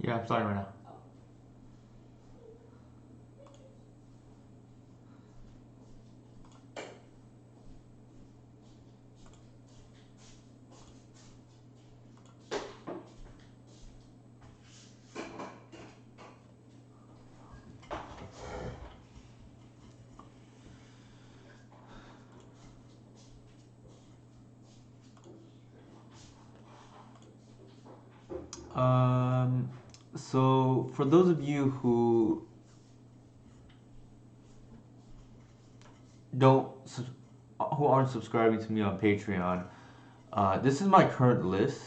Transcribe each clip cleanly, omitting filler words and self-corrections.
Yeah, I'm starting right now. So for those of you don't who aren't subscribing to me on Patreon, this is my current list.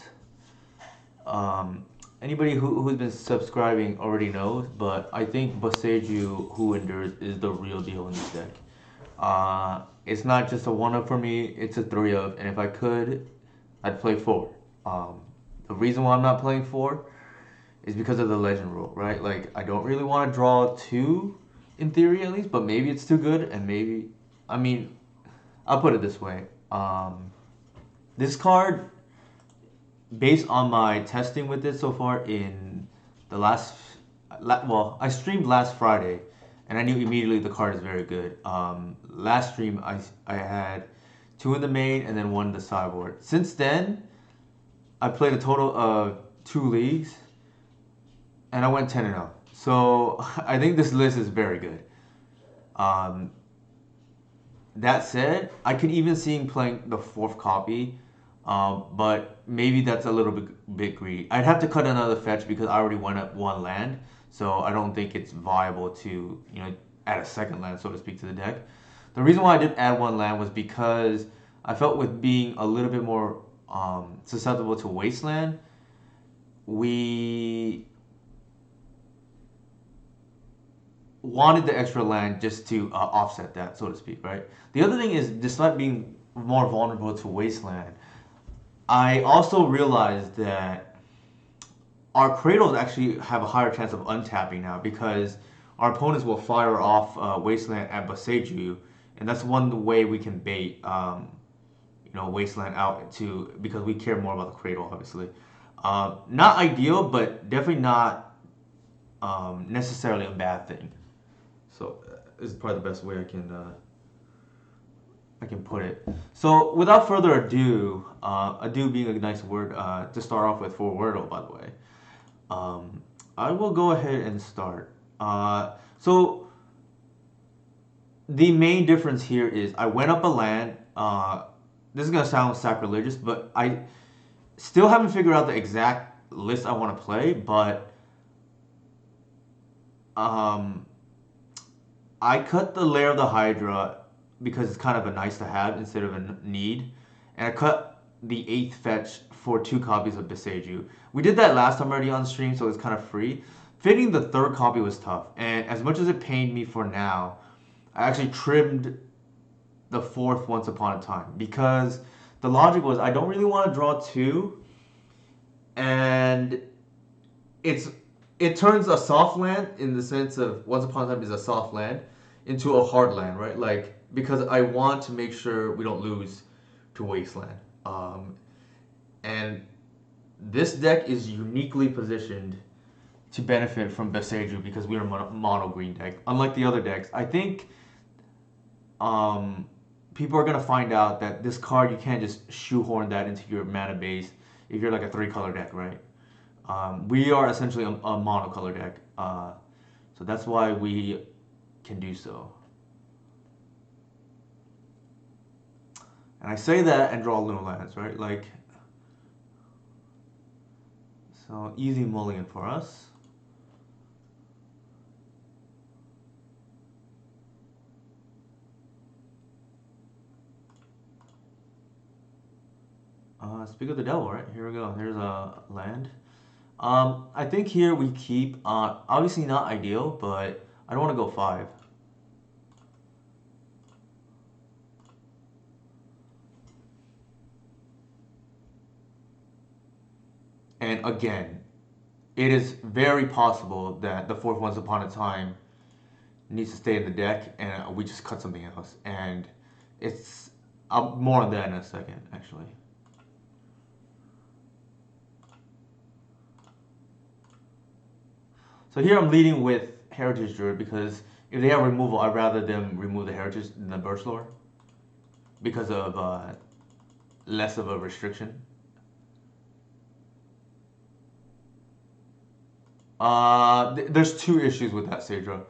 Um, Anybody who's been subscribing already knows, but I think Boseiju Who Endures is the real deal in this deck. It's not just a one up for me; it's a three up, and if I could, I'd play four. The reason why I'm not playing four is because of the legend rule, right? Like I don't really want to draw two, in theory at least, but maybe it's too good, and maybe, I mean, I'll put it this way. This card, based on my testing with it so far in the well, I streamed last Friday, and I knew immediately the card is very good. Last stream I had two in the main and then one in the sideboard. Since then, I played a total of 2 leagues, and I went 10-0. So I think this list is very good. Um, that said, I could even see him playing the fourth copy, but maybe that's a little bit greedy. I'd have to cut another fetch because I already went up one land, so I don't think it's viable to add a second land, so to speak, to the deck. The reason why I did add one land was because I felt with being a little bit more susceptible to wasteland, we wanted the extra land just to offset that, so to speak, right? The other thing is, despite being more vulnerable to wasteland, I also realized that our cradles actually have a higher chance of untapping now because our opponents will fire off wasteland at Boseiju, and that's one way we can bait wasteland out to, because we care more about the cradle, obviously. Not ideal, but definitely not necessarily a bad thing. So this is probably the best way I can put it. So without further ado, ado being a nice word to start off with for Wordle, by the way, I will go ahead and start. So the main difference here is I went up a land. This is gonna sound sacrilegious, but I still haven't figured out the exact list I want to play. But um, I cut the Lair of the Hydra because it's kind of a nice to have instead of a need. And I cut the 8th fetch for 2 copies of Beseiju. We did that last time already on stream, so it's kind of free. Fitting the 3rd copy was tough. And as much as it pained me for now, I actually trimmed the 4th Once Upon a Time. Because the logic was I don't really want to draw 2. And it turns a soft land, in the sense of Once Upon a Time is a soft land, into a hard land, right? Like, because I want to make sure we don't lose to Wasteland. And this deck is uniquely positioned to benefit from Beseiju because we are a mono green deck. Unlike the other decks, I think people are gonna find out that this card, you can't just shoehorn that into your mana base if you're like a 3-color deck, right? We are essentially a monocolor deck, so that's why we can do so. And I say that and draw Lunar Lands, right? Like, so easy mulligan for us. Speak of the devil, right? Here we go. Here's a land. I think here we keep, obviously not ideal, but I don't want to go 5. And again, it is very possible that the 4th Once Upon a Time needs to stay in the deck, and we just cut something else. And it's more on that in a second, actually. So here I'm leading with Heritage Druid because if they have removal, I'd rather them remove the Heritage than the Burst Lore because of less of a restriction. There's two issues with that, Sadra.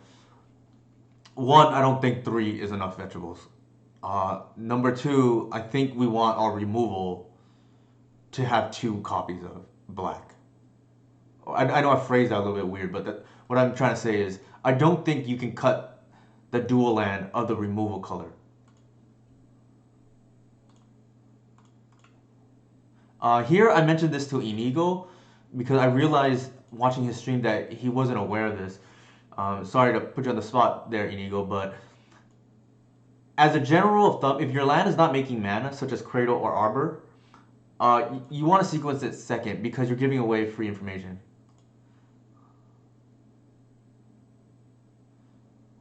One, I don't think 3 is enough vegetables. Number two, I think we want our removal to have 2 copies of black. I know I phrased that a little bit weird, but what I'm trying to say is I don't think you can cut the dual land of the removal color. Here I mentioned this to Inigo because I realized watching his stream that he wasn't aware of this. Sorry to put you on the spot there, Inigo, but as a general rule of thumb, if your land is not making mana, such as Cradle or Arbor, you want to sequence it second because you're giving away free information.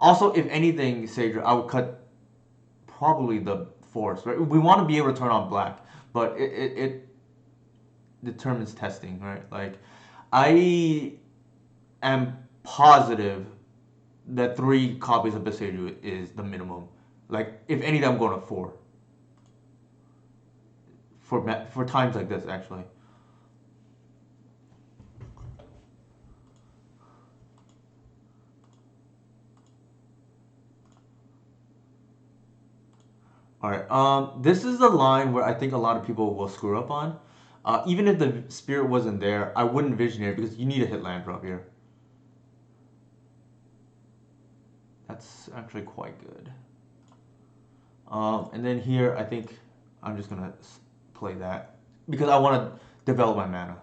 Also, if anything, Sadra, I would cut probably the force. Right? We want to be able to turn on black, but it determines testing, right? Like, I am positive that 3 copies of Beseju is the minimum. Like, if anything, I'm going to 4 for times like this, actually. All right. This is the line where I think a lot of people will screw up on. Even if the spirit wasn't there, I wouldn't visionary because you need a hit land drop here. That's actually quite good. And then here, I think I'm just gonna play that because I want to develop my mana.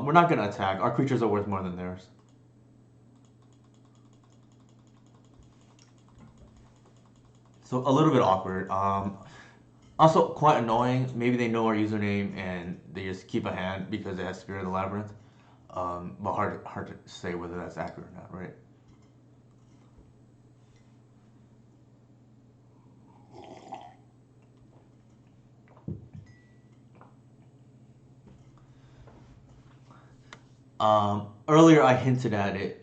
We're not gonna attack. Our creatures are worth more than theirs. So a little bit awkward. Also quite annoying. Maybe they know our username and they just keep a hand because it has Spirit of the Labyrinth. But hard to say whether that's accurate or not, right? Earlier I hinted at it,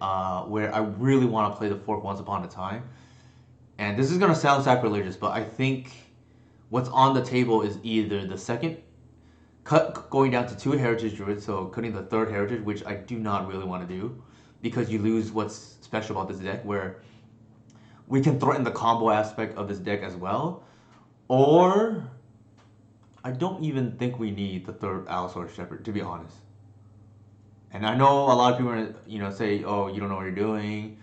where I really want to play the 4th Once Upon a Time. And this is going to sound sacrilegious, but I think what's on the table is either the second cut going down to 2 Heritage Druids, so cutting the 3rd Heritage, which I do not really want to do, because you lose what's special about this deck, where we can threaten the combo aspect of this deck as well. Or I don't even think we need the 3rd Allosaurus Shepherd, to be honest. And I know a lot of people are, say, "Oh, you don't know what you're doing.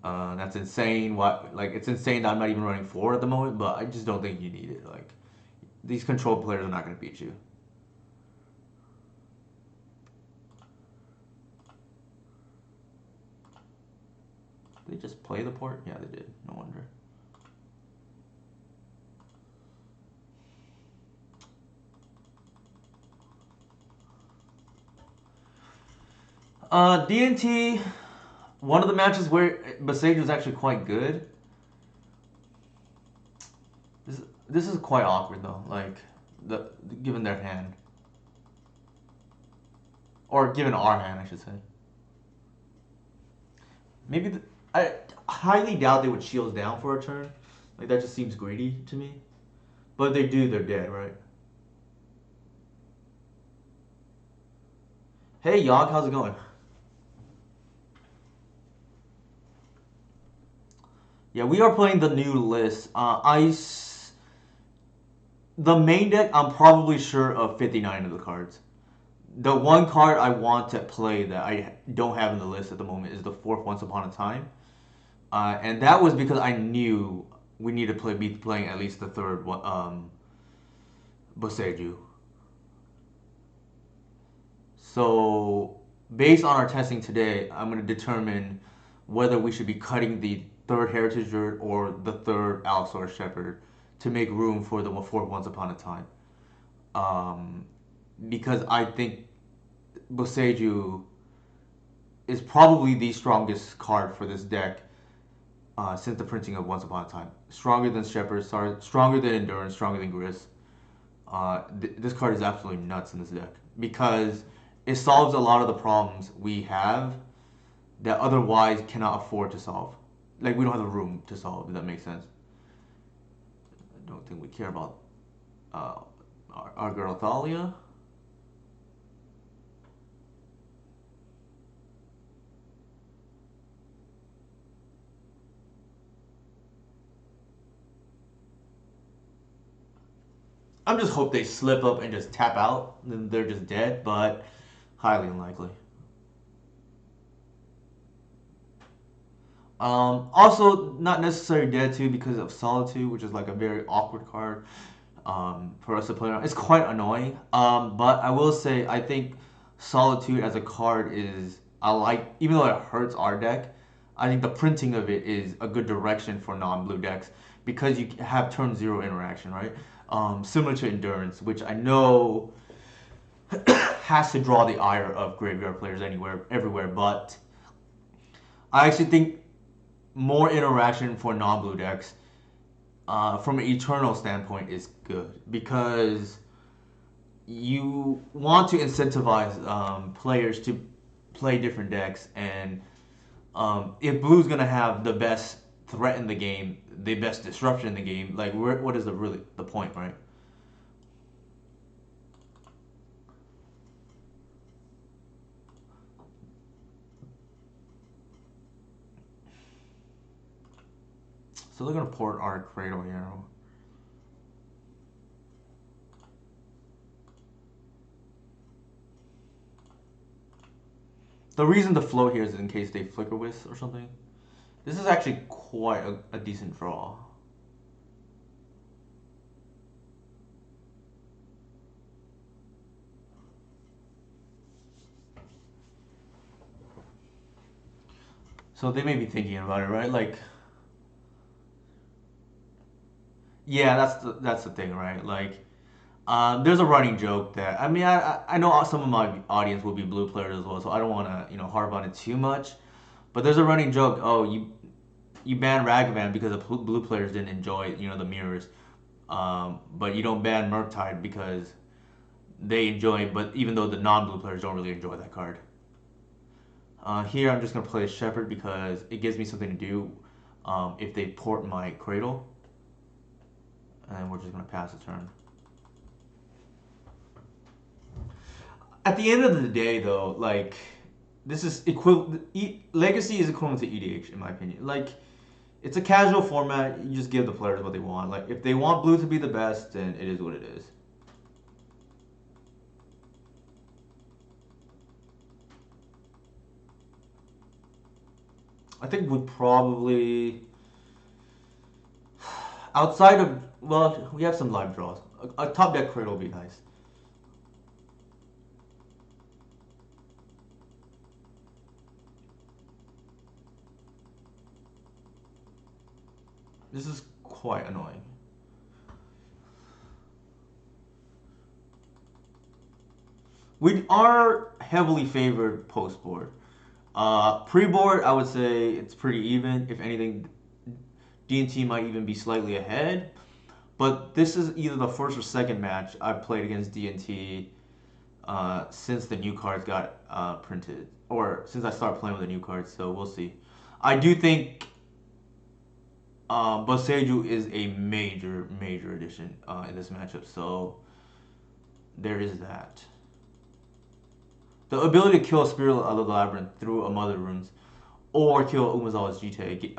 That's insane." It's insane that I'm not even running 4 at the moment. But I just don't think you need it. Like, these control players are not going to beat you. Did they just play the port? Yeah, they did. No wonder. DNT, one of the matches where Beseju was actually quite good. This is quite awkward though, like given their hand, or given our hand, I should say. Maybe I highly doubt they would shields down for a turn. Like, that just seems greedy to me. But if they do, they're dead, right? Hey, Yogg, how's it going? Yeah, we are playing the new list. The main deck, I'm probably sure of 59 of the cards. The one card I want to play that I don't have in the list at the moment is the 4th Once Upon a Time. And that was because I knew we need to be playing at least the 3rd Boseju. So, based on our testing today, I'm going to determine whether we should be cutting the 3rd Heritage Druid or the 3rd Allosaurus Shepherd to make room for the 4th Once Upon a Time. Because I think Boseju is probably the strongest card for this deck since the printing of Once Upon a Time. Stronger than Shepherd, stronger than Endurance, stronger than Gris. This card is absolutely nuts in this deck because it solves a lot of the problems we have that otherwise cannot afford to solve. Like we don't have the room to solve. If that makes sense. I don't think we care about uh, our girl Thalia. I'm just hope they slip up and just tap out, then they're just dead, but highly unlikely. Also, not necessarily dead too because of Solitude, which is like a very awkward card for us to play around. It's quite annoying, but I will say I think Solitude as a card is I like, even though it hurts our deck. I think the printing of it is a good direction for non-blue decks because you have turn zero interaction, right? Similar to Endurance, which I know has to draw the ire of graveyard players anywhere, everywhere. But I actually think more interaction for non-blue decks from an eternal standpoint is good because you want to incentivize players to play different decks, and if blue's gonna have the best threat in the game, the best disruption in the game, like what is the point, right? So they're gonna port our Cradle here. The reason the flow here is in case they Flicker Wisp or something. This is actually quite a decent draw. So they may be thinking about it, right? Like, yeah, that's the thing, right? Like, there's a running joke that I mean I know some of my audience will be blue players as well, so I don't want to harp on it too much. But there's a running joke. Oh, you ban Ragavan because the blue players didn't enjoy the mirrors, but you don't ban Murktide because they enjoy. But even though the non-blue players don't really enjoy that card. Here I'm just gonna play Shepherd because it gives me something to do if they port my Cradle, and we're just gonna pass the turn. At the end of the day, though, like this is equivalent. Legacy is equivalent to EDH in my opinion. Like it's a casual format. You just give the players what they want. Like if they want blue to be the best, then it is what it is. I think we probably outside of well, we have some live draws. A top deck Cradle would be nice. This is quite annoying. We are heavily favored post board. Pre board, I would say it's pretty even. If anything, D&T might even be slightly ahead. But this is either the first or second match I've played against D&T since the new cards got printed, or since I started playing with the new cards. So we'll see. I do think Boseiju is a major addition in this matchup. So there is that. The ability to kill a Spirit out of the Labyrinth through a Mother Runes or kill Umezawa's GT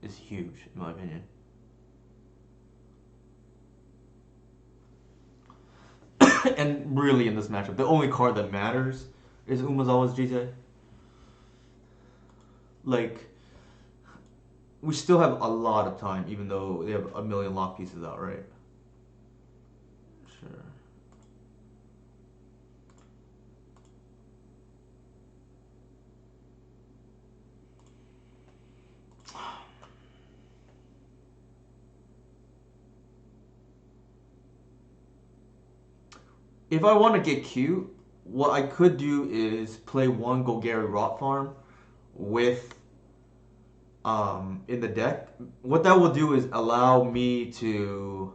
is huge, in my opinion. And really, in this matchup, the only card that matters is Umezawa's GT. Like, we still have a lot of time, even though they have a million lock pieces out, right? Sure. If I want to get cute, what I could do is play one Golgari Rot Farm with in the deck. What that will do is allow me to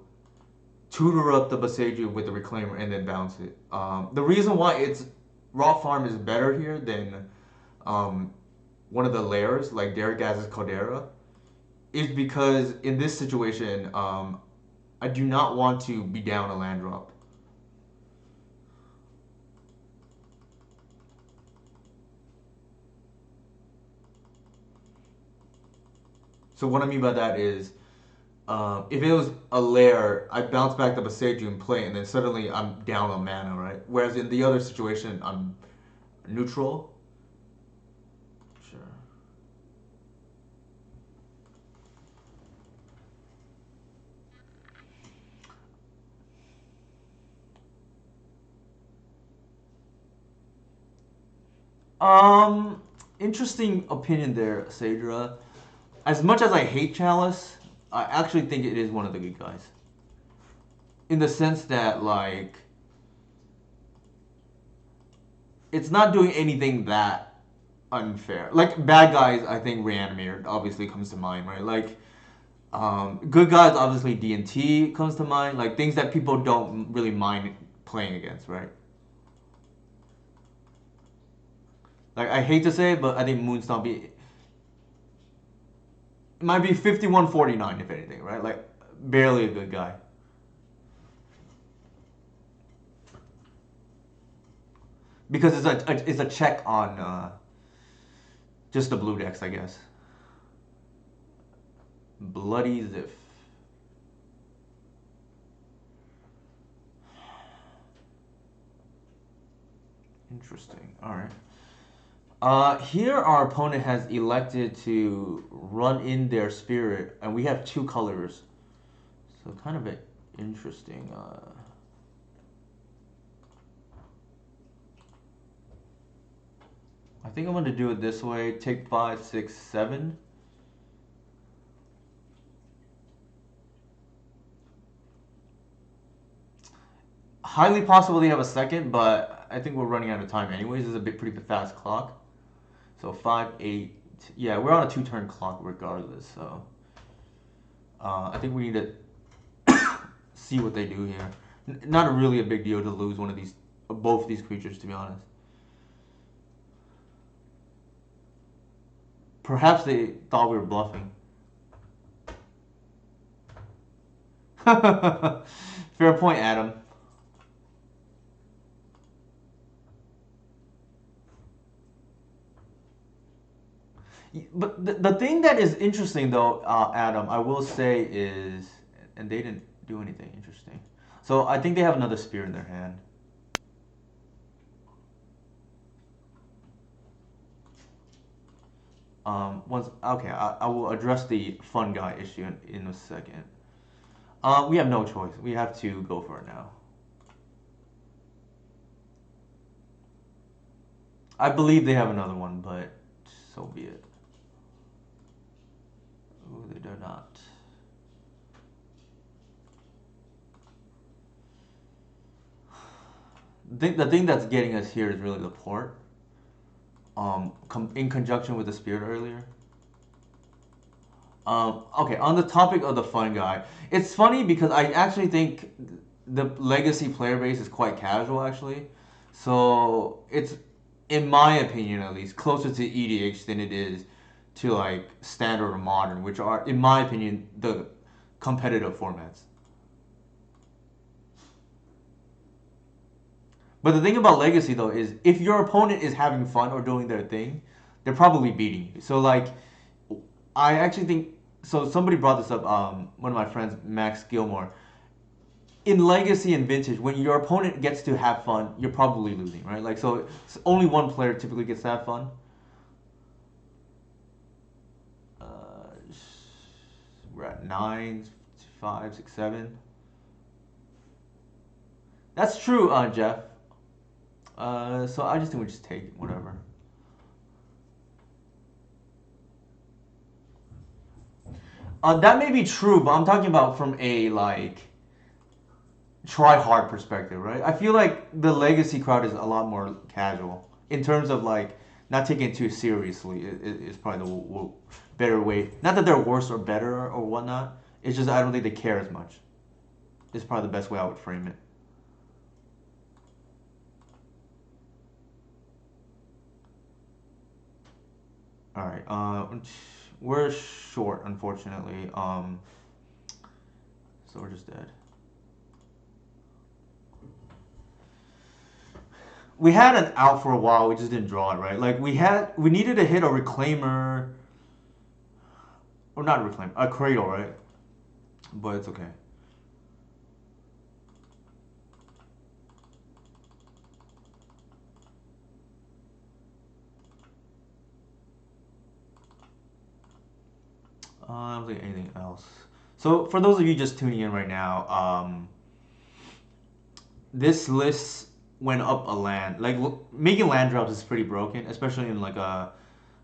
tutor up the Boseiju with the Reclaimer and then bounce it. The reason why it's raw farm is better here than um, one of the layers like Derek Gaz's Caldera is because in this situation, I do not want to be down a land drop. So what I mean by that is, if it was a lair, I bounce back up a Sage and play, and then suddenly I'm down on mana, right? Whereas in the other situation, I'm neutral. Sure. Um, Interesting opinion there, Sadra. As much as I hate Chalice, I actually think it is one of the good guys. In the sense that, like, it's not doing anything that unfair. Like, bad guys, I think Reanimator obviously comes to mind, right? Like, good guys, obviously D&T comes to mind. Like, things that people don't really mind playing against, right? Like, I hate to say it, but I think Moonstomp it might be 51-49 if anything, right? Like, barely a good guy. Because it's a check on just the blue decks, I guess. Bloody Ziff. Interesting. All right. Here our opponent has elected to run in their spirit, and we have two colors, so kind of interesting. I think I'm going to do it this way. Take 5, 6, 7. Highly possible they have a second, but I think we're running out of time anyways. This is a pretty fast clock. So 5, 8. Yeah, we're on a 2-turn clock regardless. So I think we need to see what they do here. Not really a big deal to lose one of these, both of these creatures, to be honest. Perhaps they thought we were bluffing. Fair point, Adam. But the thing that is interesting, though, Adam, I will say is, and they didn't do anything interesting. So I think they have another spear in their hand. Once okay, I will address the fun guy issue in a second. We have no choice. We have to go for it now. I believe they have another one, but so be it. Ooh, they do not. The thing that's getting us here is really the port. In conjunction with the spirit earlier. Okay, on the topic of the fun guy, it's funny because I actually think the legacy player base is quite casual, actually. So it's, in my opinion at least, closer to EDH than it is to like standard or modern, which are, in my opinion, the competitive formats. But the thing about legacy though is if your opponent is having fun or doing their thing, they're probably beating you. So like, I actually think so. Somebody brought this up. One of my friends, Max Gilmore. In Legacy and Vintage, when your opponent gets to have fun, you're probably losing, right? Like, so only one player typically gets to have fun. Uh, we're at 9, 5, 6, 7. That's true, Jeff. So I just think we just take it, whatever. That may be true, but I'm talking about from a like try hard perspective, right? I feel like the legacy crowd is a lot more casual in terms of like not taking it too seriously. Is probably the better way. Not that they're worse or better or whatnot. It's just I don't think they care as much. It's probably the best way I would frame it. All right. We're short, unfortunately. So we're just dead. We had an out for a while. We just didn't draw it right. Like we needed to hit a reclaimer, or not a reclaimer, a cradle, right? But it's okay. I don't think anything else. So for those of you just tuning in right now, this list went up a land. Like making land drops is pretty broken, especially in like a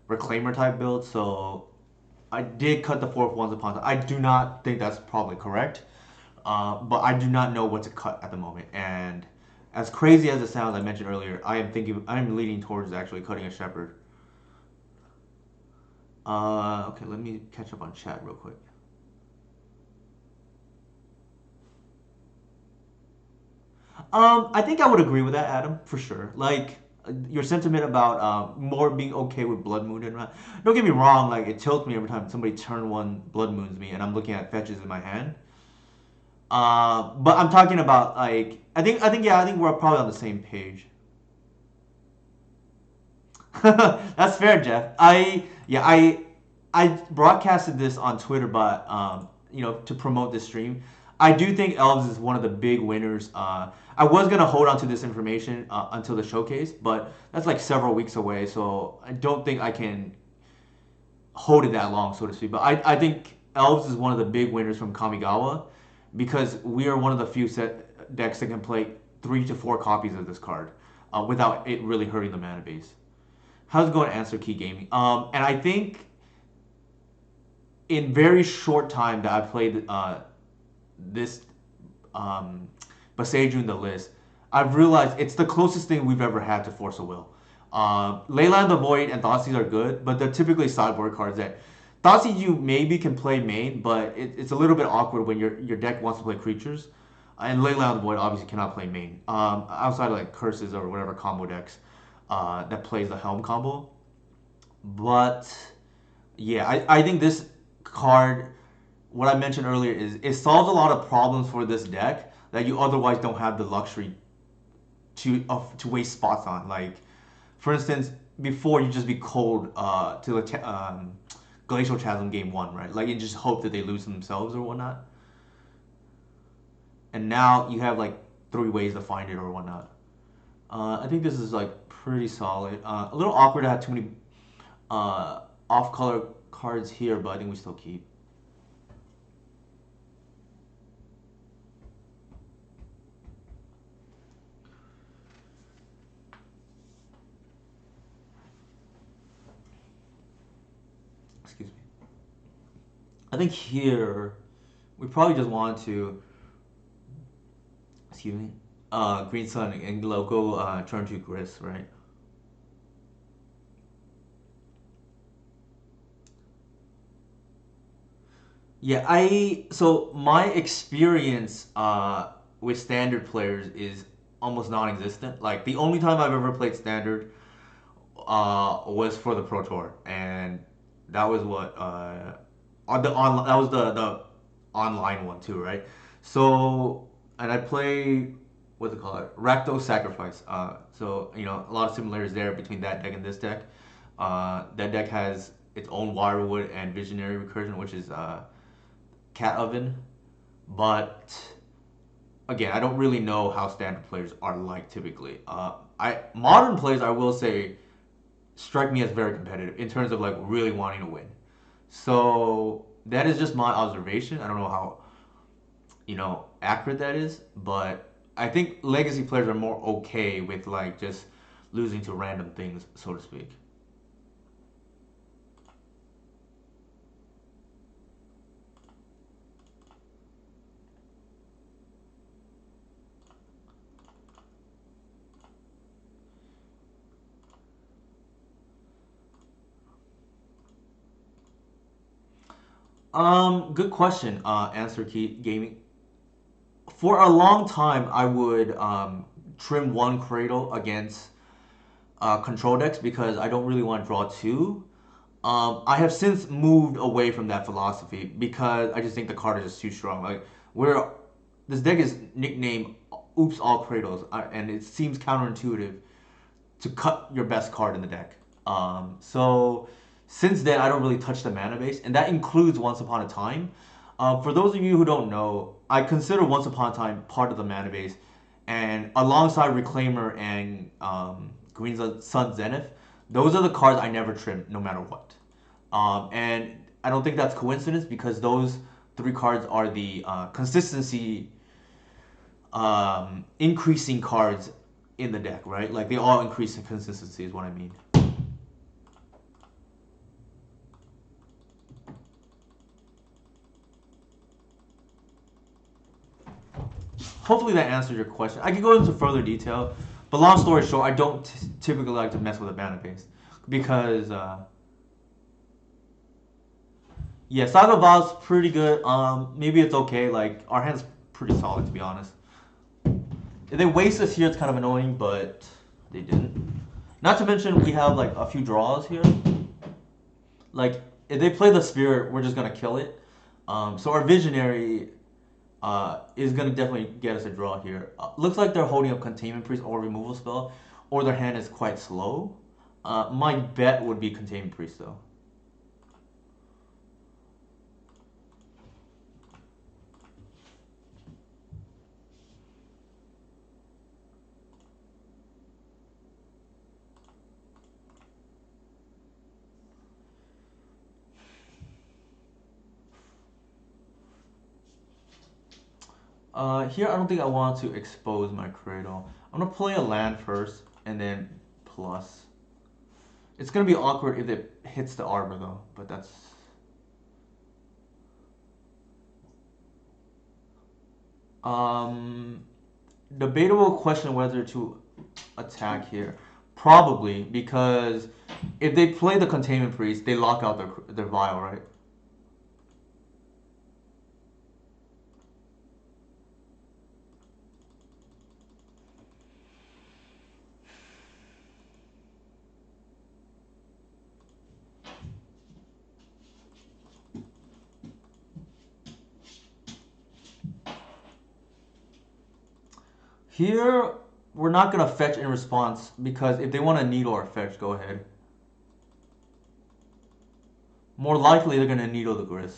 reclaimer type build. So I did cut the fourth once upon a time. I do not think that's probably correct, but I do not know what to cut at the moment. And as crazy as it sounds, I mentioned earlier, I'm leaning towards actually cutting a shepherd. Okay, let me catch up on chat real quick. I think I would agree with that, Adam, for sure. Like your sentiment about more being okay with blood moon and don't get me wrong, like it tilts me every time somebody turn one blood moons me and I'm looking at fetches in my hand. But I'm talking about like I think we're probably on the same page. That's fair, Jeff. I broadcasted this on Twitter, but to promote this stream. I do think Elves is one of the big winners. I was gonna hold on to this information until the showcase, but that's like several weeks away, so I don't think I can hold it that long, so to speak. But I think Elves is one of the big winners from Kamigawa because we are one of the few set decks that can play 3 to 4 copies of this card without it really hurting the mana base. How's it going to answer key gaming? And I think in very short time that I played this Boseiju in the list, I've realized it's the closest thing we've ever had to Force of Will. Leyline the Void and Thoughtseize are good, but they're typically sideboard cards that Thoughtseize you maybe can play main, but it's a little bit awkward when your deck wants to play creatures. And Leyline the Void obviously cannot play main outside of like curses or whatever combo decks that plays the Helm combo. But yeah, I think this card, what I mentioned earlier, is it solves a lot of problems for this deck that you otherwise don't have the luxury to waste spots on. Like, for instance, before you just be cold to the Glacial Chasm game one, right? Like, you just hope that they lose themselves or whatnot. And now you have like 3 ways to find it or whatnot. I think this is like pretty solid. A little awkward to have too many off-color cards here, but I think we still keep. Excuse me. I think here we probably just want to, excuse me, Green Sun and logo turn to Gris, right? Yeah, I so my experience with standard players is almost non-existent. Like the only time I've ever played standard was for the Pro Tour, and that was what on the on that was the online one too, right? So and I play what's it called? Rakdos Sacrifice. So a lot of similarities there between that deck and this deck. That deck has its own Wirewood and Visionary Recursion, which is Cat Oven, but again, I don't really know how standard players are like typically. I modern players, I will say, strike me as very competitive in terms of like really wanting to win. So that is just my observation. I don't know how accurate that is, but I think legacy players are more okay with like just losing to random things, so to speak. Good question. Answer key gaming. For a long time, I would trim one cradle against control decks because I don't really want to draw two. I have since moved away from that philosophy because I just think the card is just too strong. Like where this deck is nicknamed "Oops All Kratos," and it seems counterintuitive to cut your best card in the deck. So since then, I don't really touch the mana base, and that includes Once Upon a Time. For those of you who don't know, I consider Once Upon a Time part of the mana base, and alongside Reclaimer and Green Sun Zenith, those are the cards I never trim, no matter what. And I don't think that's coincidence because those three cards are the consistency increasing cards in the deck, right? Like they all increase in consistency is what I mean. Hopefully that answers your question. I can go into further detail, but long story short, I don't typically like to mess with a mana base because yeah, Saga Val's pretty good. Maybe it's okay. Like our hand's pretty solid to be honest. If they waste us here, it's kind of annoying, but they didn't. Not to mention we have like a few draws here. Like if they play the spirit, we're just gonna kill it. So our visionary is gonna definitely get us a draw here. Looks like they're holding up containment priest or removal spell, or their hand is quite slow. My bet would be containment priest though. Here I don't think I want to expose my cradle. I'm gonna play a land first and then plus. It's gonna be awkward if it hits the arbor though, but that's um debatable question whether to attack here. Probably because if they play the containment priest, they lock out their vial, right? Here we're not gonna fetch in response because if they want a needle or fetch, go ahead. More likely they're gonna needle the grist.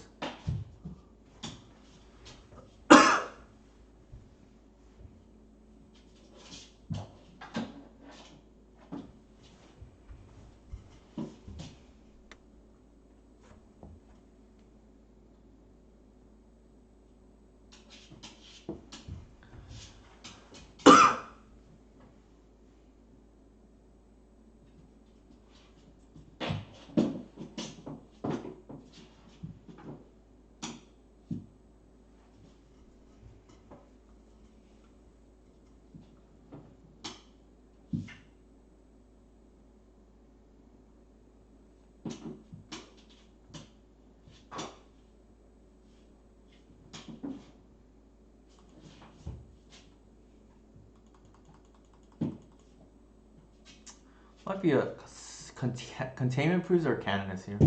Might be a containment priest or canonist here.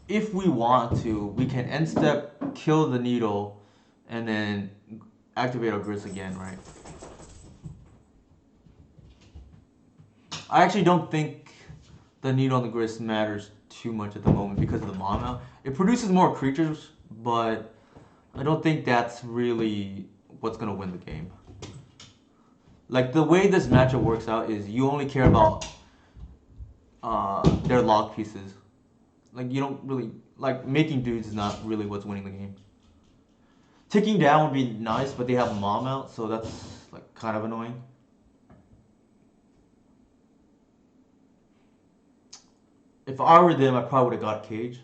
If we want to, we can end step, kill the needle, and then activate our grist again, right? I actually don't think the needle on the grist matters too much at the moment because of the mana. It produces more creatures, but I don't think that's really what's gonna win the game. Like the way this matchup works out is you only care about their lock pieces. Like you don't really like making dudes is not really what's winning the game. Ticking down would be nice, but they have a mom out, so that's like kind of annoying. If I were them, I probably would have got Cage.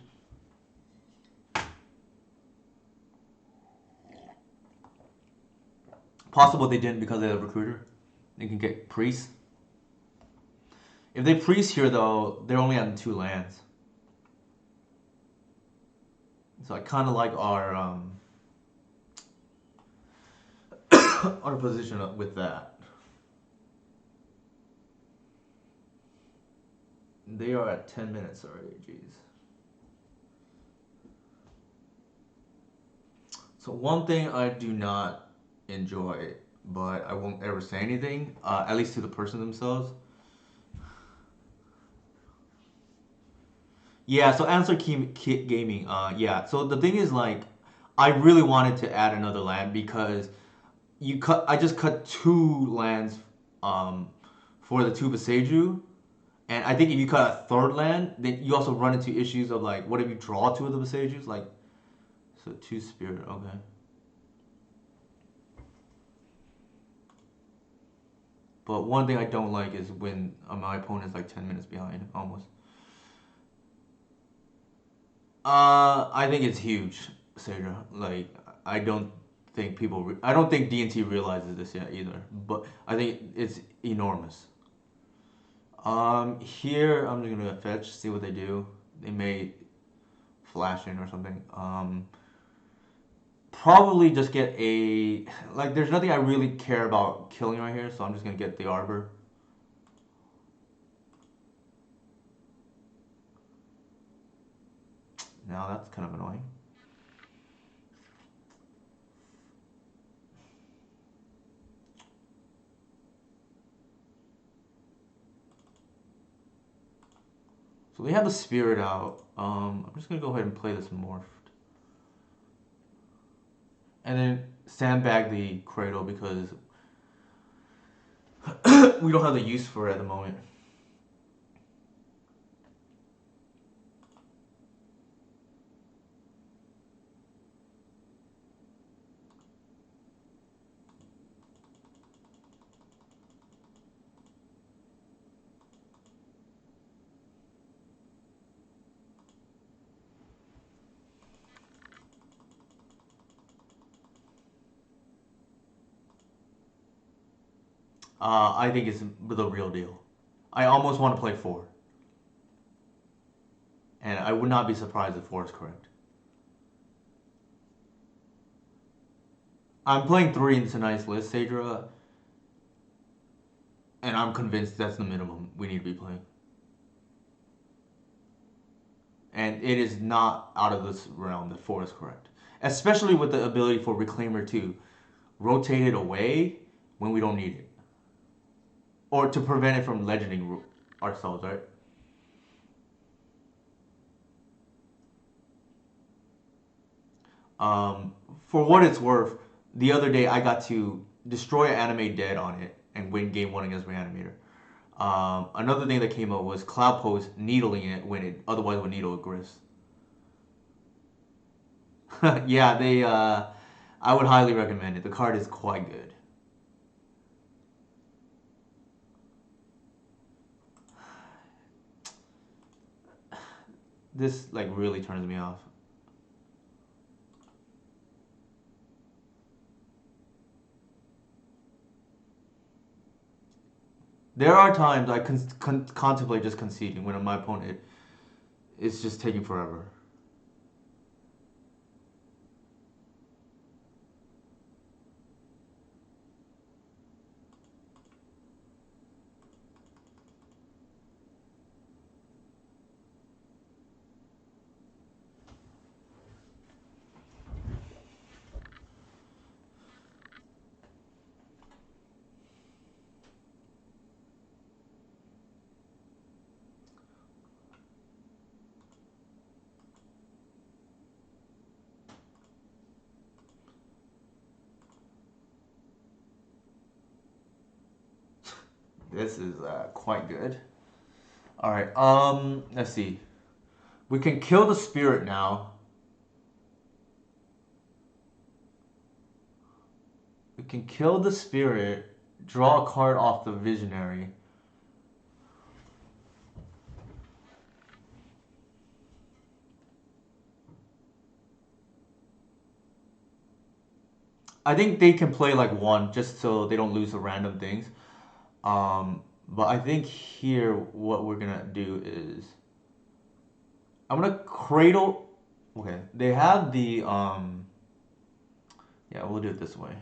Possible they didn't because they have a recruiter. They can get priests. If they priest here though, they're only on 2 lands. So I kind of like our position up with that. They are at 10 minutes already. Jeez. So one thing I do not enjoy, but I won't ever say anything, at least to the person themselves. Yeah, so answer key gaming. Yeah. So the thing is, like, I really wanted to add another land because you cut. I just cut 2 lands, um, for the 2 Beseju, and I think if you cut a 3rd land, then you also run into issues of like, what if you draw 2 of the Besejus? Like, so 2 spirit. Okay. But one thing I don't like is when my opponent's like 10 minutes behind, almost. I think it's huge, Sadra. Like, I don't think I don't think DNT realizes this yet either. But I think it's enormous. Here I'm just gonna fetch, see what they do. They may flash in or something. Probably just get a like. There's nothing I really care about killing right here, so I'm just gonna get the Arbor. Now that's kind of annoying. So they have the Spirit out. I'm just gonna go ahead and play this Morphed. And then sandbag the Cradle because we don't have the use for it at the moment. I think it's the real deal. I almost want to play 4. And I would not be surprised if 4 is correct. I'm playing 3 in tonight's list, Sadra, and I'm convinced that's the minimum we need to be playing. And it is not out of this realm that 4 is correct. Especially with the ability for Reclaimer to rotate it away when we don't need it. Or to prevent it from legending ourselves, right? For what it's worth, the other day I got to destroy Animate Dead on it and win game 1 against Reanimator. Another thing that came up was Cloud Post needling it when it otherwise would needle a Gris. Yeah, I would highly recommend it. The card is quite good. This like really turns me off. There are times I contemplate just conceding when my opponent is just taking forever. This is quite good. All right. Let's see. We can kill the spirit now. We can kill the spirit, draw a card off the visionary. I think they can play like one just so they don't lose the random things. But I think here what we're gonna do is I'm gonna cradle. Okay, they have the yeah, we'll do it this way.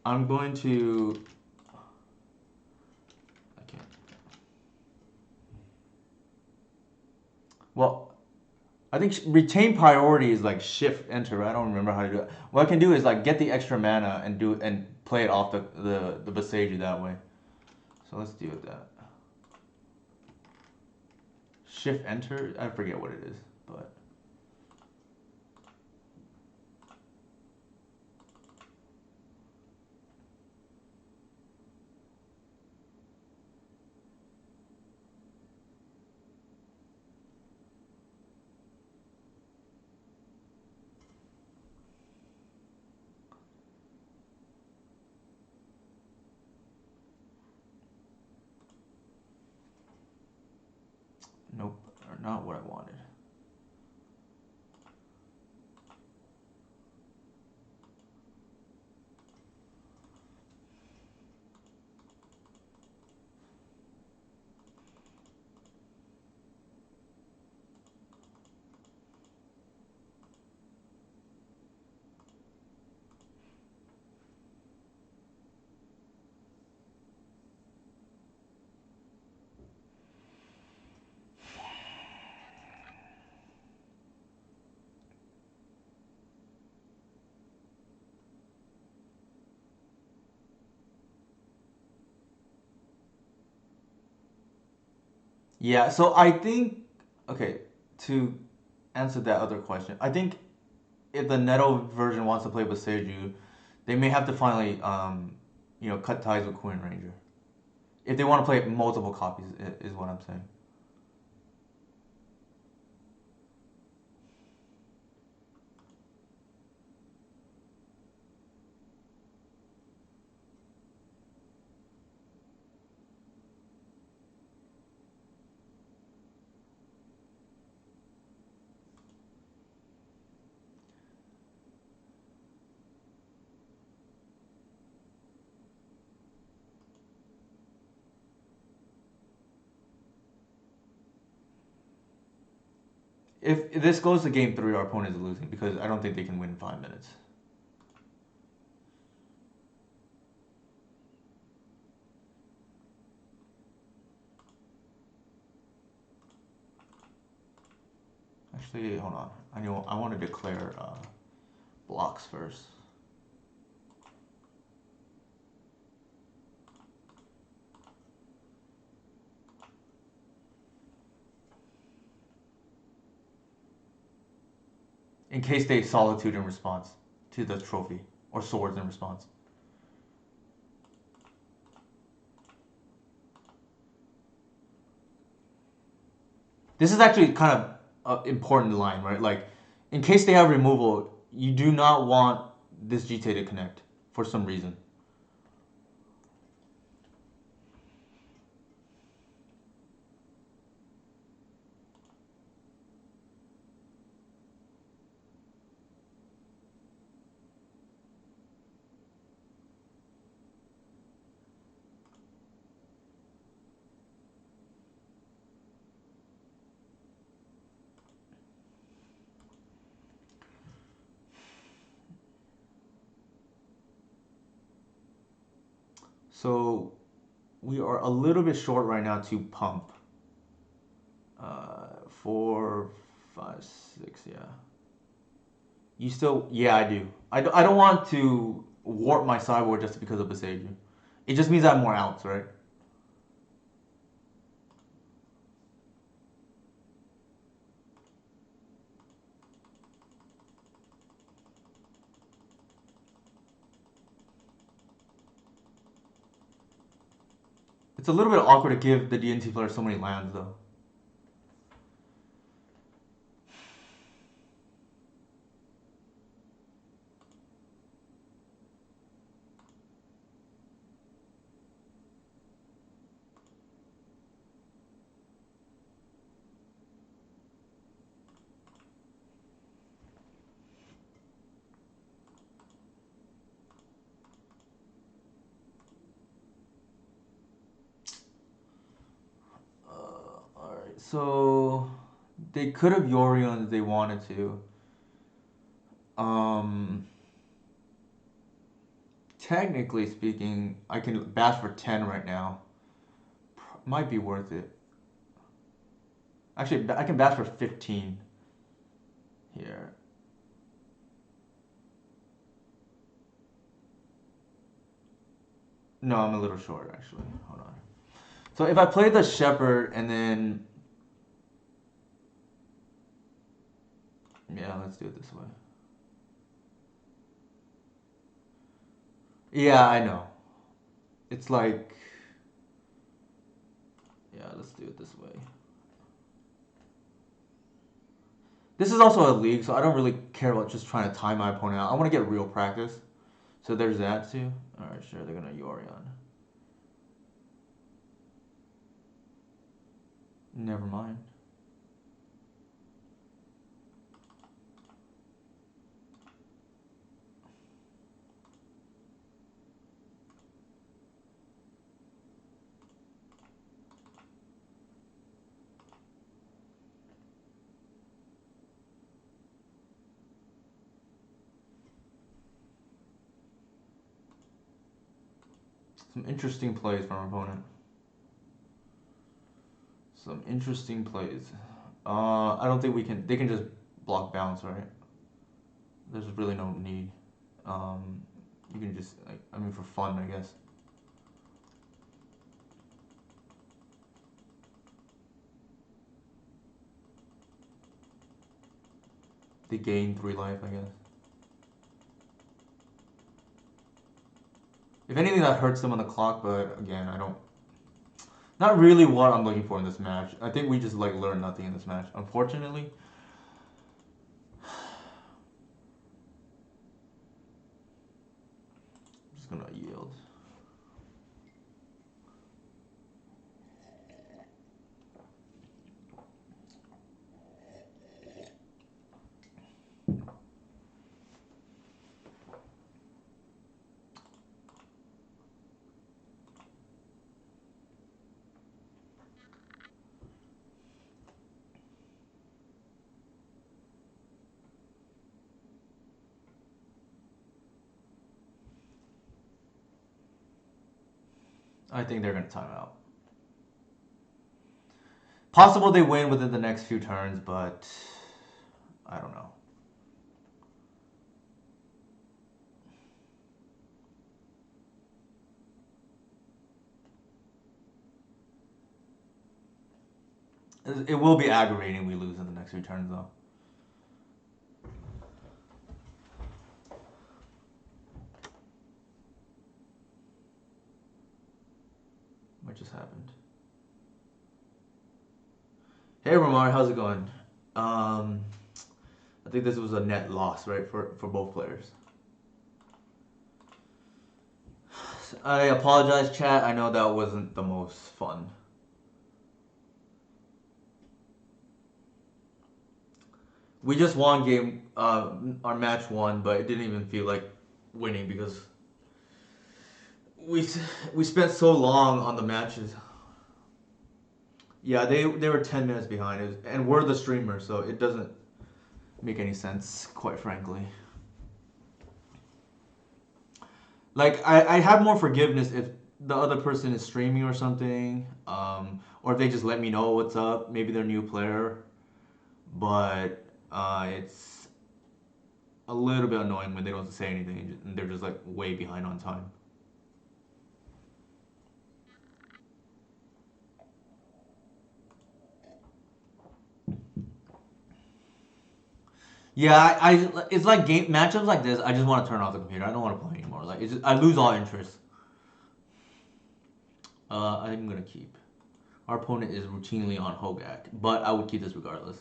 I'm going to. I can't. Well, I think retain priority is like shift enter. Right? I don't remember how to do it. What I can do is like get the extra mana and do and play it off the Boseiju that way. So let's do it that. Shift enter. I forget what it is, but. Nope, or not what I wanted. Yeah, so I think okay, to answer that other question, I think if the Neto version wants to play with Seiju, they may have to finally cut ties with Queen Ranger. If they want to play multiple copies, is what I'm saying. If this goes to game three, our opponent is losing because I don't think they can win in 5 minutes. Actually, hold on. I want to declare blocks first. In case they solitude in response to the trophy or swords in response. This is actually kind of an important line, right? Like, in case they have removal, you do not want this GT to connect for some reason. So we are a little bit short right now to pump. 4, 5, 6, yeah. You still, yeah, I do. I don't want to warp my sideboard just because of Boseiju. It just means I have more outs, right? It's a little bit awkward to give the DNT player so many lands, though. So they could have Yorion if they wanted to. Um, Technically speaking, I can bash for 10 right now. Might be worth it. Actually, I can bash for 15 here. No, I'm a little short actually. Hold on. So if I play the Shepherd and then yeah, let's do it this way. Yeah, I know. It's like yeah, let's do it this way. This is also a league, so I don't really care about just trying to time my opponent out. I want to get real practice. So there's that too. Alright, sure, they're gonna Yorion. Never mind. Some interesting plays from our opponent. Some interesting plays. I don't think we can. They can just block bounce, right? There's really no need. You can just, like, I mean, for fun, I guess. They gain 3 life, I guess. If anything, that hurts them on the clock, but again, I don't. Not really what I'm looking for in this match. I think we just like learn nothing in this match, unfortunately. I'm just gonna yield. I think they're gonna time out. Possible they win within the next few turns, but I don't know. It will be aggravating we lose in the next few turns, though. What just happened? Hey, Ramar, how's it going? I think this was a net loss, right, for both players. I apologize, chat. I know that wasn't the most fun. We just won game, our match won, but it didn't even feel like winning because we we spent so long on the matches. Yeah, they were 10 minutes behind, and we're the streamer, so it doesn't make any sense, quite frankly. Like I have more forgiveness if the other person is streaming or something, or if they just let me know what's up. Maybe they're a new player, but it's a little bit annoying when they don't say anything and they're just like way behind on time. Yeah, it's like game matchups like this. I just want to turn off the computer. I don't want to play anymore. Like I lose all interest. I'm gonna keep. Our opponent is routinely on Hogak, but I would keep this regardless.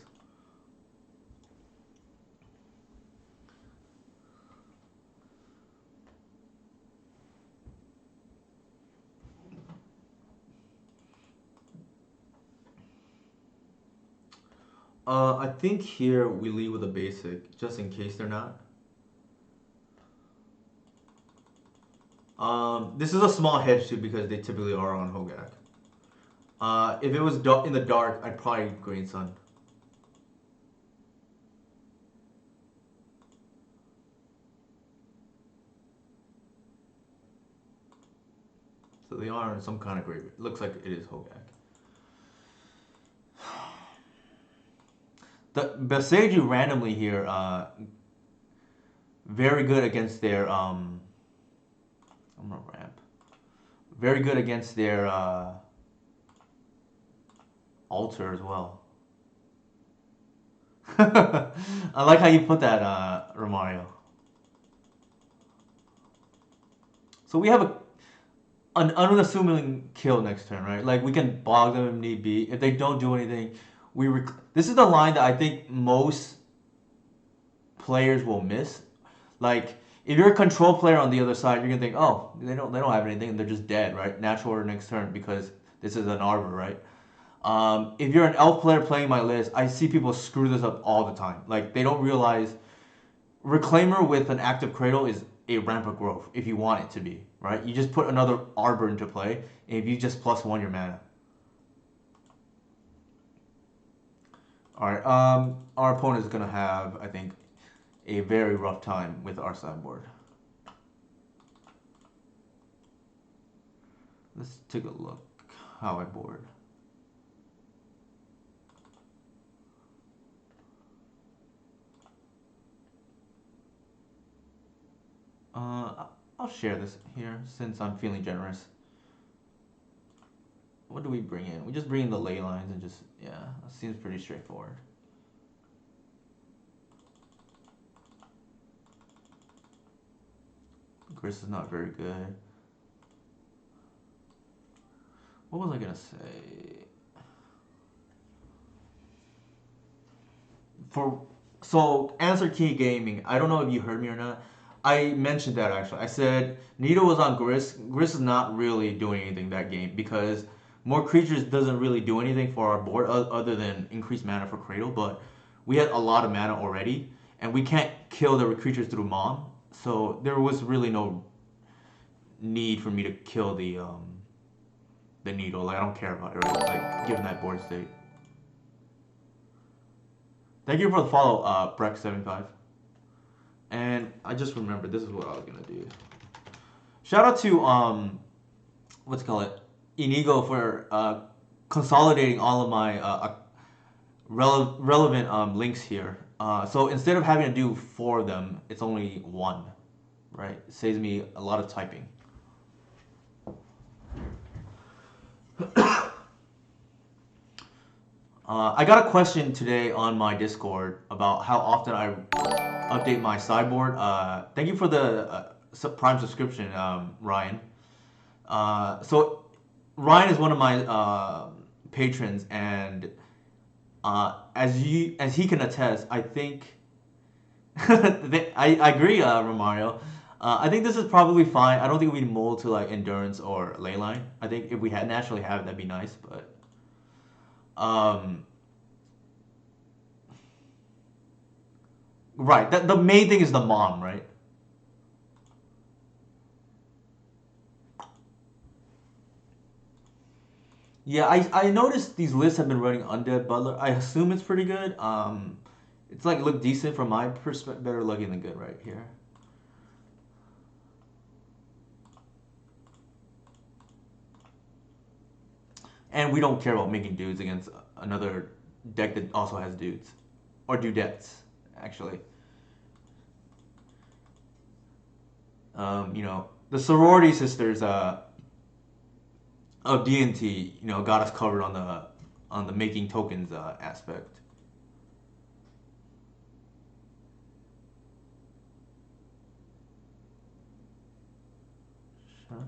I think here we lead with a basic, just in case they're not. This is a small hedge too because they typically are on Hogak. If it was in the dark, I'd probably Green Sun. So they are in some kind of graveyard. Looks like it is Hogak. The Beseju randomly here, very good against their I'm gonna ramp. Very good against their altar as well. I like how you put that, Romario. So we have an unassuming kill next turn, right? Like we can bog them if need be. If they don't do anything, this is the line that I think most players will miss. Like if you're a control player on the other side, you're gonna think, oh, they don't have anything, and they're just dead, right? Natural order next turn because this is an arbor, right? If you're an elf player playing my list, I see people screw this up all the time. Like they don't realize Reclaimer with an active cradle is a rampant growth if you want it to be, right? You just put another arbor into play, and if you just +1 your mana. Alright, our opponent is gonna have, I think, a very rough time with our sideboard. Let's take a look how I board. I'll share this here since I'm feeling generous. What do we bring in? We just bring in the ley lines and just, yeah, that seems pretty straightforward. Gris is not very good. What was I gonna say? So answer key gaming. I don't know if you heard me or not. I mentioned that actually. I said Nito was on Gris. Gris is not really doing anything that game because more creatures doesn't really do anything for our board other than increase mana for Cradle. But we had a lot of mana already, and we can't kill the creatures through Mom. So there was really no need for me to kill the Needle. Like I don't care about it. Right? Like given that board state. Thank you for the follow, Breck75. And I just remembered this is what I was gonna do. Shout out to what's it called it, Inigo for consolidating all of my relevant links here. So instead of having to do 4 of them, it's only 1, right? It saves me a lot of typing. I got a question today on my Discord about how often I update my sideboard. Thank you for the Prime subscription, Ryan. So Ryan is one of my patrons, and as he can attest, I think I agree, Romario. I think this is probably fine. I don't think we mold to like endurance or leyline. I think if we had naturally have it, that'd be nice, but. Right. The main thing is the mom, right? Yeah, I noticed these lists have been running Undead Butler. I assume it's pretty good. It's like look decent from my perspective. Better looking than good right here. And we don't care about making dudes against another deck that also has dudes. Or dudettes, actually. The sorority sisters of D&T, got us covered on the making tokens aspect. Sure.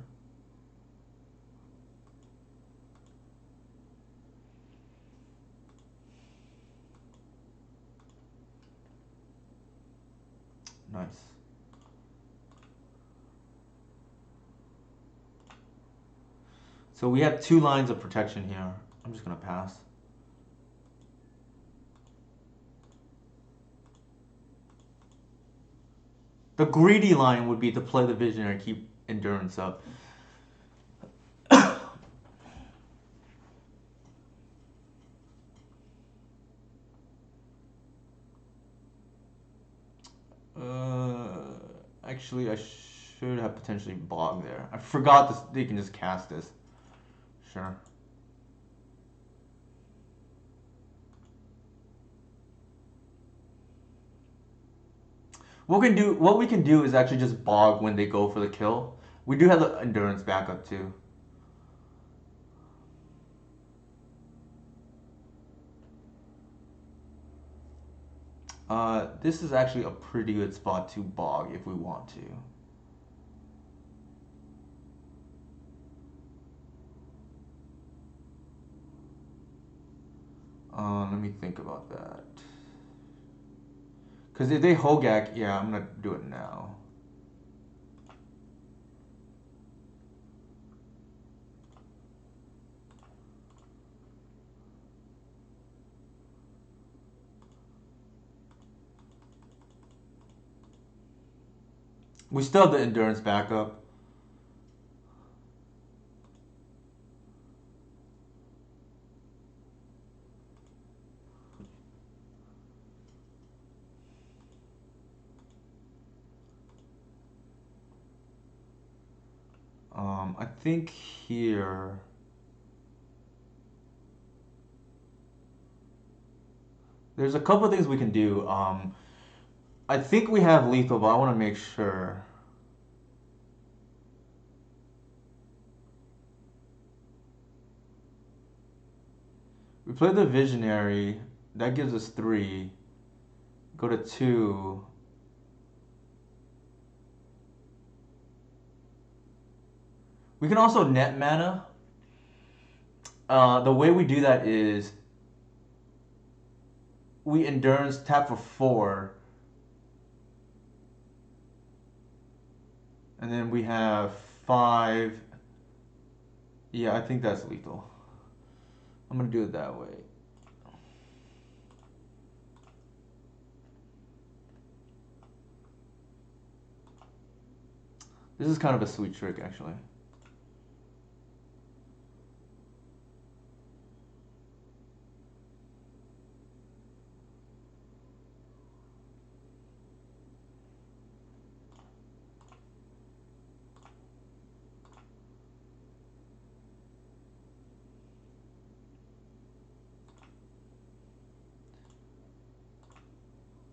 Nice. So we have 2 lines of protection here. I'm just gonna pass. The greedy line would be to play the Visionary, keep Endurance up. Actually, I should have potentially bog there. I forgot this. They can just cast this. Sure. What we can do is actually just bog when they go for the kill. We do have the endurance backup too. This is actually a pretty good spot to bog if we want to. Let me think about that. Because if they Hogak, yeah, I'm gonna do it now. We still have the endurance backup. I think here. There's a couple of things we can do. I think we have lethal, but I want to make sure. We play the Visionary. That gives us 3. Go to 2. We can also net mana. The way we do that is we endurance tap for 4. And then we have 5. Yeah, I think that's lethal. I'm going to do it that way. This is kind of a sweet trick, actually.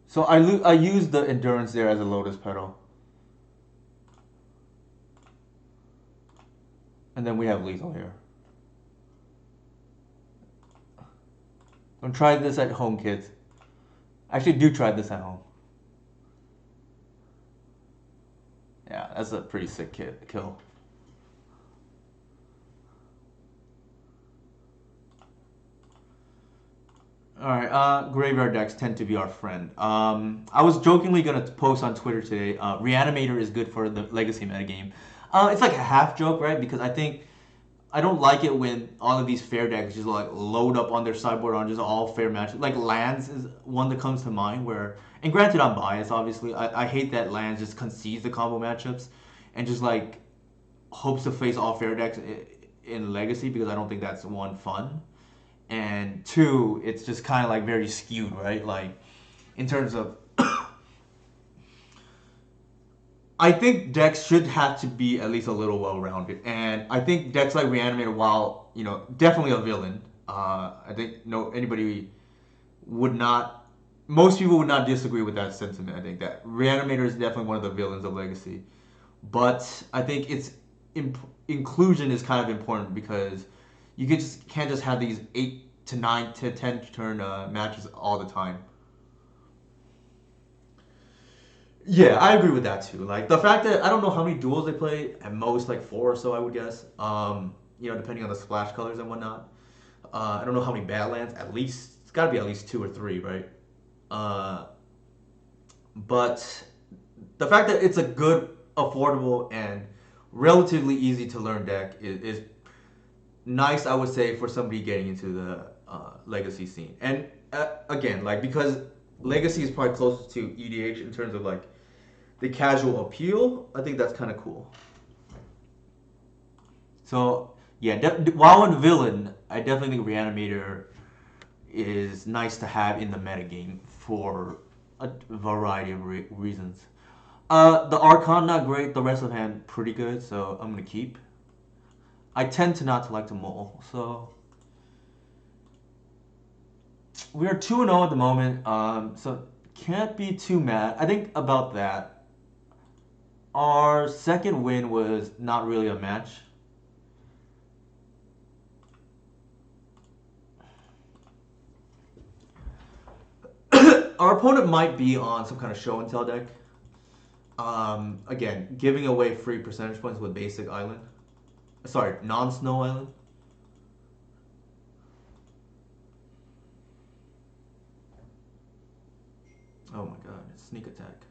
So I use the endurance there as a lotus petal. And then we have lethal here. Don't try this at home, kids. Actually, do try this at home. Yeah, that's a pretty sick kill. Alright, graveyard decks tend to be our friend. I was jokingly going to post on Twitter today, Reanimator is good for the Legacy metagame. It's like a half joke, right? Because I don't like it when all of these fair decks just like load up on their sideboard on just all fair matches. Like lands is one that comes to mind where, and granted I'm biased obviously, I hate that lands just concedes the combo matchups and just like hopes to face all fair decks in Legacy because I don't think that's one fun. And 2, it's just kind of like very skewed, right? Like in terms of I think decks should have to be at least a little well-rounded, and I think decks like Reanimator, while definitely a villain, I think anybody would not, most people would not disagree with that sentiment. I think that Reanimator is definitely one of the villains of Legacy, but I think its inclusion is kind of important because can't just have these 8 to 9 to 10 turn matches all the time. Yeah, I agree with that too. Like the fact that I don't know how many duels they play, at most like 4 or so, I would guess. Depending on the splash colors and whatnot. I don't know how many Badlands. At least it's got to be at least 2 or 3, right? Uh, but the fact that it's a good, affordable, and relatively easy to learn deck is nice, I would say, for somebody getting into the Legacy scene. And again, like because Legacy is probably closest to EDH in terms of like the casual appeal, I think that's kind of cool. So yeah, while on villain, I definitely think Reanimator is nice to have in the metagame for a variety of reasons. The Archon not great. The rest of the hand pretty good, so I'm gonna keep. I tend to not to like to mull, so we are 2-0 at the moment. So can't be too mad. I think about that. Our second win was not really a match. Our opponent might be on some kind of show and tell deck. Again, giving away free percentage points with basic island. Sorry, non-snow island. Oh my god, it's sneak attack.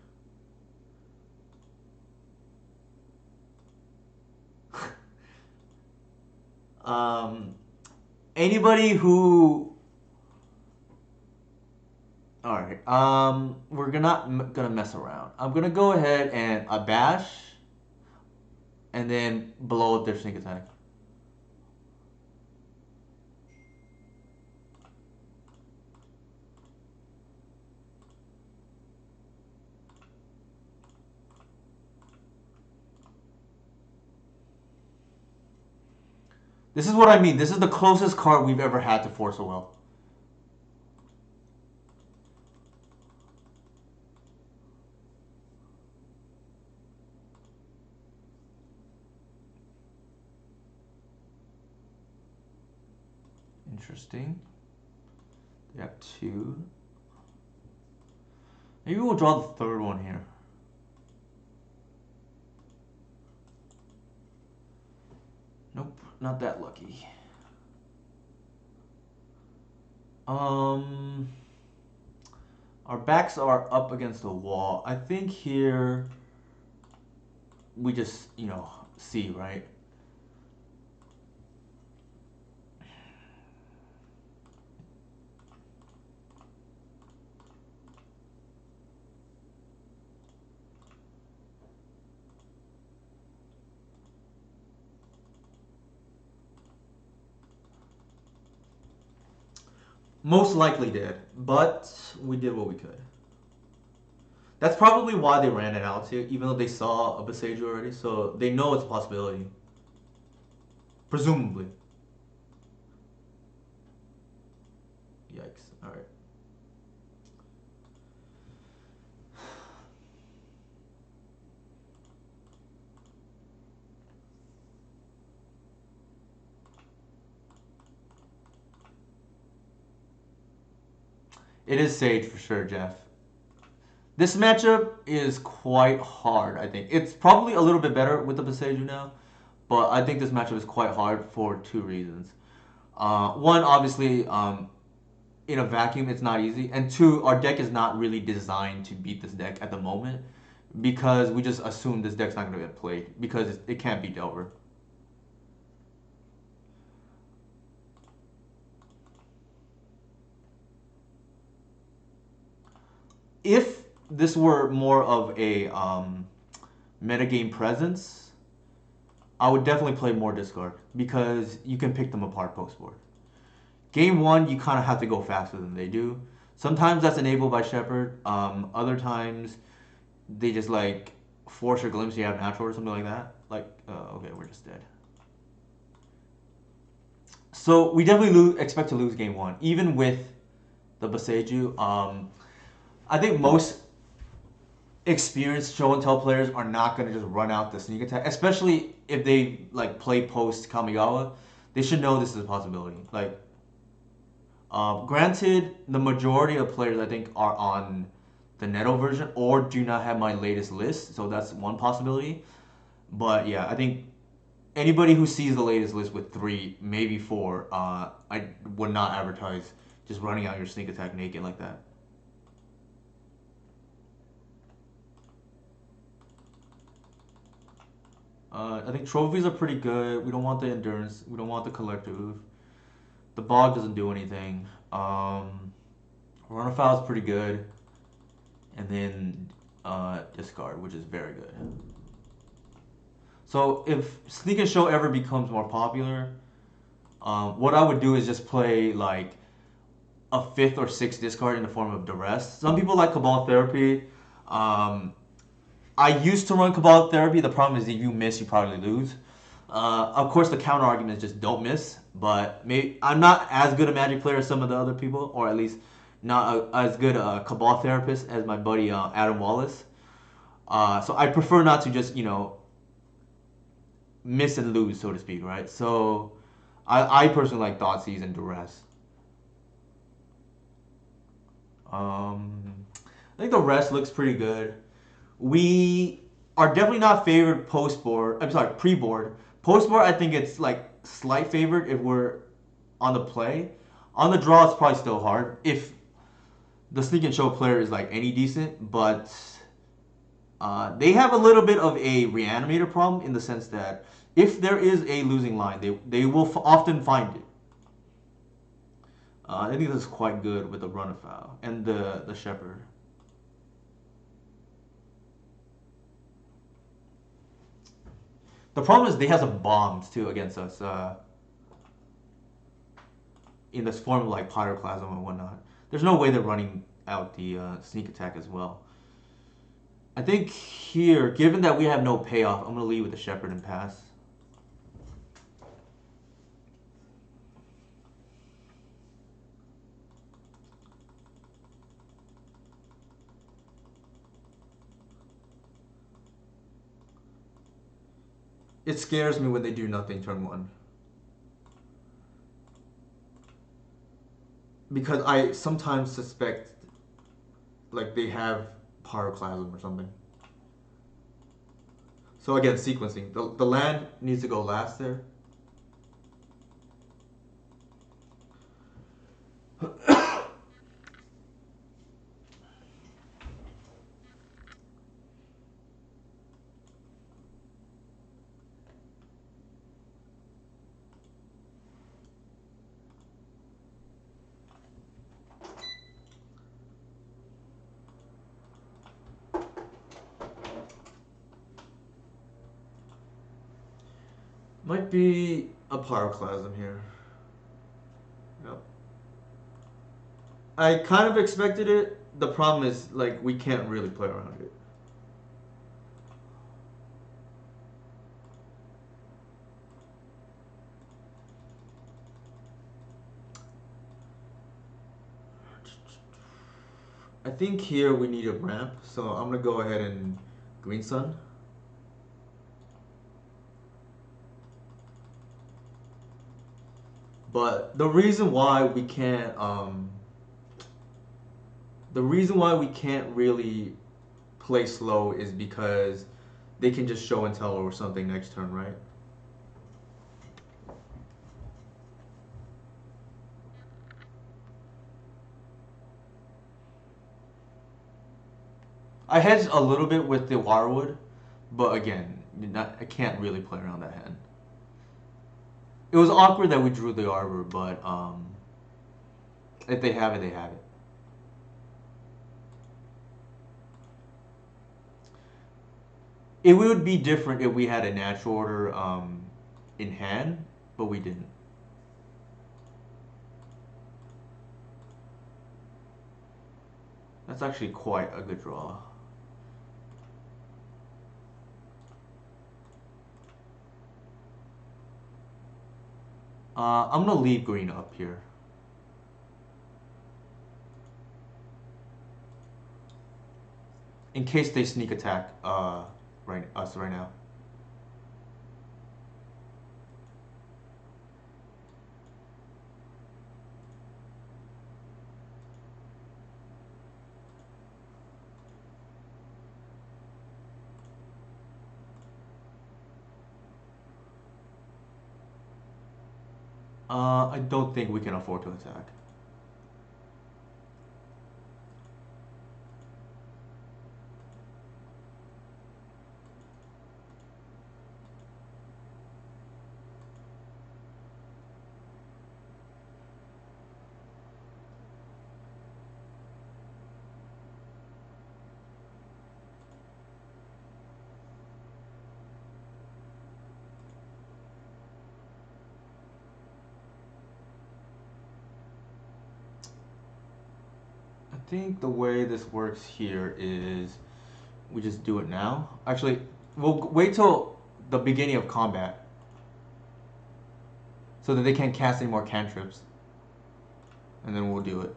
um, Anybody who. Alright, we're not gonna mess around. I'm gonna go ahead and a bash, and then blow up their sneak attack. This is what I mean. This is the closest card we've ever had to Force a Will. Interesting. They have two. Maybe we'll draw the third one here. Nope, not that lucky. Our backs are up against the wall. I think here we just, see, right? Most likely did, but we did what we could. That's probably why they ran it out here, even though they saw a Besage already, so they know it's a possibility. Presumably. Yikes. Alright. It is Sage for sure, Jeff. This matchup is quite hard, I think. It's probably a little bit better with the Beseju now, but I think this matchup is quite hard for two reasons. One, obviously, in a vacuum, it's not easy. And two, our deck is not really designed to beat this deck at the moment because we just assume this deck's not going to get played because it can't be Delver. If this were more of a metagame presence, I would definitely play more discard because you can pick them apart post board. Game one, you kind of have to go faster than they do. Sometimes that's enabled by Shepard. Other times, they just like force your glimpse. You have natural or something like that. Like, okay, we're just dead. So we definitely expect to lose game one, even with the Beseju. I think most experienced show and tell players are not going to just run out the sneak attack, especially if they like play post Kamigawa. They should know this is a possibility. Like, granted, the majority of players I think are on the Neto version or do not have my latest list, so that's one possibility. But yeah, I think anybody who sees the latest list with 3, maybe 4, I would not advertise just running out your sneak attack naked like that. I think trophies are pretty good. We don't want the endurance. We don't want the collective. The bog doesn't do anything. Run of foul is pretty good. And then discard, which is very good. So if Sneak and Show ever becomes more popular, what I would do is just play like a 5th or 6th discard in the form of Duress. Some people like Cabal Therapy. I used to run Cabal Therapy. The problem is if you miss, you probably lose. Of course, the counter argument is just don't miss. But maybe I'm not as good a Magic player as some of the other people, or at least not as good a Cabal therapist as my buddy Adam Wallace. So I prefer not to just miss and lose, so to speak, right? So I personally like Thoughtseize and Duress. I think the rest looks pretty good. We are definitely not favored post board. I'm sorry, pre board. Post board, I think it's like slight favorite if we're on the play. On the draw, it's probably still hard if the sneak and show player is like any decent, but they have a little bit of a reanimator problem in the sense that if there is a losing line, they will often find it. I think this is quite good with the run of foul and the shepherd. The problem is they have some bombs too against us in this form of like pyroclasm and whatnot. There's no way they're running out the sneak attack as well. I think here, given that we have no payoff, I'm gonna lead with the shepherd and pass. It scares me when they do nothing turn one. Because I sometimes suspect like they have pyroclasm or something. So again, sequencing. The land needs to go last there. Might be a pyroclasm here. Yep. I kind of expected it. The problem is like we can't really play around it. I think here we need a ramp, so I'm gonna go ahead and green sun. But the reason why we can't really play slow is because they can just show and tell or something next turn, right? I hedged a little bit with the Wirewood, but again, I can't really play around that hand. It was awkward that we drew the Arbor, but if they have it, they have it. It would be different if we had a natural order in hand, but we didn't. That's actually quite a good draw. I'm gonna leave green up here. In case they sneak attack us right now. I don't think we can afford to attack. I think the way this works here is we just do it now. Actually, we'll wait till the beginning of combat so that they can't cast any more cantrips, and then we'll do it.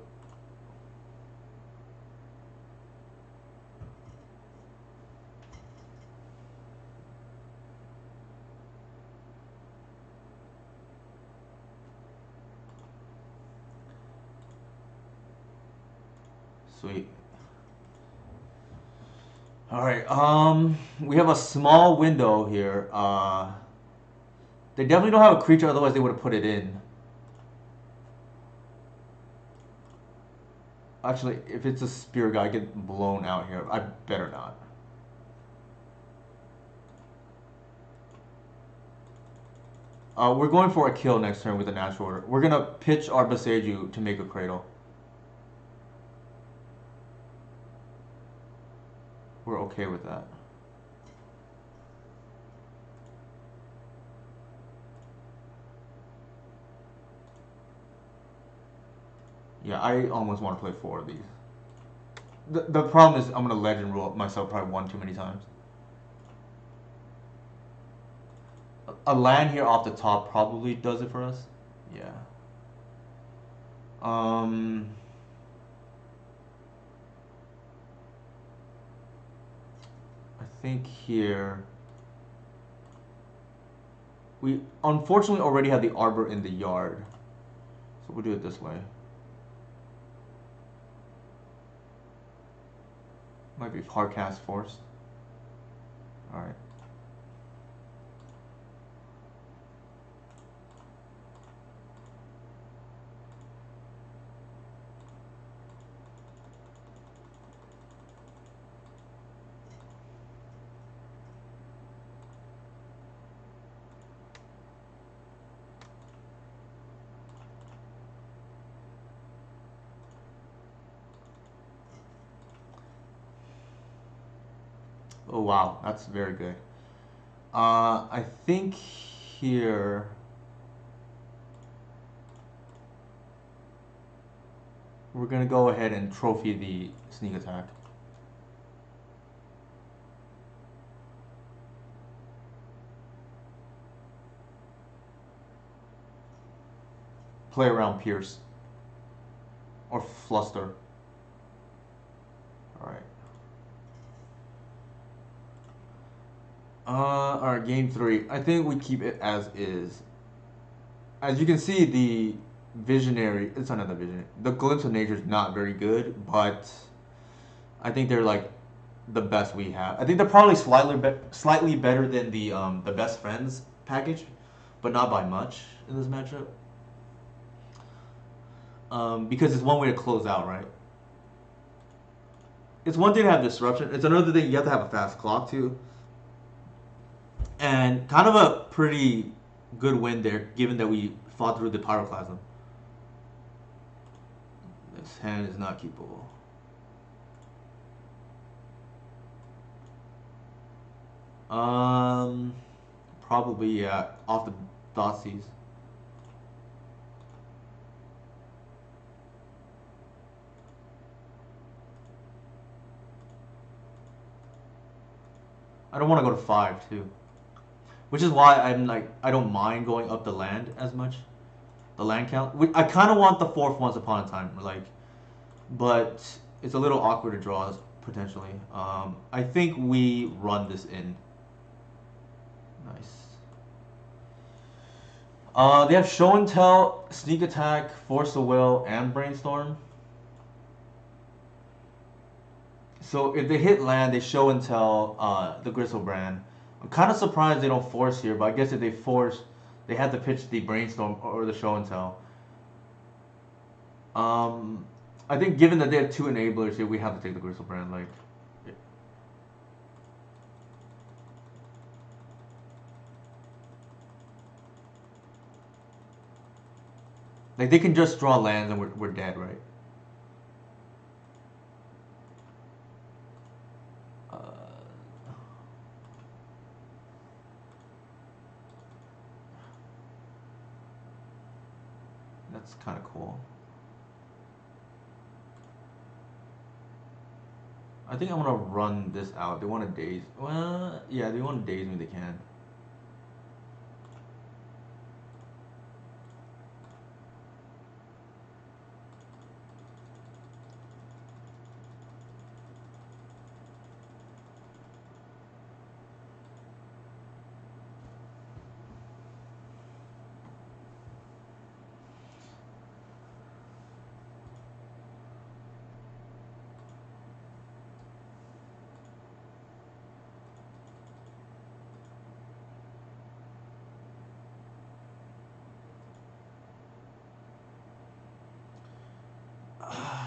Sweet. Alright, we have a small window here. They definitely don't have a creature, otherwise they would have put it in. Actually, if it's a spear guy, I get blown out here. I better not. We're going for a kill next turn with a natural order. We're gonna pitch our Boseiju to make a cradle. We're okay with that. Yeah, I almost want to play 4 of these. The problem is I'm gonna legend roll myself probably one too many times. A land here off the top probably does it for us. Yeah. I think here we unfortunately already have the arbor in the yard, so we'll do it this way. Might be hard cast forced. All right. Oh wow, that's very good. I think here we're gonna go ahead and trophy the sneak attack. Play around Pierce or Fluster. All right. Alright, game 3. I think we keep it as is. As you can see, the visionary, it's another visionary. The glimpse of nature is not very good, but I think they're like the best we have. I think they're probably slightly better than the best friends package, but not by much in this matchup. Because it's one way to close out, right? It's one thing to have disruption. It's another thing you have to have a fast clock too. And kind of a pretty good win there, given that we fought through the pyroclasm. This hand is not keepable. Probably yeah, off the Thoughtseize. I don't want to go to 5 too. Which is why I'm like, I don't mind going up the land as much. The land count. I kind of want the 4th once upon a time, like, but it's a little awkward to draw potentially. I think we run this in. Nice. They have Show and Tell, Sneak Attack, Force of Will, and Brainstorm. So if they hit land, they Show and Tell the Gristlebrand. I'm kind of surprised they don't force here, but I guess if they force, they have to pitch the Brainstorm or the Show and Tell. I think given that they have 2 enablers here, we have to take the Gristlebrand. Like they can just draw lands and we're dead, right? That's kind of cool. I think I'm gonna run this out. They want to daze. Well, yeah, they want to daze me. They can.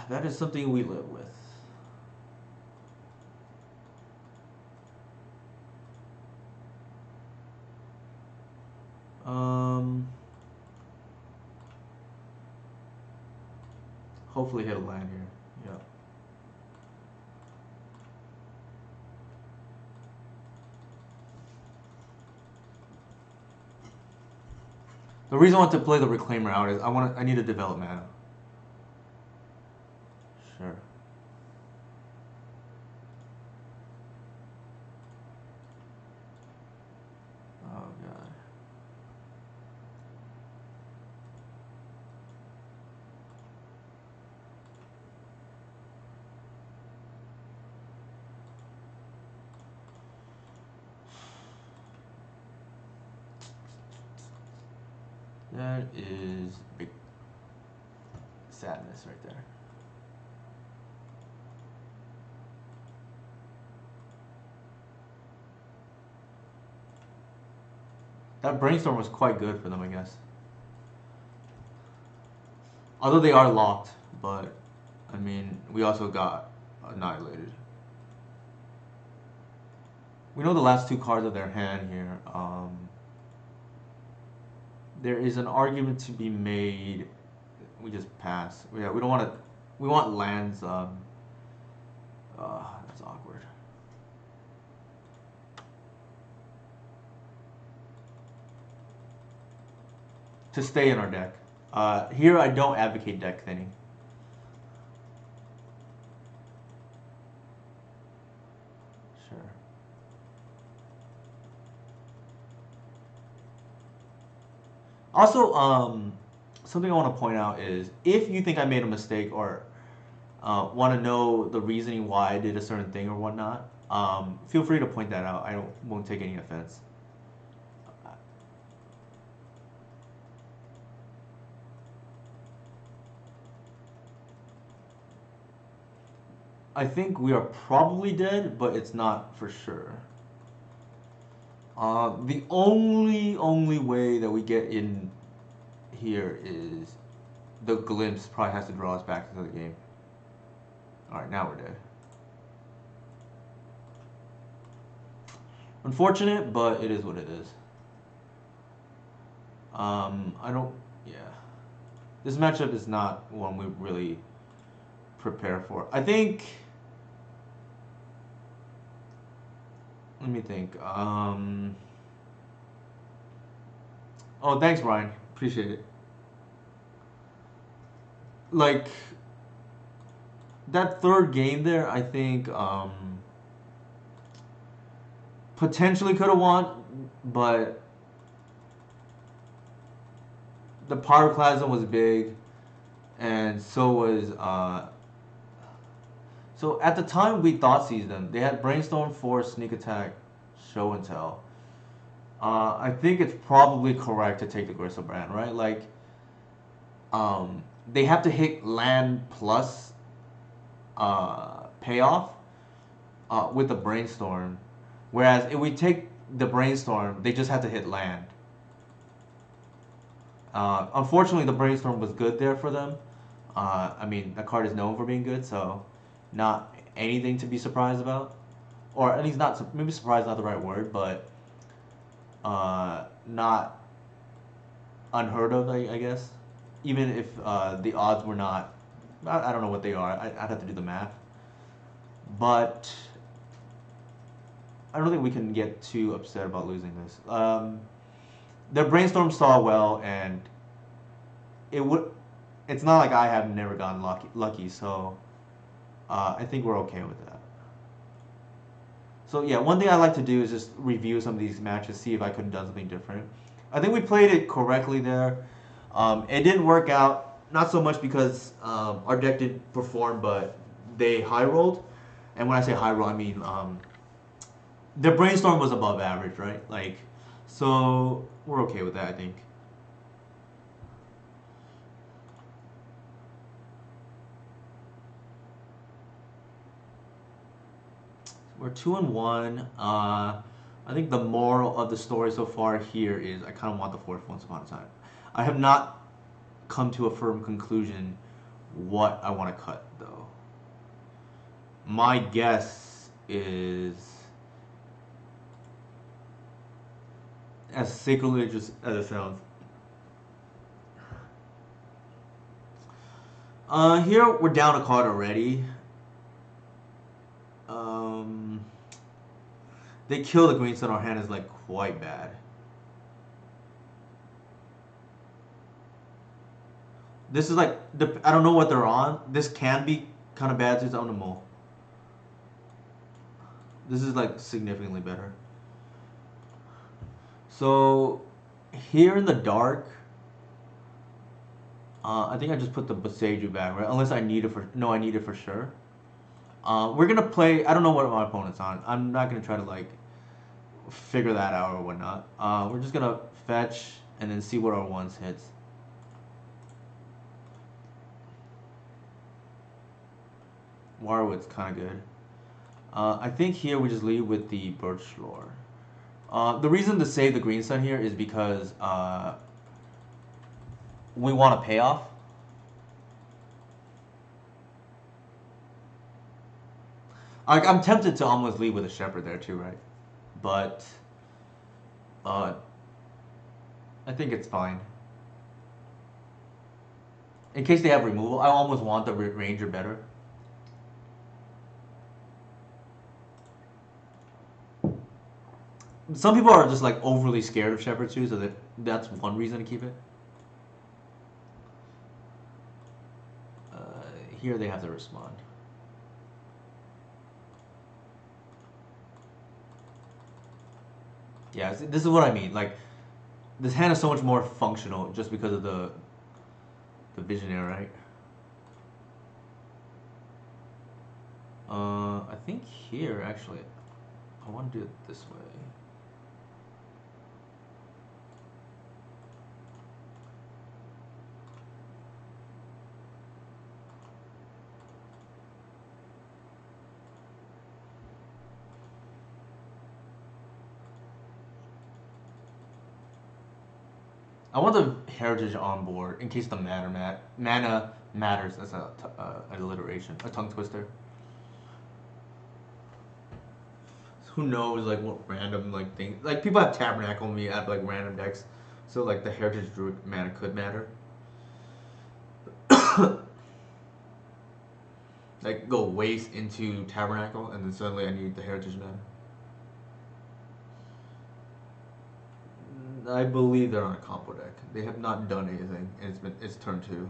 That is something we live with. Um, Hopefully hit a land here. Yeah. The reason I want to play the Reclaimer out is I need to develop mana. Sure. Oh god. That is big sadness right there. That brainstorm was quite good for them, I guess. Although they are locked, but I mean, we also got annihilated. We know the last two cards of their hand here. There is an argument to be made. We just pass. Yeah, we don't want to. We want lands. That's awkward. To stay in our deck. Here I don't advocate deck thinning. Sure. Also, something I want to point out is if you think I made a mistake or want to know the reasoning why I did a certain thing or whatnot, feel free to point that out. Won't take any offense. I think we are probably dead, but it's not for sure. The only way that we get in here is the glimpse probably has to draw us back into the game. Alright, now we're dead. Unfortunate, but it is what it is. I don't, yeah. This matchup is not one we really prepare for. I think, let me think. Oh, thanks, Brian. Appreciate it. Like, that third game there, I think, potentially could have won, but the Pyroclasm was big, and so was, so at the time we thought seized them. They had Brainstorm, Force, Sneak Attack, Show and Tell. I think it's probably correct to take the Griselbrand, right? Like, they have to hit land plus payoff with the Brainstorm. Whereas if we take the Brainstorm, they just have to hit land. Unfortunately, the Brainstorm was good there for them. I mean, the card is known for being good, so not anything to be surprised about. Or at least not, maybe surprised not the right word, but not unheard of, I guess. Even if the odds were not, I don't know what they are. I'd have to do the math. But I don't think we can get too upset about losing this. Their Brainstorm saw well, and it would. It's not like I have never gotten lucky, so I think we're okay with that. So yeah, one thing I like to do is just review some of these matches, see if I could have done something different. I think we played it correctly there. It didn't work out, not so much because our deck didn't perform, but they high rolled. And when I say high roll, I mean their brainstorm was above average, right? Like, so we're okay with that, I think. We're 2-1. I think the moral of the story so far here is I kind of want the fourth once upon a time. I have not come to a firm conclusion what I want to cut though. My guess is as sacrilegious as it sounds. Here we're down a card already. Um, they kill the green, so our hand is like quite bad. This is like I don't know what they're on. This can be kind of bad. It's on the mole. This is like significantly better. So here in the dark, I think I just put the Boseiju back, right? Unless I need it for no, I need it for sure. We're gonna play. I don't know what my opponent's on. I'm not gonna try to like figure that out or whatnot. We're just gonna fetch and then see what our ones hits. Warwood's kind of good. I think here we just lead with the Birch Lore. The reason to save the green sun here is because we want a payoff. I'm tempted to almost lead with a Shepherd there too, right? But I think it's fine. In case they have removal, I almost want the Ranger better. Some people are just like overly scared of Shepherd too, so that's one reason to keep it. Here they have to respond. Yeah, this is what I mean. Like, this hand is so much more functional just because of the Visionary, right? I think here actually, I want to do it this way. I want the heritage on board in case the mana matters as a alliteration, a tongue twister. Who knows like what random like thing like people have Tabernacle me at like random decks, so like the heritage druid mana could matter. Like go waste into Tabernacle and then suddenly I need the heritage mana. I believe they're on a combo deck. They have not done anything, and it's turn 2.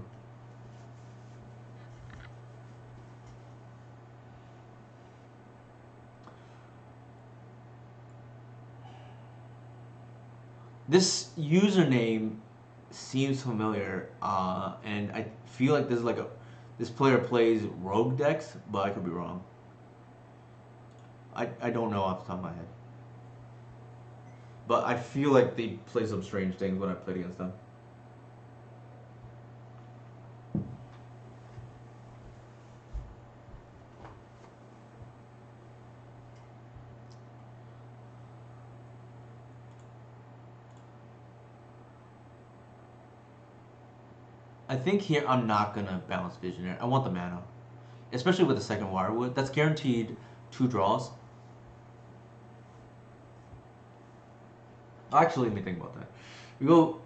This username seems familiar, and I feel like this is like this player plays rogue decks, but I could be wrong. I don't know off the top of my head, but I feel like they play some strange things when I played against them. I think here I'm not gonna bounce Visionary. I want the mana, especially with the second Wirewood. That's guaranteed 2 draws. Actually, let me think about that. We go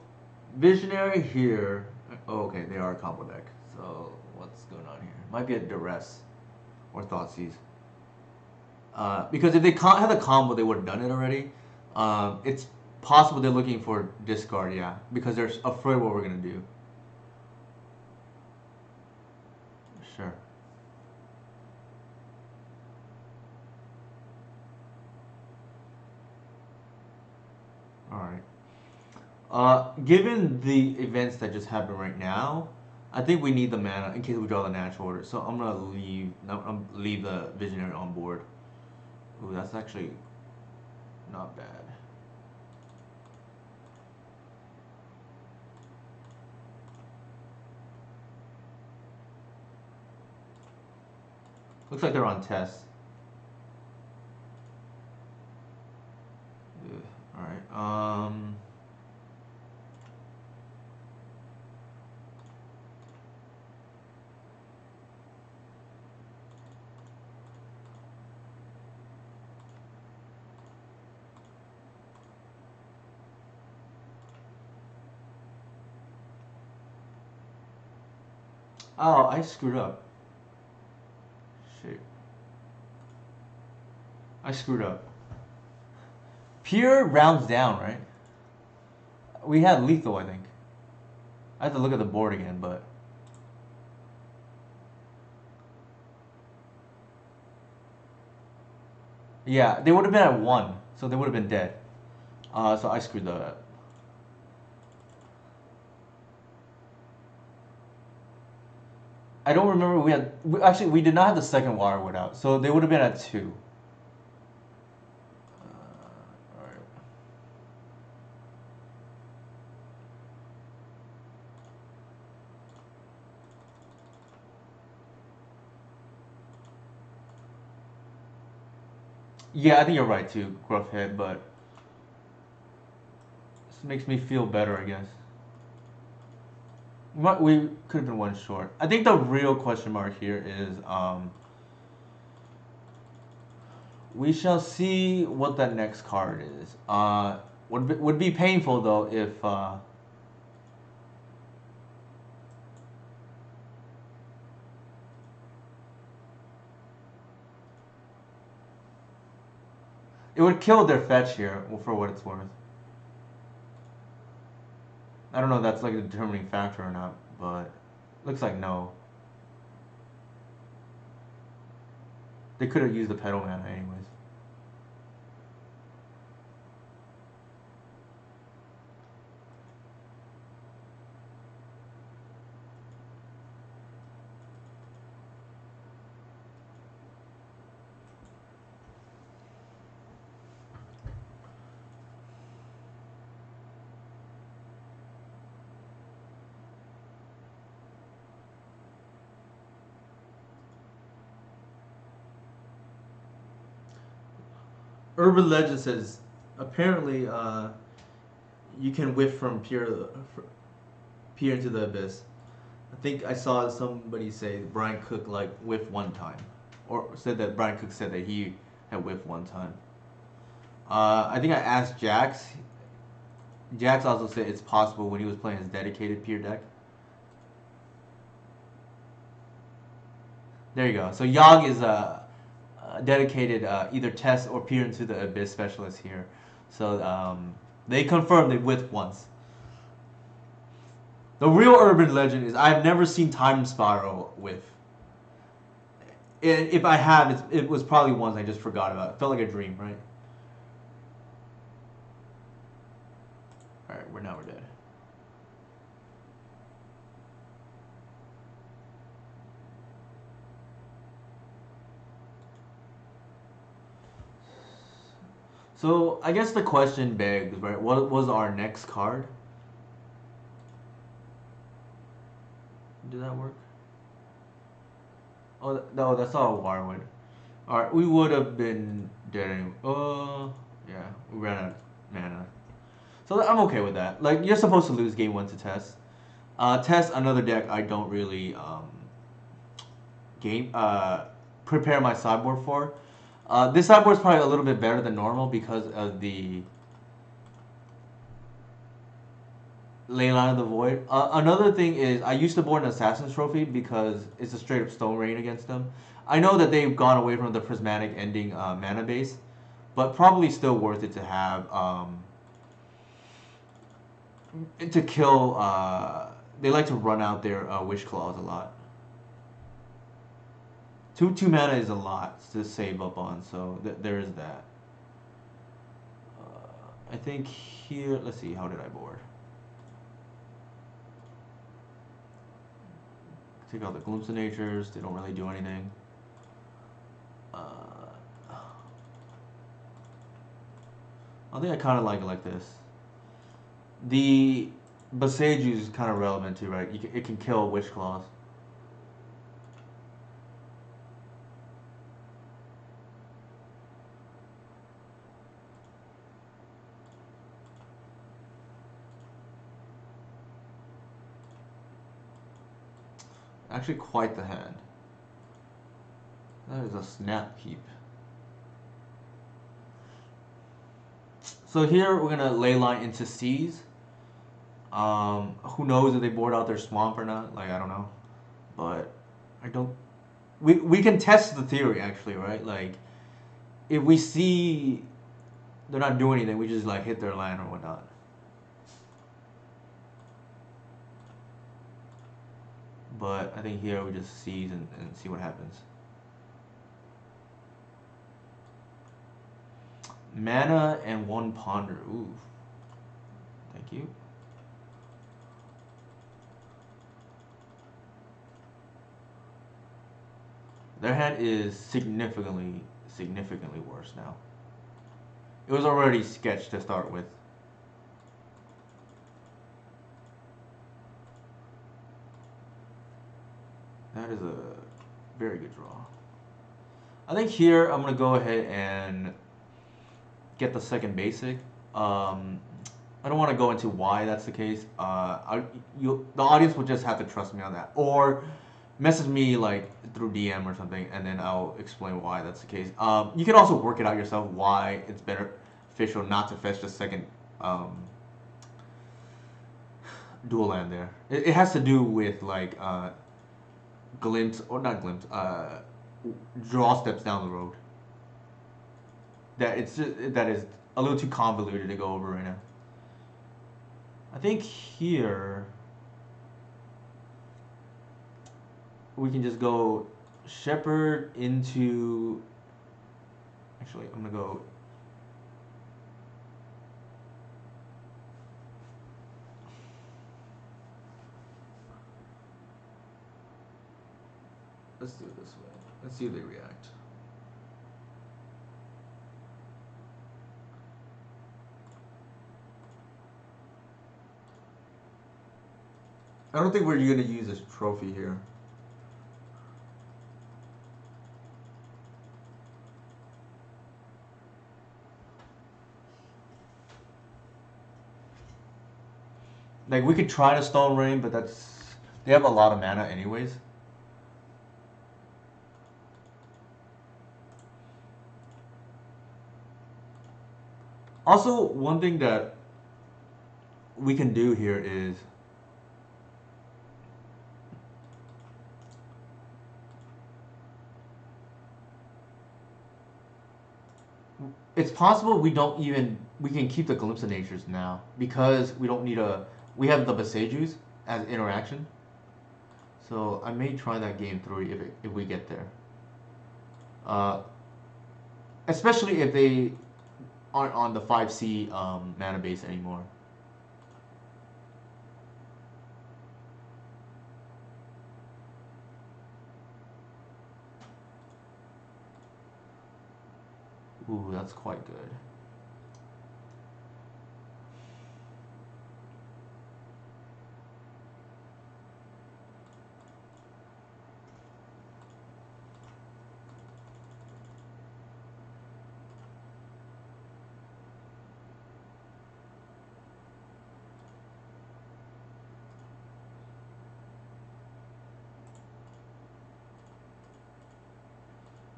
Visionary here. Oh, okay, they are a combo deck. So what's going on here? Might be a Duress or Thoughtseize. Because if they had the combo, they would have done it already. It's possible they're looking for discard, yeah, because they're afraid what we're gonna do. Sure. Given the events that just happened right now, I think we need the mana in case we draw the natural order. So I'm gonna leave. No, I'm leave the visionary on board. Ooh, that's actually not bad. Looks like they're on test. All right. Oh, I screwed up. Shit. I screwed up. Pure rounds down, right? We had lethal, I think. I have to look at the board again, but yeah, they would have been at 1, so they would have been dead. So I screwed that up. I don't remember we had. Actually, we did not have the second Wirewood out, so they would have been at 2. All right. Yeah, I think you're right too, Gruff Head, but this makes me feel better, I guess. We could have been 1 short. I think the real question mark here is we shall see what the next card is. Would be painful though if it would kill their fetch here for what it's worth. I don't know if that's like a determining factor or not, but looks like no. They could have used the pedal mana anyways. Urban legend says apparently you can whiff from peer into the abyss. I think I saw somebody say Brian Cook like whiffed 1 time, or said that Brian Cook said that he had whiffed 1 time. I think I asked Jax. Jax also said it's possible when he was playing his dedicated peer deck. There you go. So Yogg is a dedicated either test or peer into the abyss specialist here. So they confirmed they whiffed once. The real urban legend is I've never seen Time Spiral whiff. If I have, it was probably once I just forgot about. It felt like a dream, right? All right, we're dead. So I guess the question begs, right? What was our next card? Did that work? Oh no, that's not a Wirewood. All right, we would have been dead anyway. Yeah, we ran out of mana. So I'm okay with that. Like you're supposed to lose game 1 to test. Test another deck I don't really game prepare my sideboard for. This sideboard is probably a little bit better than normal because of the Leyline of the Void. Another thing is I used to board an Assassin's Trophy because it's a straight up Stone Rain against them. I know that they've gone away from the Prismatic ending mana base, but probably still worth it to have to kill. They like to run out their Wish Claws a lot. Two mana is a lot to save up on, so there is that. I think here, let's see, how did I board? Take out the glimpse of natures. They don't really do anything. I think I kind of like it like this. The Boseiju is kind of relevant too, right? It can kill Witch Claws. Actually, quite the hand. That is a snap heap. So here we're gonna ley line into C's. Who knows if they board out their swamp or not? Like I don't know, but I don't. We can test the theory actually, right? Like if we see they're not doing anything, we just like hit their land or whatnot. But I think here we just seize and see what happens. Mana and one ponder. Ooh. Thank you. Their hand is significantly worse now. It was already sketched to start with. That is a very good draw. I think here I'm gonna go ahead and get the second basic. I don't want to go into why that's the case. The audience will just have to trust me on that, or message me like through DM or something, and then I'll explain why that's the case. You can also work it out yourself why it's beneficial not to fetch the second dual land there. It has to do with like glimpse or not glimpse, draw steps down the road. That is a little too convoluted to go over right now. I think here we can just go shepherd into. Actually, I'm gonna go. Let's do it this way. Let's see if they react. I don't think we're gonna use this trophy here. Like we could try to Stone Rain, but they have a lot of mana anyways. Also, one thing that we can do here is it's possible we can keep the Glimpse of Natures now because we don't need we have the Boseijus as interaction. So I may try that game 3 if we get there. Especially if they aren't on the 5C mana base anymore. Ooh, that's quite good.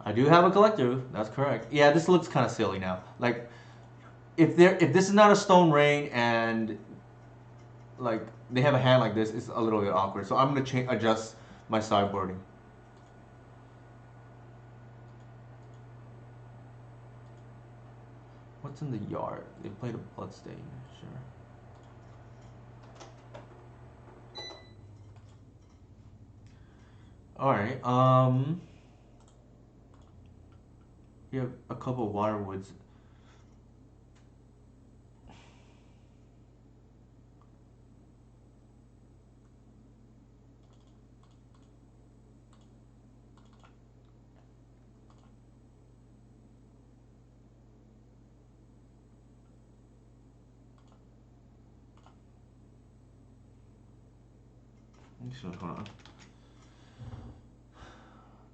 I do have a collector. That's correct. Yeah, this looks kind of silly now. Like, if this is not a Stone Rain and like they have a hand like this, it's a little bit awkward. So I'm gonna adjust my sideboarding. What's in the yard? They played a Bloodstain. Sure. All right. We have a couple of Waterwoods. So, hold on.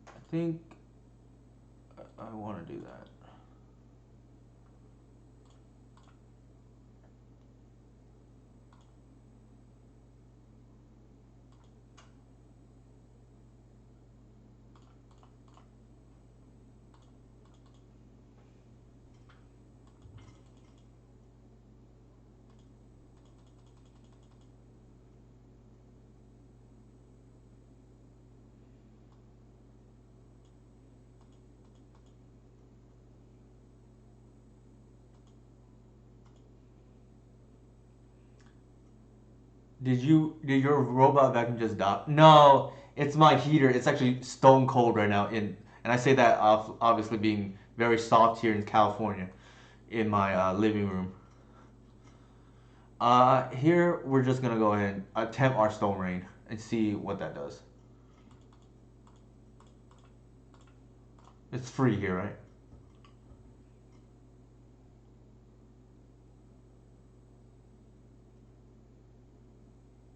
I think I want to do that. Did your robot vacuum just die? No, it's my heater. It's actually stone cold right now and I say that obviously being very soft here in California in my living room. Here we're just gonna go ahead and attempt our stone rain and see what that does. It's free here, right?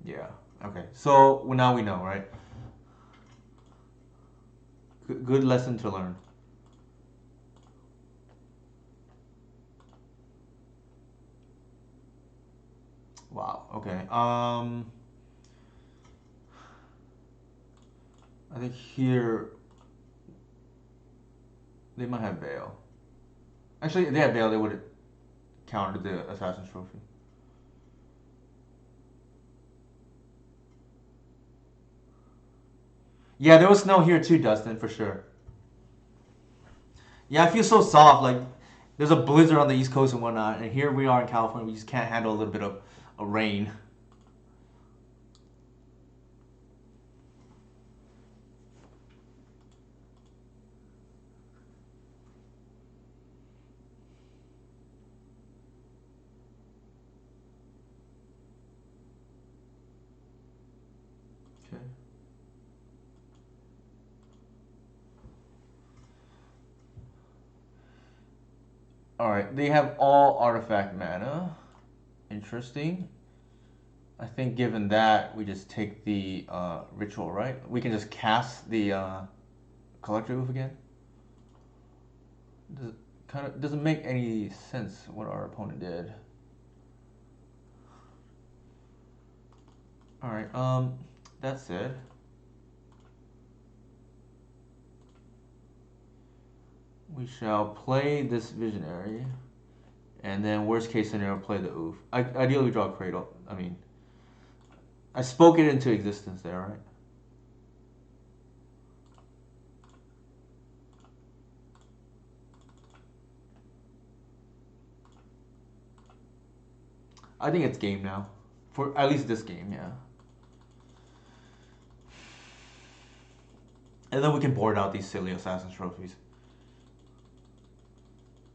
Yeah. Okay. So well, now we know, right? Good lesson to learn. Wow. Okay. I think here they might have Veil. Actually, if they had Veil, they would have countered the Assassin's Trophy. Yeah, there was snow here too, Dustin, for sure. Yeah, I feel so soft. Like there's a blizzard on the East Coast and whatnot, and here we are in California. We just can't handle a little bit of rain. Okay. All right. They have all artifact mana. Interesting. I think given that, we just take the ritual, right? We can just cast the collector move again. Does, kind of doesn't make any sense what our opponent did. All right. That said, we shall play this visionary, and then worst case scenario, play the oof. Ideally, we draw a cradle. I mean, I spoke it into existence there, right? I think it's game now, for at least this game, yeah. And then we can board out these silly assassin's trophies.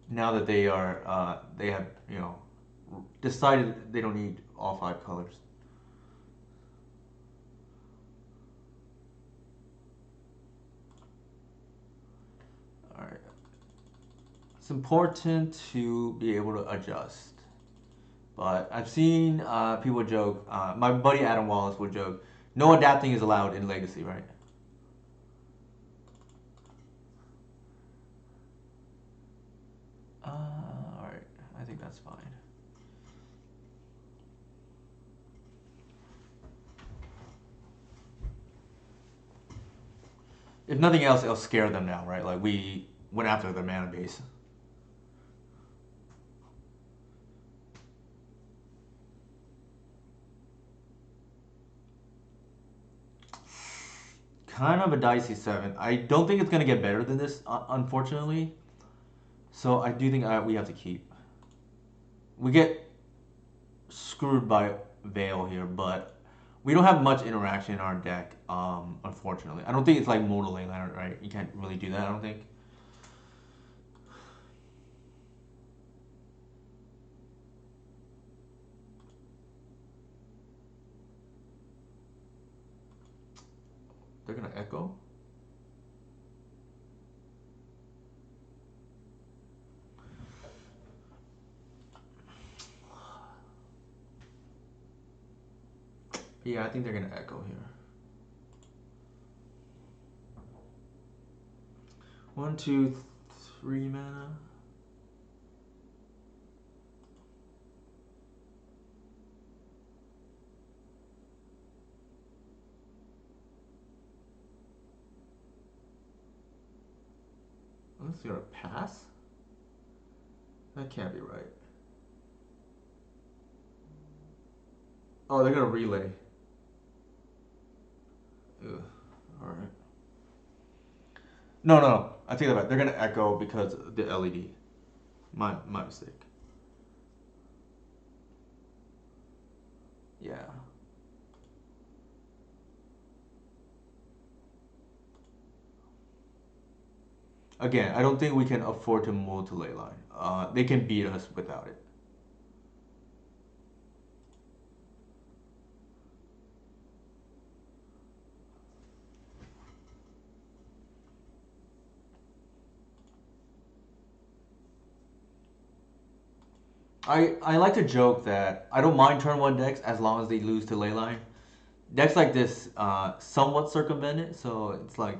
Now that they have decided they don't need all five colors. All right. It's important to be able to adjust. But I've seen people joke. My buddy Adam Wallace would joke, "No adapting is allowed in Legacy," right? All right. I think that's fine. If nothing else, it'll scare them now, right? Like we went after their mana base. Kind of a dicey seven. I don't think it's gonna get better than this, unfortunately. So I do think we have to keep. We get screwed by Veil here, but we don't have much interaction in our deck. Unfortunately, I don't think it's like Modal Leyline, right? You can't really do that. I don't think. They're gonna echo. Yeah, I think they're gonna echo here. 1, 2, 3 mana. That's gonna pass? That can't be right. Oh, they're gonna relay. Ugh. Alright. No, no, no. I take that back. They're gonna echo because of the LED. My mistake. Yeah. Again, I don't think we can afford to move to ley line. They can beat us without it. I like to joke that I don't mind turn one decks as long as they lose to ley line. Decks like this somewhat circumvent it, so it's like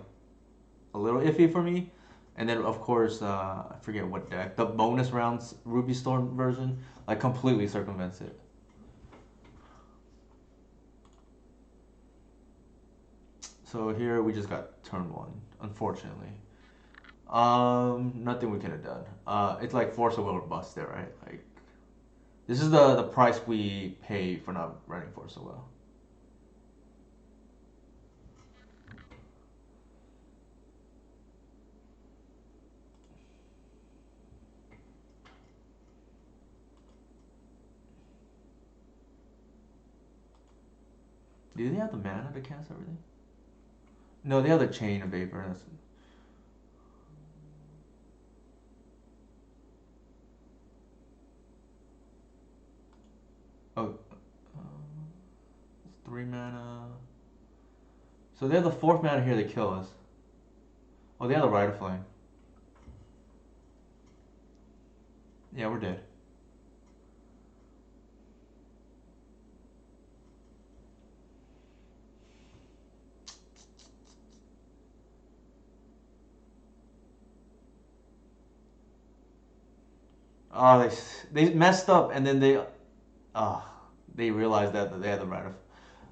a little iffy for me. And then of course I forget what deck, the bonus rounds Ruby Storm version, like completely circumvents it. So here we just got turn one, unfortunately. Nothing we could have done. It's like force of will or bust there, right? Like this is the price we pay for not running force of will. Do they have the mana to cast everything? No, they have the chain of vapor. That's... Oh, it's 3 mana. So they have the fourth mana here to kill us. Oh, they have the Rite of Flame. Yeah, we're dead. Oh, they messed up, and then they realized that they had the Rite of.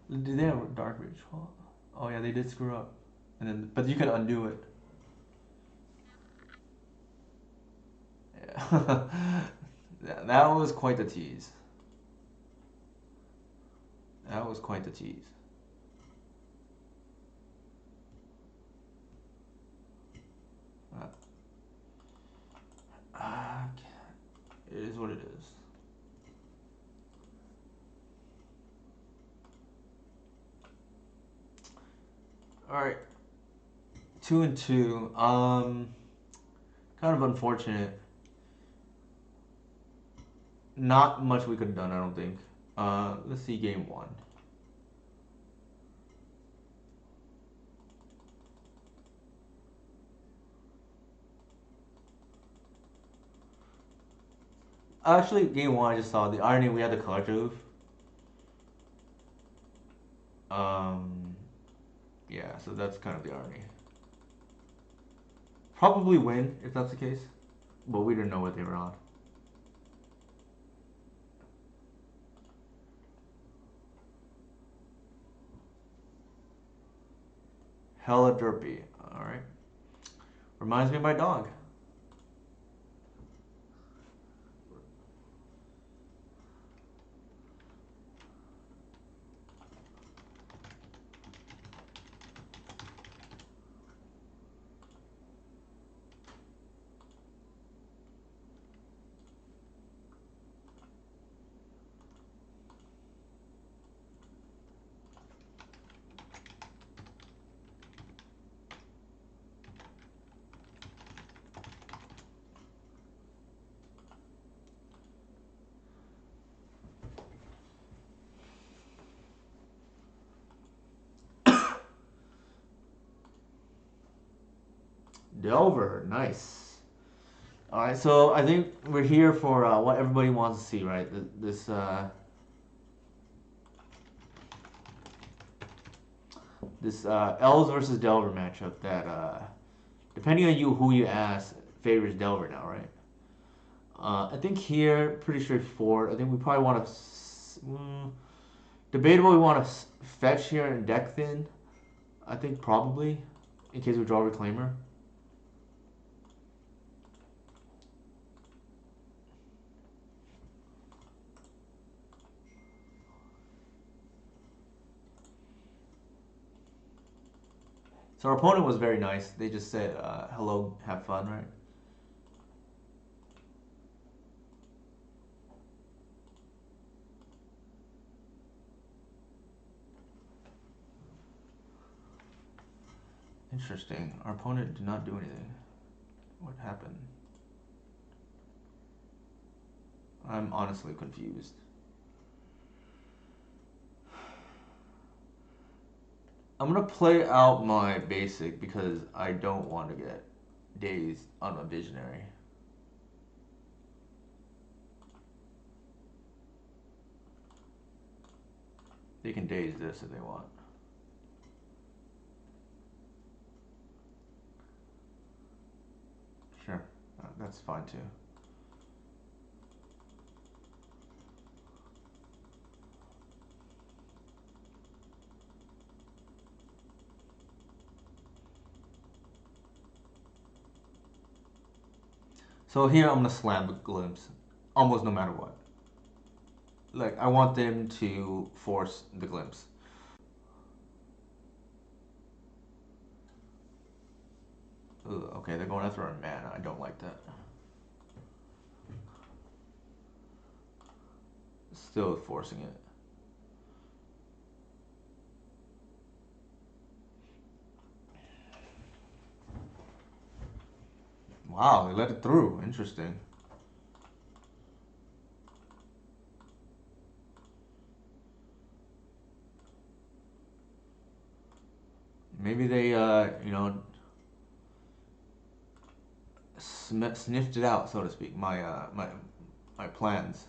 Did they have Dark Ritual? Oh yeah, they did screw up, and then but you can undo it. Yeah. That was quite the tease. That was quite the tease. Uh, it is what it is. All right, 2-2. Kind of unfortunate. Not much we could have done, I don't think. Let's see game one. Actually, game one I just saw the irony we had the collective. Um, yeah, so that's kind of the irony. Probably win if that's the case, but we didn't know what they were on. Hella derpy. All right. Reminds me of my dog. Delver, nice. All right, so I think we're here for what everybody wants to see, right? This Elves versus Delver matchup that depending on you who you ask, favors Delver now, right? I think here, pretty straightforward. I think we probably want to. Debatable, we want to fetch here and deck thin. I think probably, in case we draw Reclaimer. So our opponent was very nice. They just said, hello, have fun, right? Interesting. Our opponent did not do anything. What happened? I'm honestly confused. I'm gonna play out my basic because I don't want to get dazed on my visionary. They can daze this if they want. Sure, that's fine too. So here I'm gonna slam the glimpse, almost no matter what. Like I want them to force the glimpse. Ugh, okay, they're going after a mana. I don't like that. Still forcing it. Wow, they let it through. Interesting. Maybe they, sniffed it out, so to speak. My plans.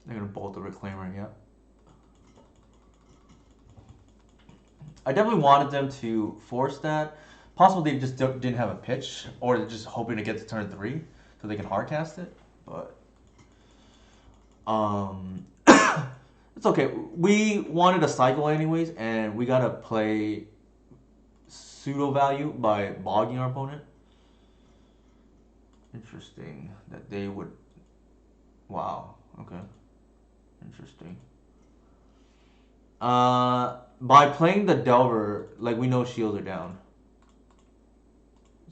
They're gonna bolt the Reclaimer, yeah. I definitely wanted them to force that. Possible they just didn't have a pitch, or they're just hoping to get to turn 3 so they can hardcast it. But it's okay. We wanted a cycle anyways, and we gotta play pseudo value by bogging our opponent. Interesting that they would. Wow. Okay. Interesting. By playing the Delver, like we know shields are down,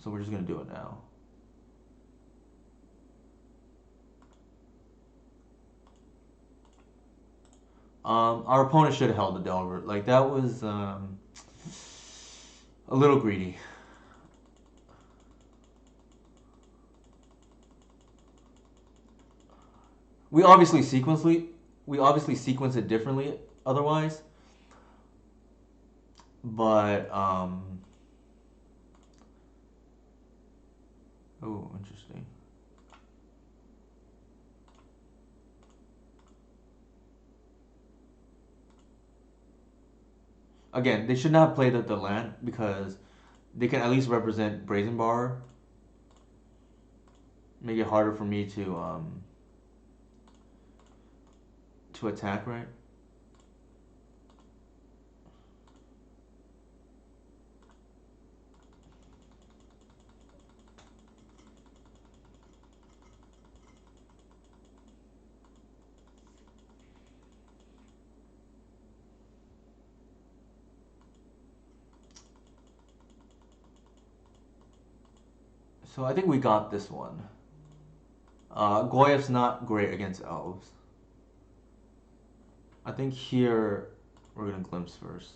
so we're just gonna do it now. Our opponent should have held the Delver. Like that was a little greedy. We obviously sequence it differently otherwise. But oh, interesting. Again, they should not have played the land because they can at least represent Brazen Bar. Make it harder for me to attack, right? So I think we got this one. Goyev's not great against elves. I think here we're gonna glimpse first.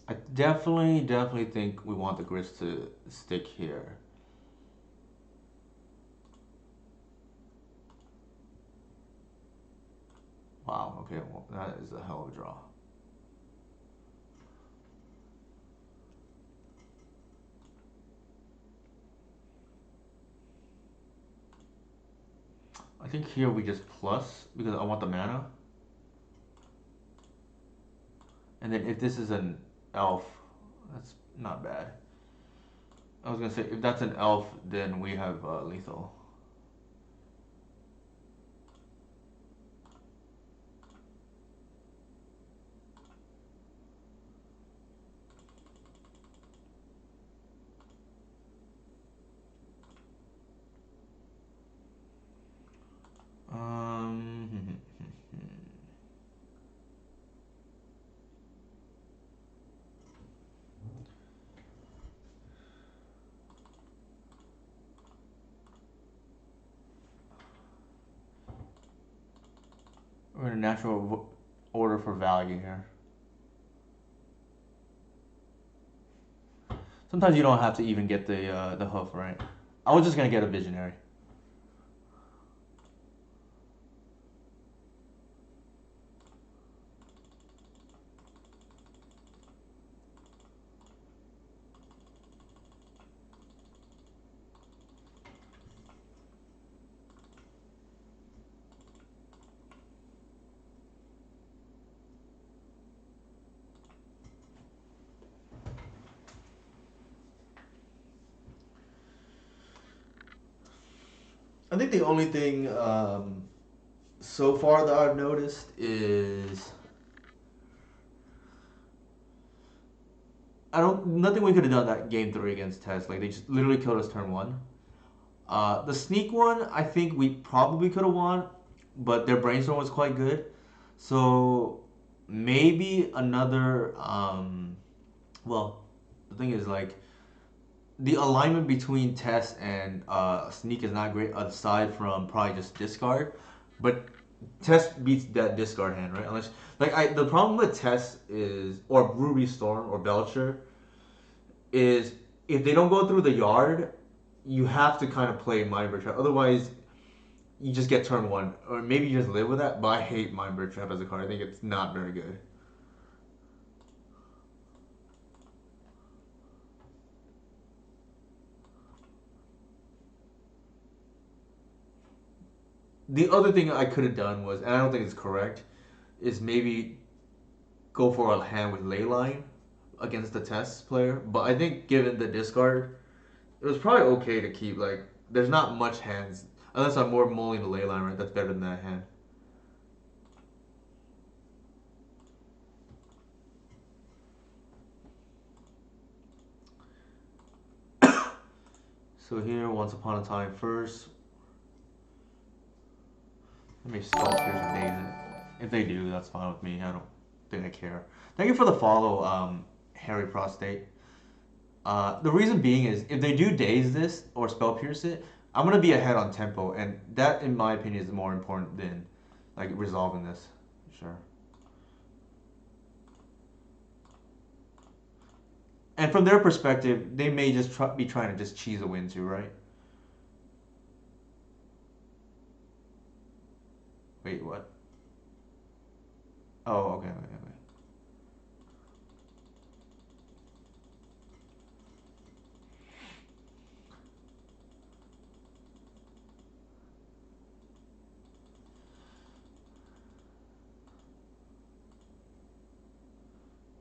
I definitely think we want the grist to stick here. Wow, okay, well, that is a hell of a draw. I think here we just plus because I want the mana. And then if this is an elf, that's not bad. I was gonna say if that's an elf, then we have lethal. Um, we're in a natural order for value here. Sometimes you don't have to even get the hoof right. I was just gonna get a visionary. I think the only thing so far that I've noticed is I don't nothing we could have done that game three against Test. Like they just literally killed us turn one. The sneak one, I think we probably could have won, but their brainstorm was quite good. So maybe another. Well, the thing is like the alignment between Test and Sneak is not great aside from probably just discard, but Test beats that discard hand, right? Unless the problem with Test is or Ruby Storm or Belcher is if they don't go through the yard, you have to kind of play Mind Trap. Otherwise, you just get turn one, or maybe you just live with that. But I hate Mind Trap as a card. I think it's not very good. The other thing I could have done was, and I don't think it's correct, is maybe go for a hand with Leyline against the Test player. But I think given the discard, it was probably okay to keep. Like, there's not much hands unless I'm more mulling the Leyline, right? That's better than that hand. So here, once upon a time, first. Let me stop here some days. If they do, that's fine with me. I don't think I care. Thank you for the follow, Harry Prostate. The reason being is if they do daze this or spell pierce it, I'm gonna be ahead on tempo, and that, in my opinion, is more important than like resolving this. Sure. And from their perspective, they may just be trying to just cheese a win too, right? Wait, what? Oh, okay, okay, okay.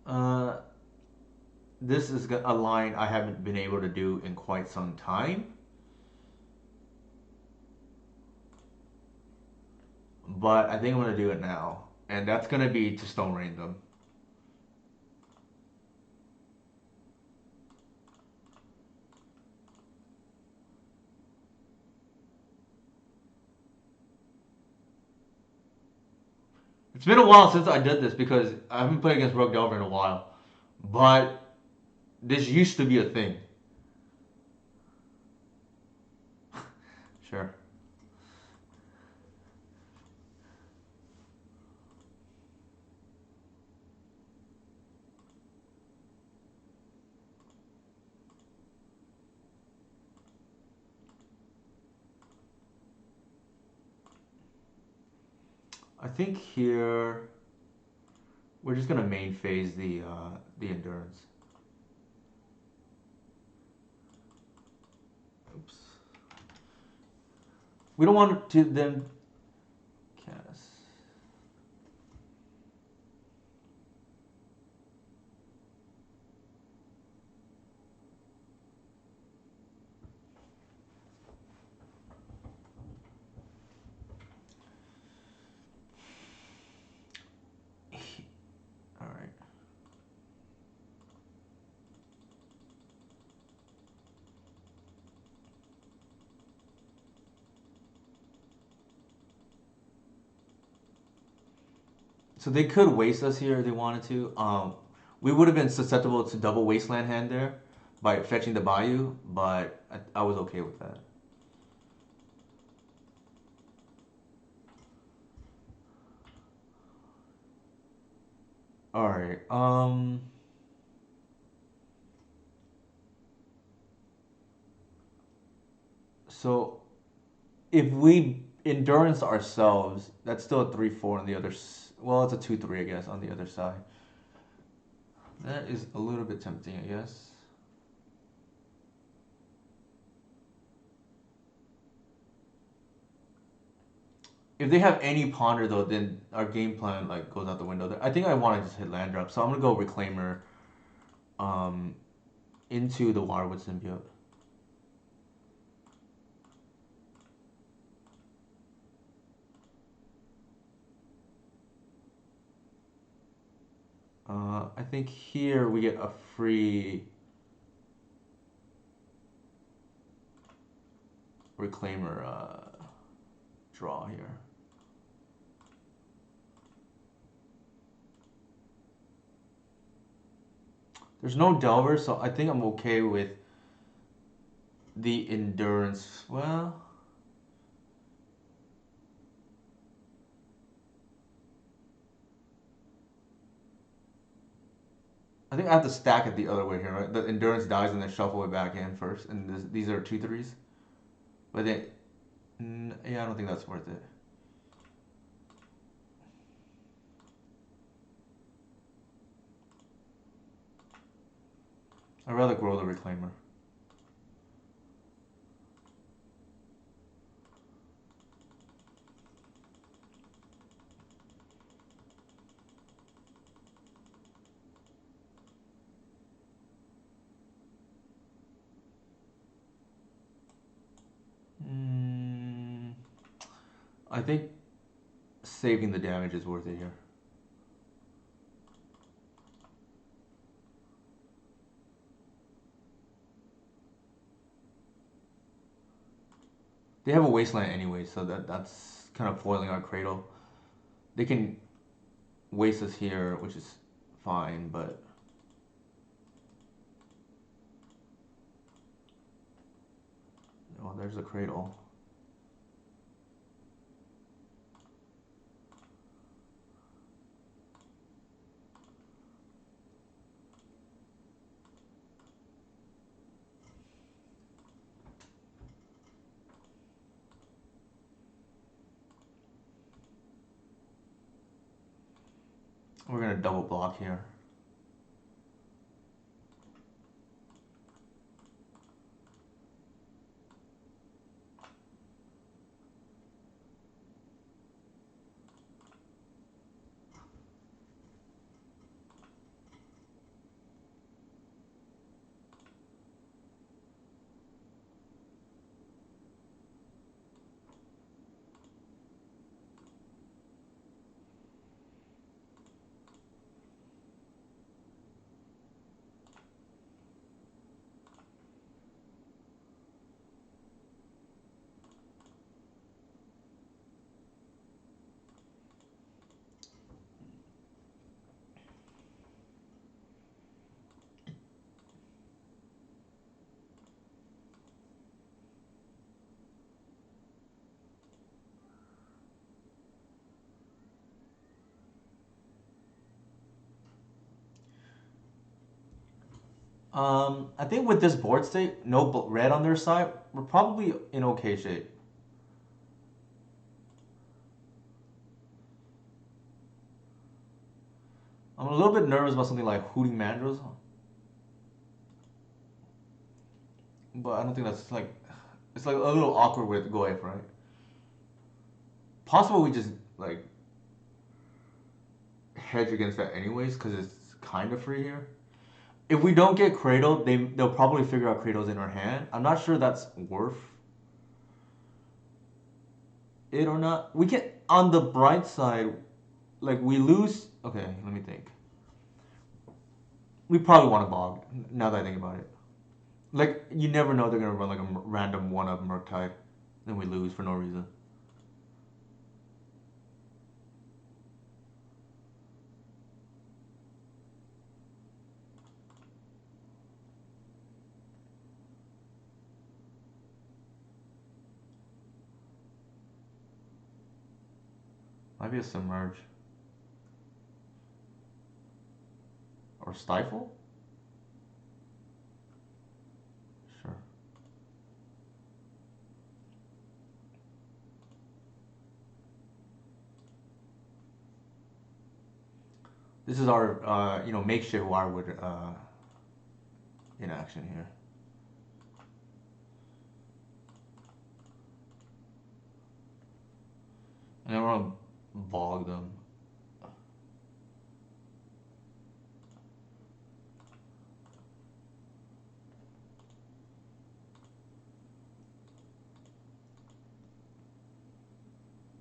Uh, this is a line I haven't been able to do in quite some time, but I think I'm gonna do it now, and that's gonna be to Stone Rain them. It's been a while since I did this because I haven't played against Rogue Delver in a while, but this used to be a thing. Sure. I think here we're just gonna main phase the endurance. Oops. We don't want to then cast. All right. So they could waste us here if they wanted to. We would have been susceptible to double wasteland hand there by fetching the Bayou, but I was okay with that. All right. So if we endurance ourselves, that's still a 3-4 on the other. Well, it's a 2-3, I guess, on the other side. That is a little bit tempting, I guess. If they have any ponder though, then our game plan like goes out the window. There, I think I want to just hit land drop, so I'm gonna go Reclaimer, um, into the Wirewood Symbiote. I think here we get a free Reclaimer draw here. There's no Delver, so I think I'm okay with the Endurance. Well, I think I have to stack it the other way here, right? The Endurance dies and then shuffle it back in first, and these are 2-3s. But then, yeah, I don't think that's worth it. I'd rather grow the Reclaimer. I think saving the damage is worth it here. They have a wasteland anyway, so that's kind of foiling our Cradle. They can waste us here, which is fine, but oh, there's the Cradle. We're gonna double block here. I think with this board state, no red on their side, we're probably in okay shape. I'm a little bit nervous about something like Hooting Mandrills, but I don't think that's like it's like a little awkward with Goif, right? Possible we just like hedge against that anyways because it's kind of free here. If we don't get Cradle, they'll probably figure out Cradle's in our hand. I'm not sure that's worth it or not. We can on the bright side, like we lose. Okay, let me think. We probably want to bog. Now that I think about it, like you never know they're gonna run like a random one up Murktide, then we lose for no reason. Might be a Submerge or Stifle. Sure. This is our makeshift Wirewood in action here. And I want to bog them.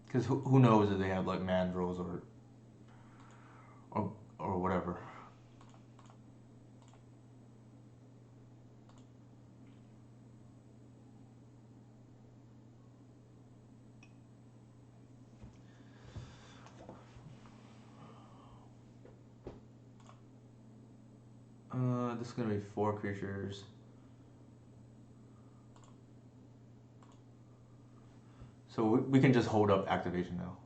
Because who knows if they have like mandrills or whatever. This is gonna be 4 creatures. So we can just hold up activation now.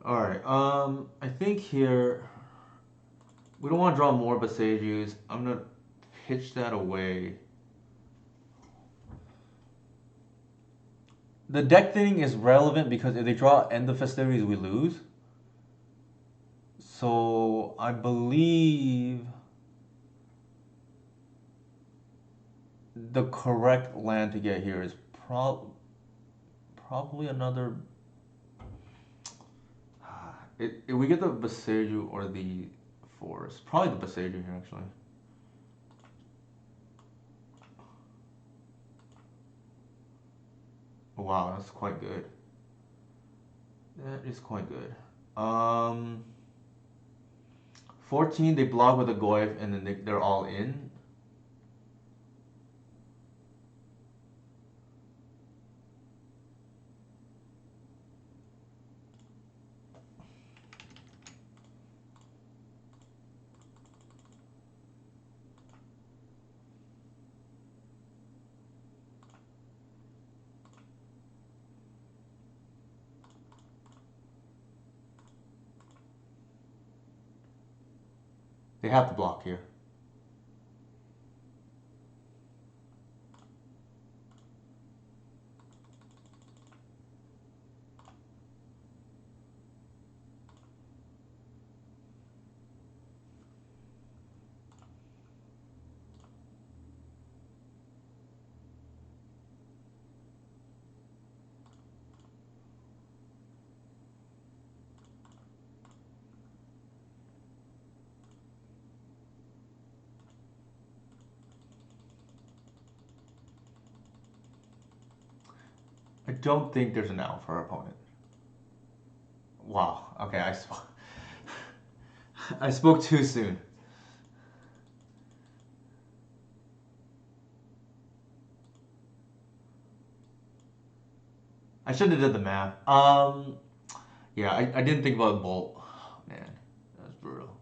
Alright, I think here we don't want to draw more Besagis. I'm gonna pitch that away. The deck thinning is relevant because if they draw End of Festivities, we lose. So I believe the correct land to get here is probably another. If we get the Besaju or the Forest, probably the Besaju here actually. Wow, that's quite good. That is quite good. 14, they block with a Goif, and then they're all in. They have to block here. I don't think there's an out for our opponent. Wow. Okay, I spoke too soon. I should have did the math. Yeah, I didn't think about Bolt. Oh, man, that's brutal.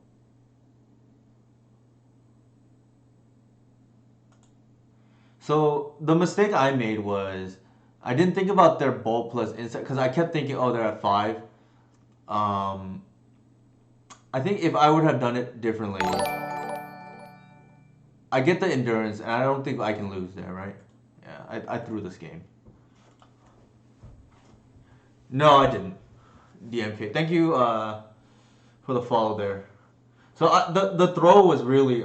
So the mistake I made was I didn't think about their bulk plus insight because I kept thinking, oh, they're at 5. Um, I think if I would have done it differently, I get the endurance, and I don't think I can lose there, right? Yeah, I threw this game. No, I didn't. DMK. Thank you for the follow there. So the throw was really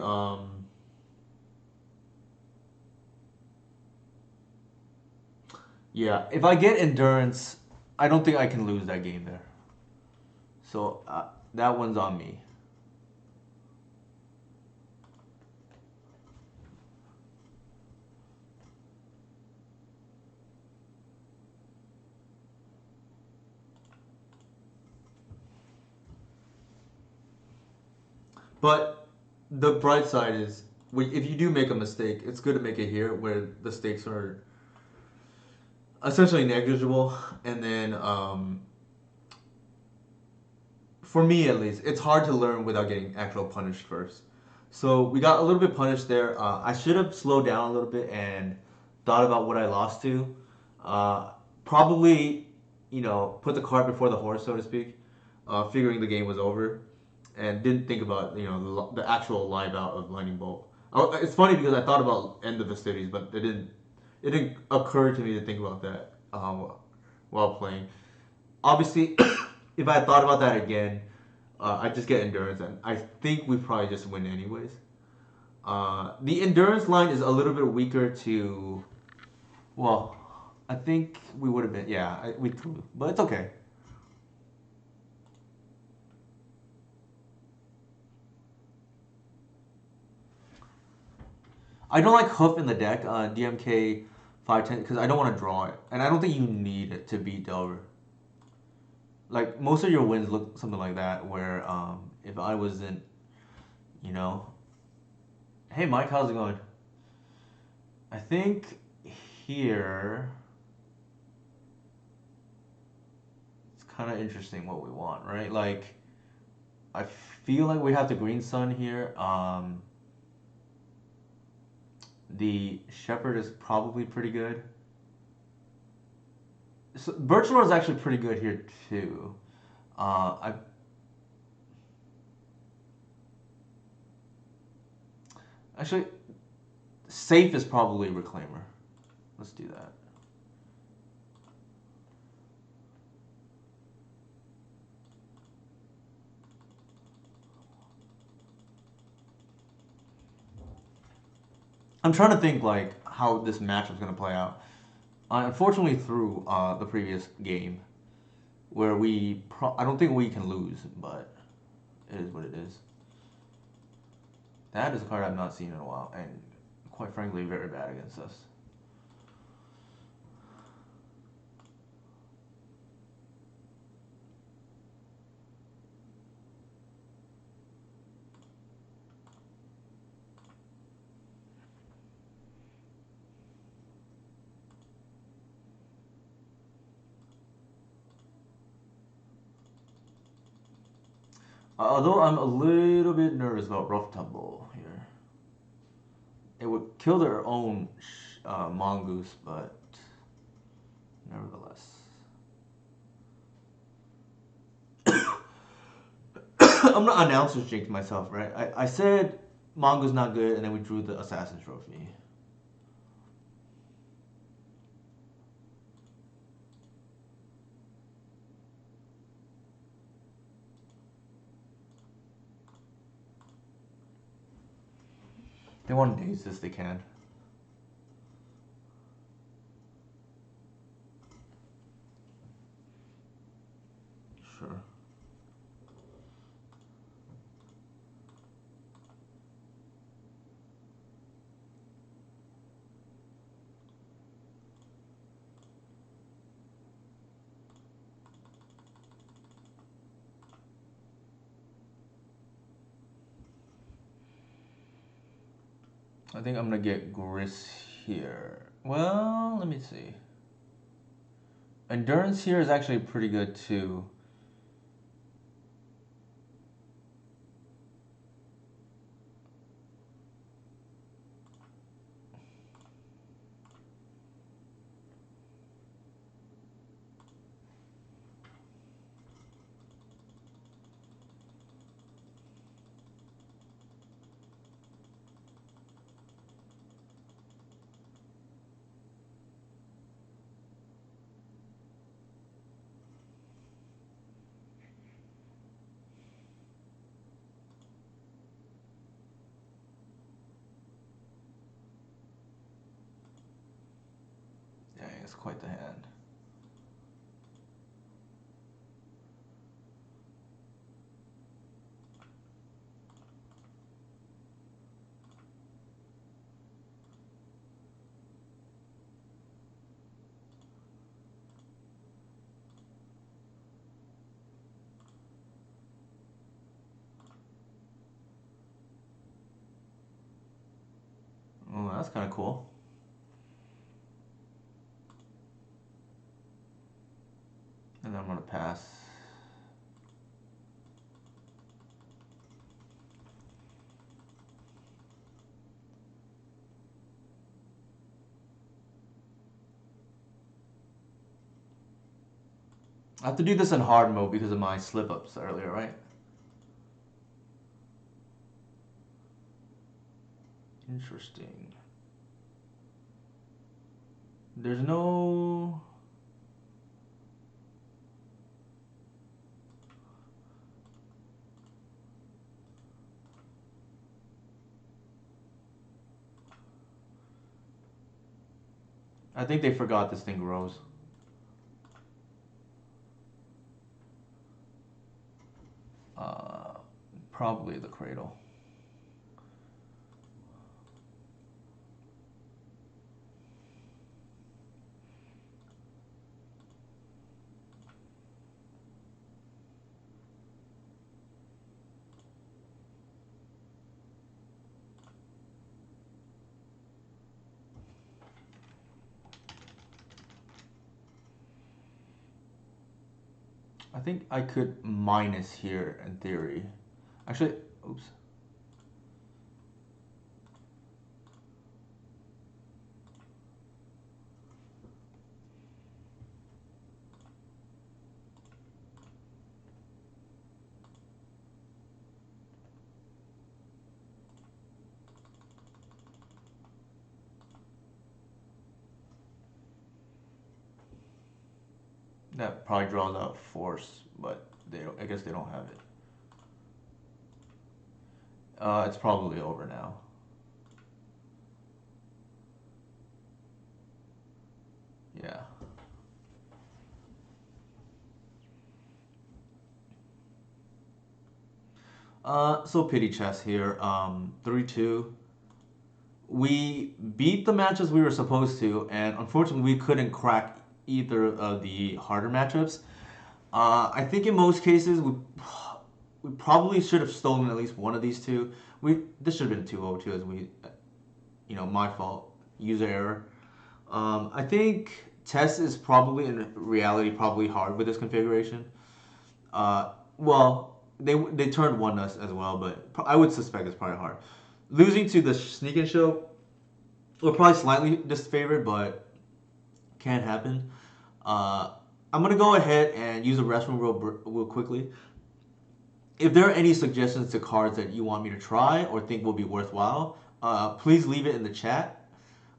yeah. If I get endurance, I don't think I can lose that game there. So that one's on me. But the bright side is, if you do make a mistake, it's good to make it here where the stakes are essentially negligible, and then for me at least, it's hard to learn without getting actual punished first. So we got a little bit punished there. I should have slowed down a little bit and thought about what I lost to. Uh, Probably, put the cart before the horse, so to speak. Figuring the game was over, and didn't think about the actual live out of Lightning Bolt. It's funny because I thought about End of the Cities, but it didn't occur to me to think about that while playing. Obviously, if I had thought about that again, I just get endurance, and I think we probably just win anyways. The endurance line is a little bit weaker to. Well, I think we would have been. Yeah, we threw, but it's okay. I don't like hoof in the deck, DMK 510, because I don't want to draw it, and I don't think you need it to beat Delver. Like most of your wins look something like that, where if I wasn't, you know, hey Mike, how's it going? I think here it's kind of interesting what we want, right? Like I feel like we have the green sun here. The shepherd is probably pretty good. So Birchlore is actually pretty good here too. I actually safe is probably Reclaimer. Let's do that. I'm trying to think like how this match is gonna play out. Unfortunately, through the previous game, where I don't think we can lose, but it is what it is. That is a card I've not seen in a while, and quite frankly, very bad against us. Although I'm a little bit nervous about Rough Tumble here. It would kill their own mongoose, but nevertheless. I'm not announcers jinx myself, right? I said mongoose not good, and then we drew the assassin trophy. They want to daze this, they can. Sure. I think I'm gonna get Gris here. Well, let me see. Endurance here is actually pretty good too. it's quite the hand. Oh, that's kind of cool. And then I'm gonna pass. I have to do this in hard mode because of my slip-ups earlier, right? Interesting. There's no... I think they forgot this thing grows. Probably the cradle. I think I could minus here in theory. Actually, oops. That probably draws out force, but they don't, I guess they don't have it. It's probably over now. Yeah. So pity chess here. 3-2. We beat the matches we were supposed to, and unfortunately we couldn't crack either of the harder matchups. I think in most cases we probably should have stolen at least one of these two. This should have been 2-0 too, as we, my fault, user error. I think Test is probably in reality probably hard with this configuration. Well, they turned one us as well, but I would suspect it's probably hard. Losing to the Sneak and Show, we're probably slightly disfavored, but can happen. I'm gonna go ahead and use a restroom real quickly. If there are any suggestions to cards that you want me to try or think will be worthwhile, please leave it in the chat.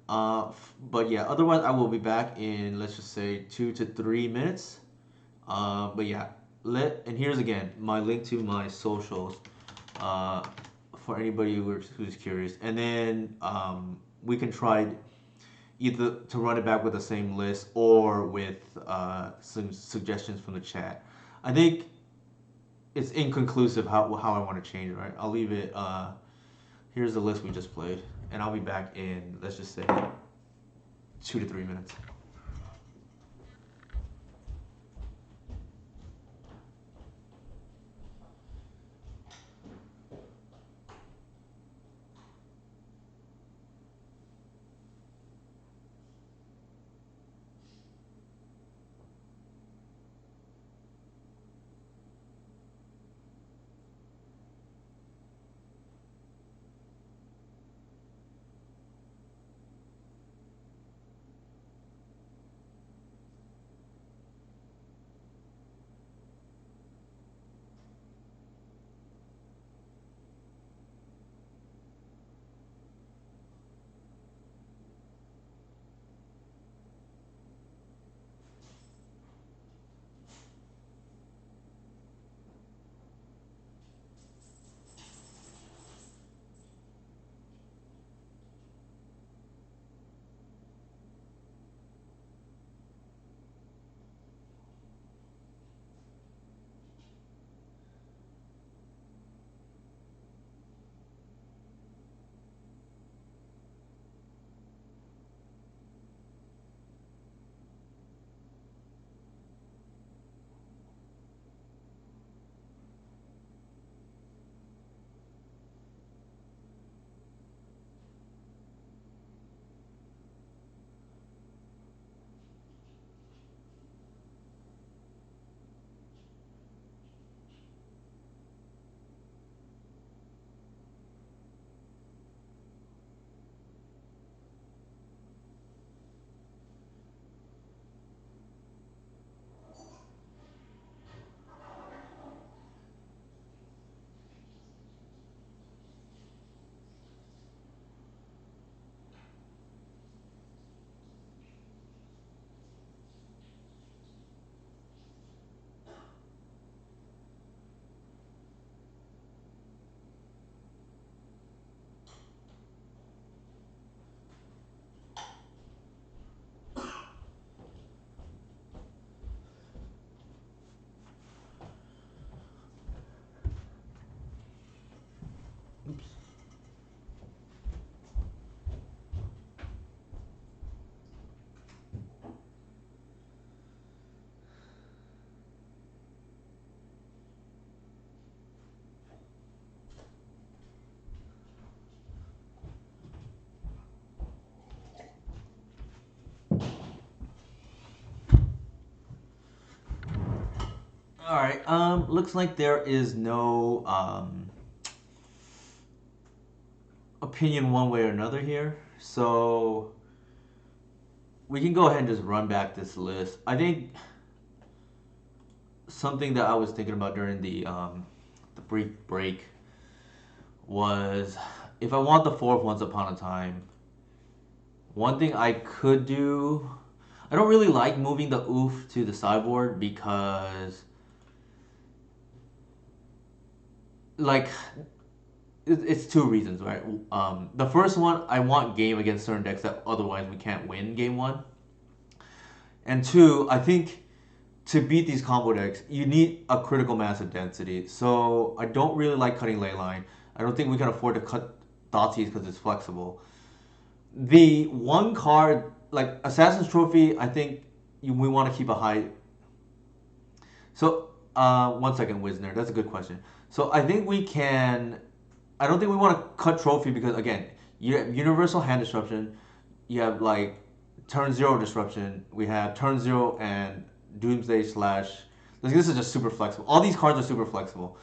But yeah, otherwise I will be back in, let's just say, 2 to 3 minutes. But yeah, and here's again my link to my socials for anybody who's curious. And then we can try either to run it back with the same list or with some suggestions from the chat. I think it's inconclusive how I want to change it, right? I'll leave it. Here's the list we just played, and I'll be back in, let's just say, 2 to 3 minutes. All right. Looks like there is no opinion one way or another here. So we can go ahead and just run back this list. I think something that I was thinking about during the brief break was if I want the fourth Once Upon a Time, one thing I could do. I don't really like moving the oof to the sideboard because like it's two reasons, right? The first one, I want game against certain decks that otherwise we can't win game one, and two, I think to beat these combo decks, you need a critical mass of density. So I don't really like cutting Leyline. I don't think we can afford to cut Thoughtseize because it's flexible. The one card, like Assassin's Trophy, I think we want to keep a high. So, 1 second, Wisner. That's a good question. So I think we can. I don't think we want to cut Trophy because again, you have Universal Hand Disruption. You have like turn zero disruption. We have turn zero and Doomsday Slash. Like, this is just super flexible. All these cards are super flexible.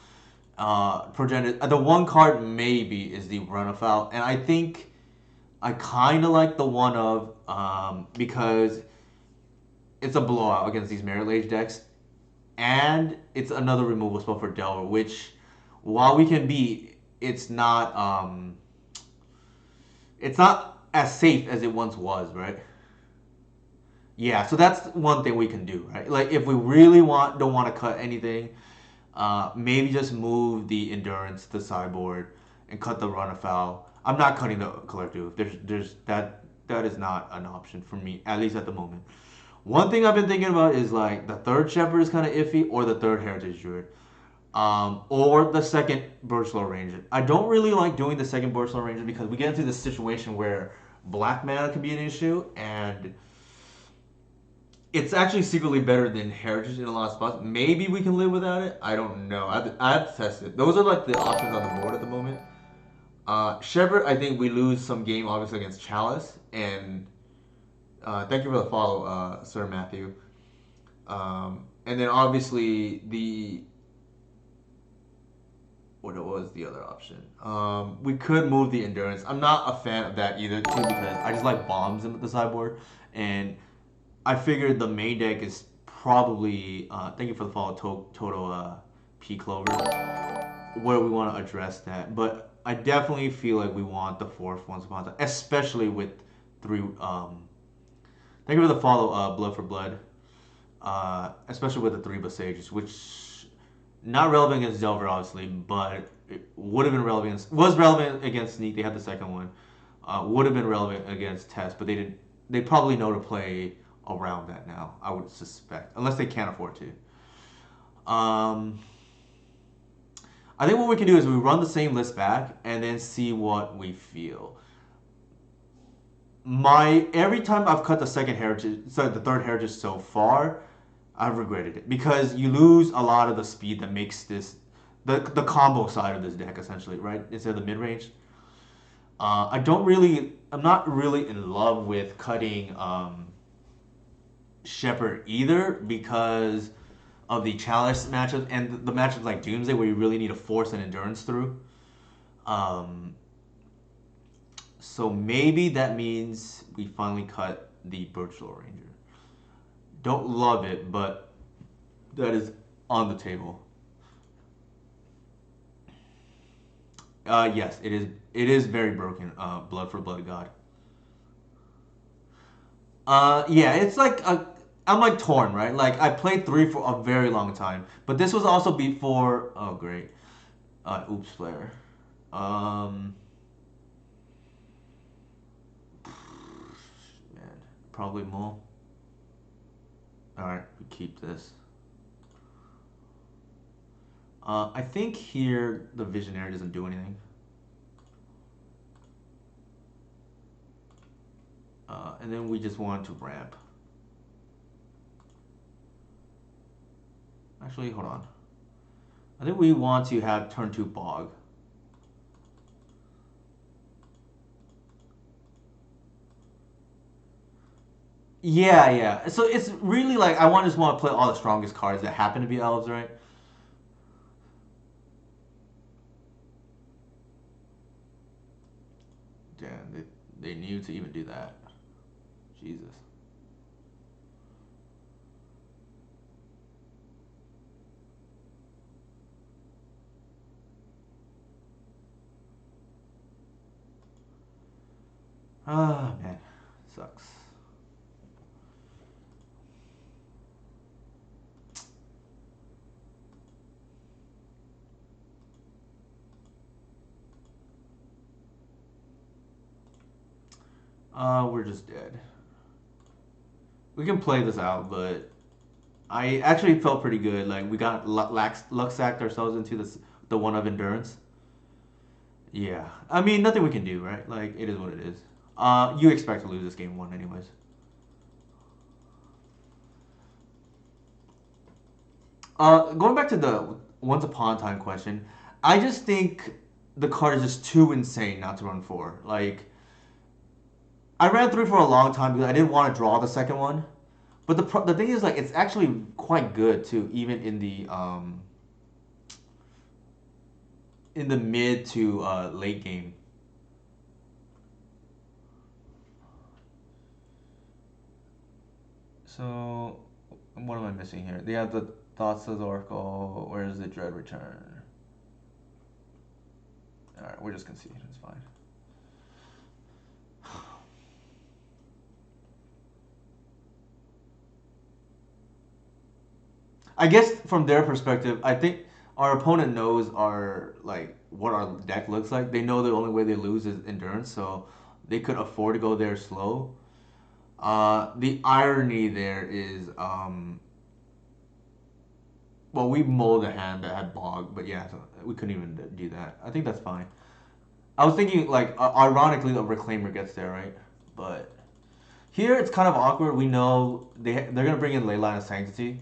Progenitor. The one card maybe is the Run Afoul, and I think I kind of like the one of because it's a blowout against these Merit Lage decks, and it's another removal spell for Delver, which while we can beat, it's not as safe as it once was, right? Yeah, so that's one thing we can do, right? Like if we really don't want to cut anything, maybe just move the endurance to the sideboard and cut the run afoul. I'm not cutting the collective. There's that is not an option for me, at least at the moment. One thing I've been thinking about is like the third shepherd is kind of iffy, or the third heritage druid, or the second Birchlow ranger. I don't really like doing the second Birchlow ranger because we get into this situation where black mana can be an issue, and it's actually secretly better than heritage in a lot of spots. Maybe we can live without it. I don't know. I have to test it. Those are like the options on the board at the moment. Shepherd, I think we lose some game obviously against Chalice, and thank you for the follow, Sir Matthew. And then obviously what was the other option? We could move the endurance. I'm not a fan of that either, too, because I just like bombs in the sideboard, and I figured the main deck is probably. Thank you for the follow, Toto P Clover, where we want to address that. But I definitely feel like we want the fourth Once Upon a Time, especially with three. Thank you for the follow, Blood for Blood. Especially with the three Basages, which not relevant against Delver, obviously, but it would have been relevant. Was relevant against Sneak. They had the second one. Would have been relevant against Test, but they didn't. They probably know to play around that now. I would suspect, unless they can't afford to. I think what we can do is we run the same list back and then see what we feel. Every time I've cut the third heritage so far, I've regretted it because you lose a lot of the speed that makes this the combo side of this deck essentially, right? Instead of the mid range. I'm not really in love with cutting Shepherd either because of the Chalice matchups and the matchups like Doomsday where you really need to force an endurance through. So maybe that means we finally cut the Birchlow Ranger. Don't love it, but that is on the table. Yes, it is. It is very broken. Blood for Blood God. Yeah, it's like I'm like torn, right? Like I played three for a very long time, but this was also before. Oh, great. Oops, player. Um, man, probably more. All right, we keep this. I think here the Visionary doesn't do anything. And then we just want to ramp. Actually, hold on. I think we want to have turn 2 Bog. Yeah, yeah. So it's really like I just want to play all the strongest cards that happen to be elves, right? Damn, they knew to even do that. Jesus. Ah, man. Sucks. We're just dead. We can play this out, but I actually felt pretty good. Like we got luck sacked ourselves into the one of endurance. Yeah, I mean nothing we can do, right? Like it is what it is. You expect to lose this game one anyways. Going back to the once upon a time question, I just think the card is just too insane not to run four. Like I ran three for a long time because I didn't want to draw the second one. But the thing is like it's actually quite good too, even in the mid to late game. So what am I missing here? They have the Thoughts of the Oracle. Where is the Dread Return? All right, we're just conceding. It's fine. I guess from their perspective, I think our opponent knows our like what our deck looks like. They know the only way they lose is endurance, so they could afford to go there slow. The irony there is, well, we molded a hand that had bog, but yeah, so we couldn't even do that. I think that's fine. I was thinking like, ironically, the reclaimer gets there, right? But here it's kind of awkward. We know they're gonna bring in Leyline of Sanctity.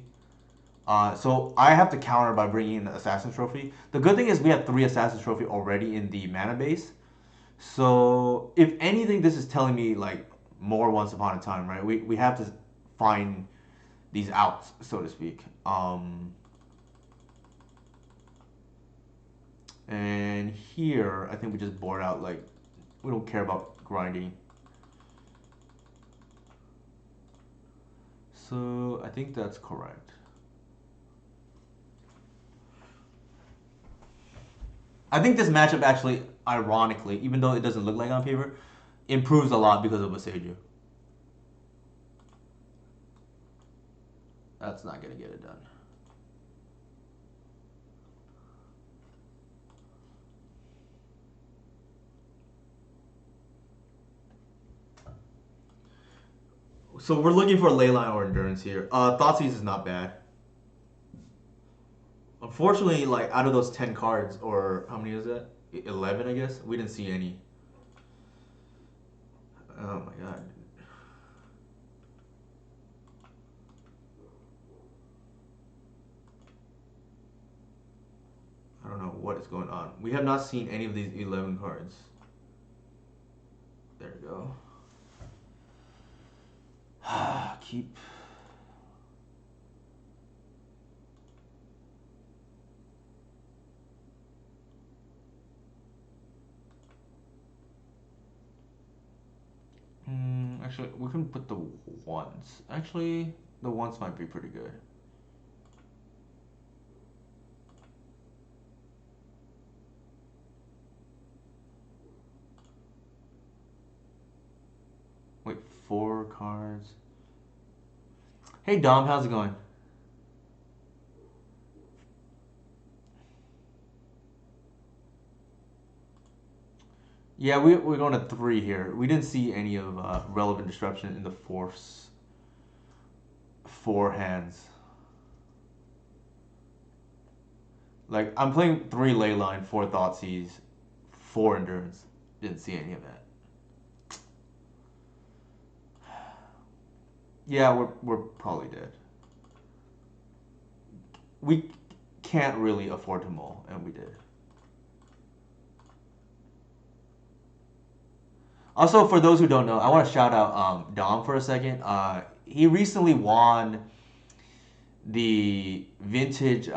So I have to counter by bringing in the Assassin Trophy. The good thing is we have 3 Assassin Trophy already in the mana base. So if anything, this is telling me like more Once Upon a Time, right? We have to find these outs, so to speak. And here, I think we just board out like we don't care about grinding. So I think that's correct. I think this matchup actually, ironically, even though it doesn't look like on paper, improves a lot because of Boseiju. That's not gonna get it done. So we're looking for Leyline or Endurance here. Thoughtseize is not bad. Unfortunately, like out of those 10 cards, or how many is that? 11, I guess. We didn't see any. Oh my god. I don't know what is going on. We have not seen any of these 11 cards. There we go. Keep. Actually, we can put the ones. Actually, the ones might be pretty good. Wait, 4 cards. Hey Dom, how's it going? Yeah, we're going to 3 here. We didn't see any of relevant disruption in the force 4 hands. Like, I'm playing 3 Leyline, 4 Thoughtseize, 4 Endurance. Didn't see any of that. Yeah, we're probably dead. We can't really afford to mull, and we did. Also, for those who don't know, I want to shout out Dom for a second. He recently won the vintage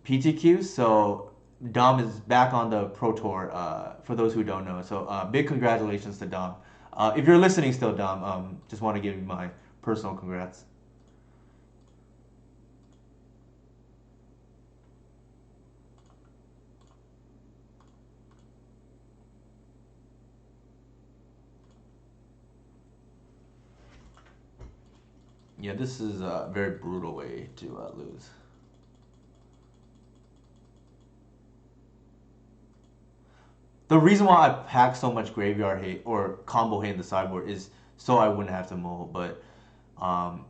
PTQ, so Dom is back on the Pro Tour. For those who don't know, so big congratulations to Dom. If you're listening still, Dom, just want to give you my personal congrats. Yeah, this is a very brutal way to lose. The reason why I pack so much graveyard hate or combo hate in the sideboard is so I wouldn't have to mull. But um,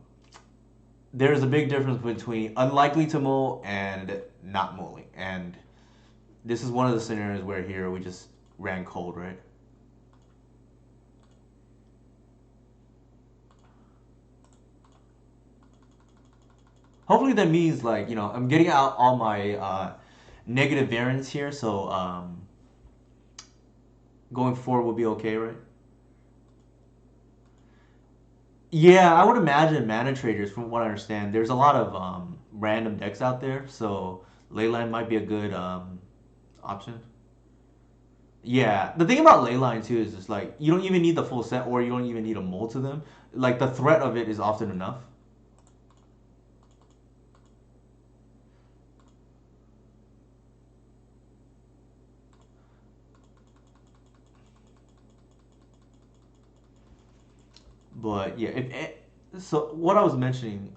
there's a big difference between unlikely to mull and not mulling. And this is one of the scenarios where here we just ran cold, right? Hopefully that means like I'm getting out all my negative variance here, so going forward will be okay, right? Yeah, I would imagine mana traders, from what I understand, there's a lot of random decks out there, so Leyline might be a good option. Yeah, the thing about Leyline too is just like you don't even need the full set, or you don't even need a mold to them. Like the threat of it is often enough. But yeah, so what I was mentioning,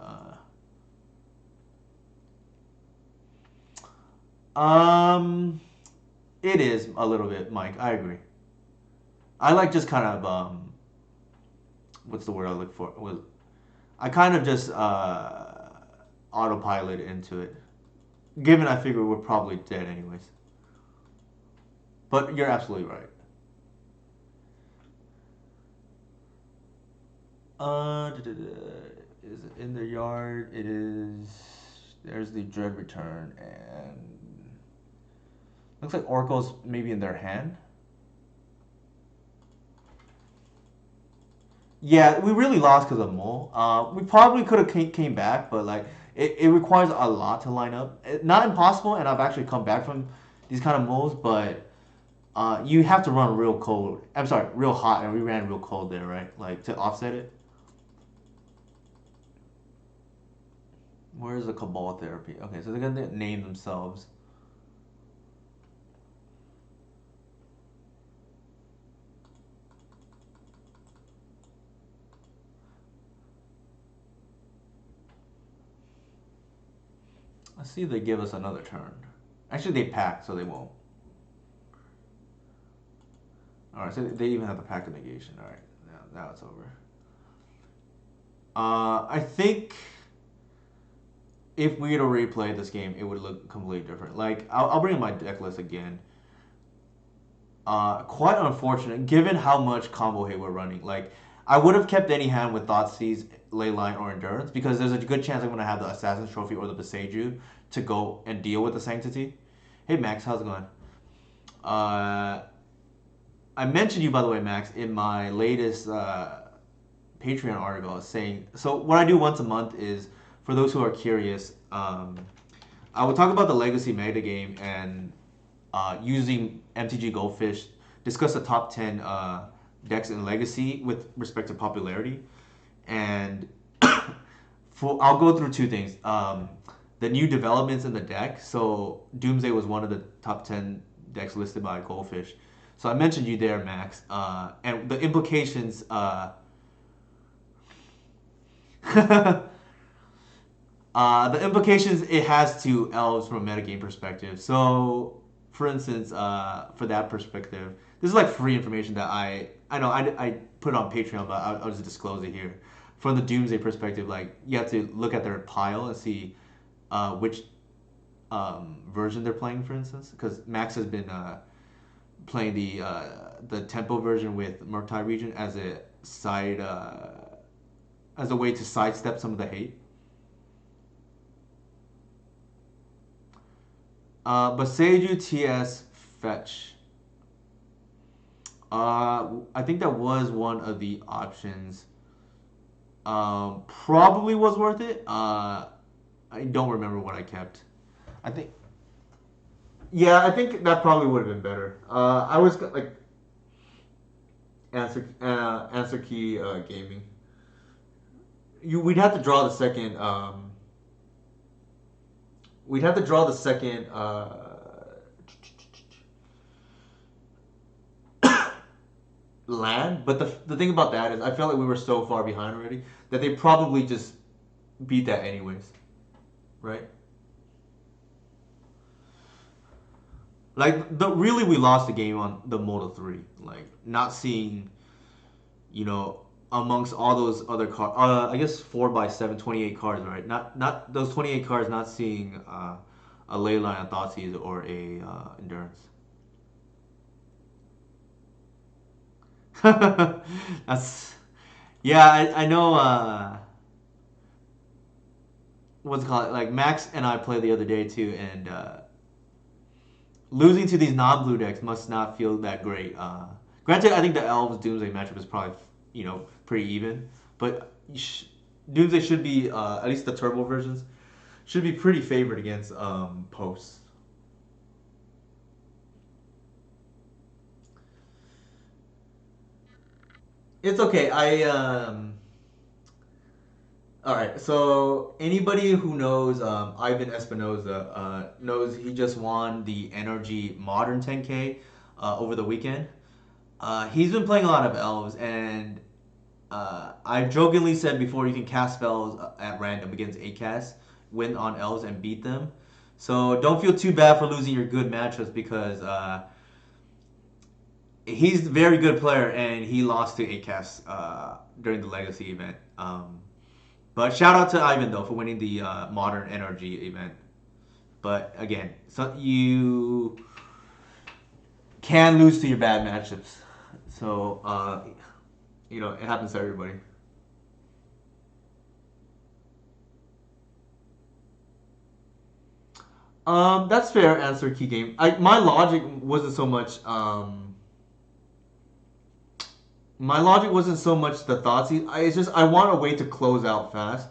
um, it is a little bit, Mike. I agree. I like just kind of what's the word I look for? Was I kind of just autopilot into it. Given I figure we're probably dead anyways. But you're absolutely right. Is it in the yard? It is. There's the dread return, and looks like Oracle's maybe in their hand. Yeah, we really lost because of Mole. We probably could have came back, but like it requires a lot to line up. Not impossible, and I've actually come back from these kind of moles, but you have to run real cold. I'm sorry, real hot, and we ran real cold there, right? Like to offset it. Where's the Cabal therapy? Okay, so they're gonna name themselves. Let's see if they give us another turn. Actually, they pack, so they won't. All right, so they even have the pack of negation. All right, now it's over. I think if we had already played this game, it would look completely different. Like I'll bring in my deck list again. Quite unfortunate given how much combo hate we're running. Like I would have kept any hand with Thoughtseize, Leyline, or Endurance because there's a good chance I'm gonna have the Assassin's Trophy or the Beseju to go and deal with the Sanctity. Hey Max, how's it going? Uh, I mentioned you by the way, Max, in my latest Patreon article saying so. What I do once a month is for those who are curious. I will talk about the Legacy metagame and using MTG Goldfish, discuss the top 10 decks in Legacy with respect to popularity. And I'll go through two things. The new developments in the deck. So Doomsday was one of the top 10 decks listed by Goldfish. So I mentioned you there, Max. And the implications. The implications it has to elves from a metagame perspective. So, for instance, for that perspective, this is like free information that I know I put on Patreon, but I'll just disclose it here. From the Doomsday perspective, like you have to look at their pile and see which version they're playing, for instance, because Max has been playing the tempo version with Murktide region as a side as a way to sidestep some of the hate. But Seiju TS fetch. I think that was one of the options. Probably was worth it. I don't remember what I kept. I think. Yeah, I think that probably would have been better. I was like answer key gaming. We'd have to draw the second. We'd have to draw the second land. But the thing about that is, I felt like we were so far behind already that they probably just beat that anyways, right? Like the really we lost the game on the Moto 3. Like not seeing, you know, amongst all those other cards. I guess 4 by 7, 28 cards, right? Not those 28 cards. Not seeing a Leyline, a Thoughtseize, or a Endurance. That's yeah. I know. What's it called? Like Max and I played the other day too, and losing to these non-blue decks must not feel that great. Granted, I think the Elves Doomsday matchup is probably pretty even, but Doomsday should be at least the turbo versions should be pretty favored against posts. It's okay. All right. So anybody who knows Ivan Espinoza knows he just won the Energy Modern 10K over the weekend. He's been playing a lot of elves, and I jokingly said before you can cast spells at random against 8 casts, win on elves, and beat them. So don't feel too bad for losing your good matchups because he's a very good player and he lost to 8 casts during the Legacy event. But shout out to Ivan though for winning the Modern Energy event. But again, so you can lose to your bad matchups. So it happens to everybody. That's fair. Answer key game. My logic wasn't so much. My logic wasn't so much the thoughts. It's just I want a way to close out fast,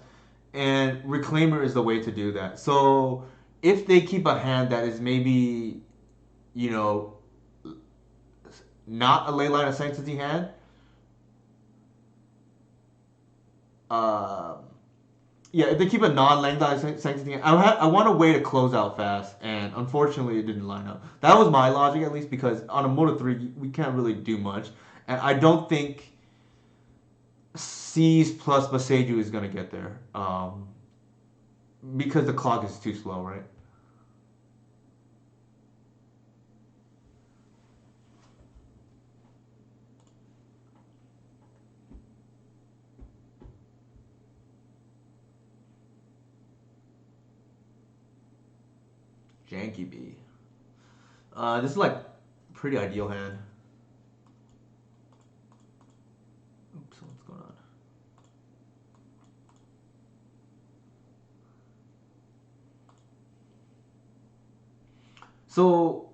and Reclaimer is the way to do that. So if they keep a hand that is maybe, you know, not a Leyline of Sanctity hand, uh, yeah, if they keep a non-Langdon Sanctity hand, I want a way to close out fast, and unfortunately it didn't line up. That was my logic at least because on a Moto 3 we can't really do much, and I don't think C's plus Baseju is gonna get there. Because the clock is too slow, right? Janky B. This is like pretty ideal hand. Oops, what's going on? So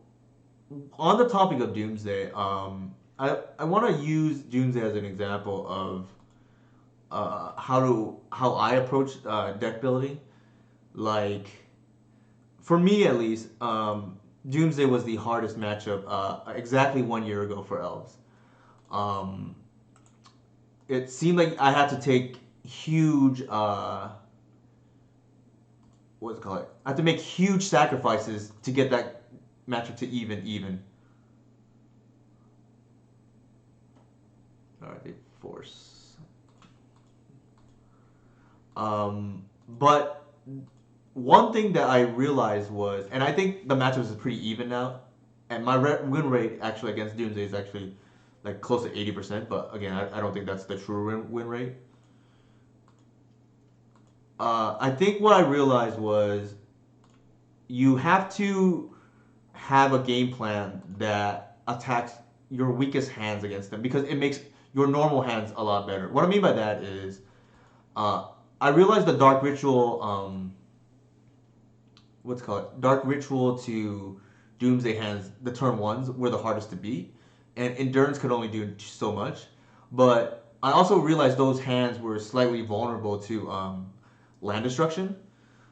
on the topic of Doomsday, I want to use Doomsday as an example of how I approach deck building. Like for me at least, Doomsday was the hardest matchup exactly 1 year ago for Elves. Um, it seemed like I had to take huge what's it called? I had to make huge sacrifices to get that matchup to even. All right, they force. But one thing that I realized was, and I think the matchup is pretty even now, and my win rate actually against Doomsday is actually like close to 80%. But again, I don't think that's the true win rate. I think what I realized was you have to have a game plan that attacks your weakest hands against them because it makes your normal hands a lot better. What I mean by that is, uh, I realized the Dark Ritual, what's it called Dark Ritual to Doomsday hands, the turn ones were the hardest to beat, and Endurance could only do so much. But I also realized those hands were slightly vulnerable to land destruction.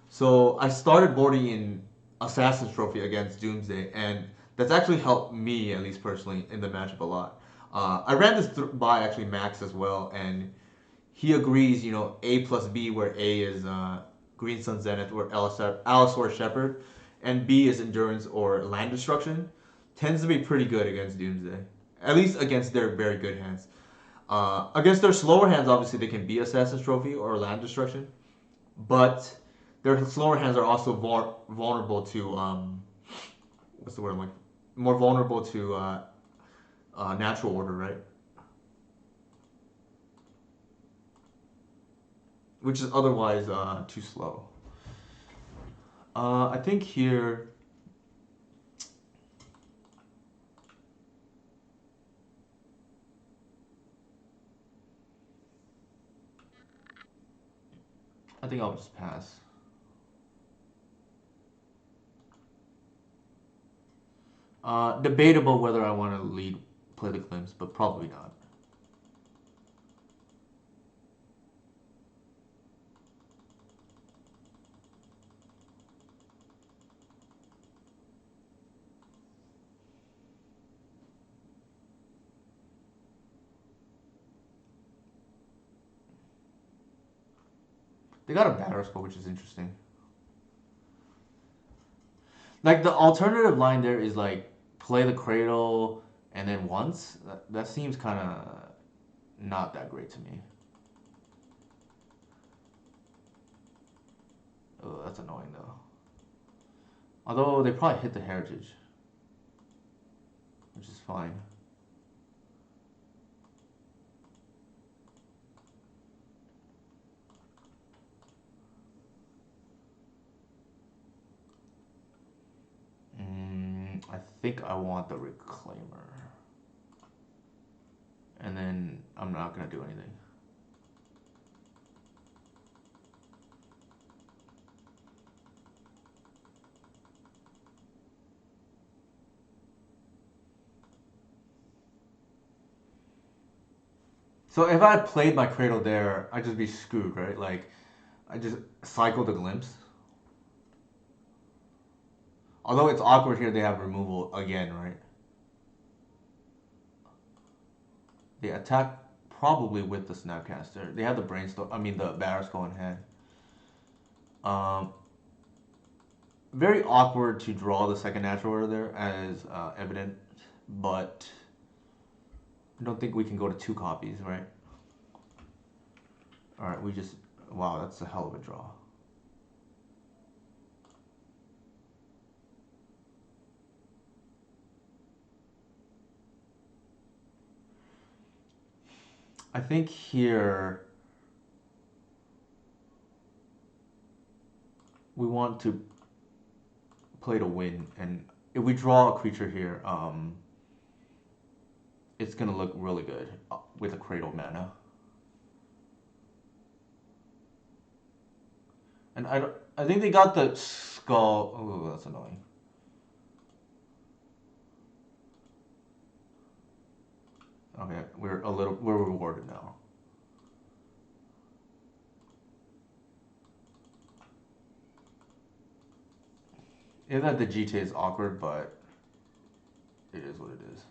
So I started boarding in Assassin's Trophy against Doomsday, and that's actually helped me, at least personally, in the matchup a lot. I ran this by actually Max as well, and he agrees, A plus B, where A is Green Sun Zenith or Allosaur Shepherd, and B is Endurance or Land Destruction, tends to be pretty good against Doomsday. At least against their very good hands. Against their slower hands, obviously, they can be Assassin's Trophy or Land Destruction, but their slower hands are also vulnerable to, what's the word I'm like? More vulnerable to natural order, right? Which is otherwise too slow. I think here. I think I'll just pass. Debatable whether I want to lead play the glimpse, but probably not. They got a batter score, which is interesting. Like the alternative line there is like play the cradle and then once. That seems kind of not that great to me. Oh, that's annoying though. Although they probably hit the heritage, which is fine. I think I want the reclaimer. And then I'm not gonna do anything. So if I had played my cradle there, I'd just be screwed, right? Like I just cycle the glimpse. Although it's awkward here, they have removal again, right? They attack probably with the Snapcaster. They have the brainstorm. I mean the Barrasco in hand. Um, Very awkward to draw the second natural order there, as evident, but I don't think we can go to two copies, right? All right, we just wow, that's a hell of a draw. I think here we want to play to win, and if we draw a creature here, it's gonna look really good with a cradle mana. And I don't, I think they got the skull. Oh, that's annoying. Okay, we're rewarded now. Yeah, that the GTA is awkward, but it is what it is.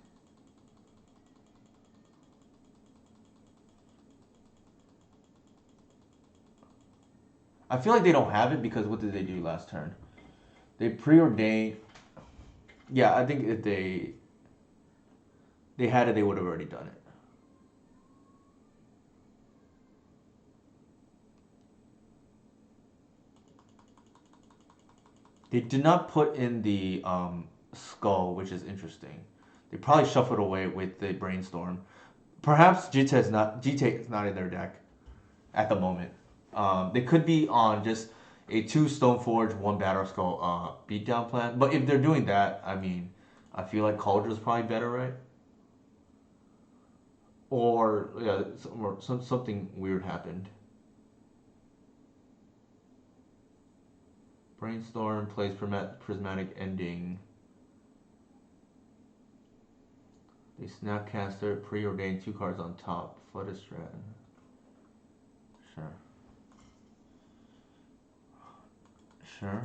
I feel like they don't have it because what did they do last turn? They preordained. Yeah, I think if they had it, they would have already done it. They did not put in the skull, which is interesting. They probably shuffled away with the brainstorm. Perhaps GTA is not in their deck at the moment. They could be on just a two Stoneforge, one Battle Skull beatdown plan. But if they're doing that, I mean, I feel like Cauldron is probably better, right? Or yeah, something weird happened. Brainstorm plays Prismatic Ending. They Snapcaster, preordained two cards on top. Flooded Strand. Sure. Sure.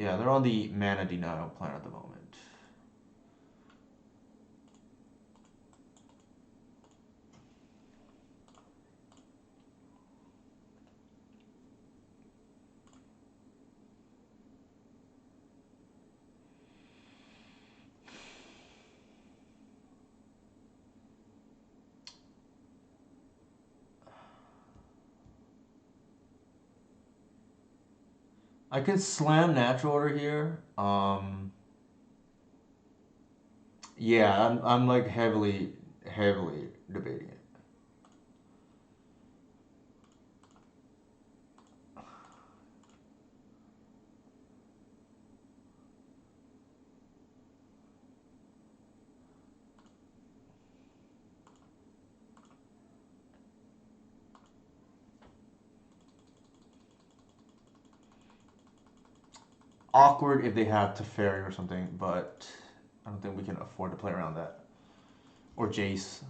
Yeah, they're on the mana denial plan at the moment. I can slam natural order here. Yeah, I'm like heavily debating it. Awkward if they have Teferi or something, but I don't think we can afford to play around that. Or Jace.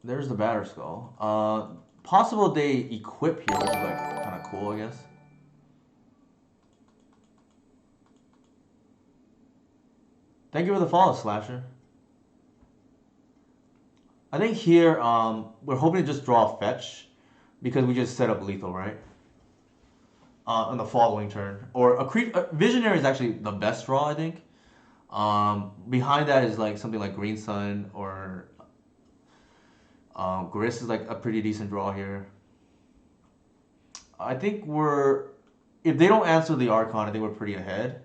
There's the Batter Skull. Possible they equip here, which is like kind of cool, I guess. Thank you for the follow, Slasher. I think here we're hoping to just draw a fetch because we just set up lethal, right? On the following turn, or a Visionary is actually the best draw, I think. Behind that is like something like Green Sun or Gris is like a pretty decent draw here. I think if they don't answer the Archon, I think we're pretty ahead.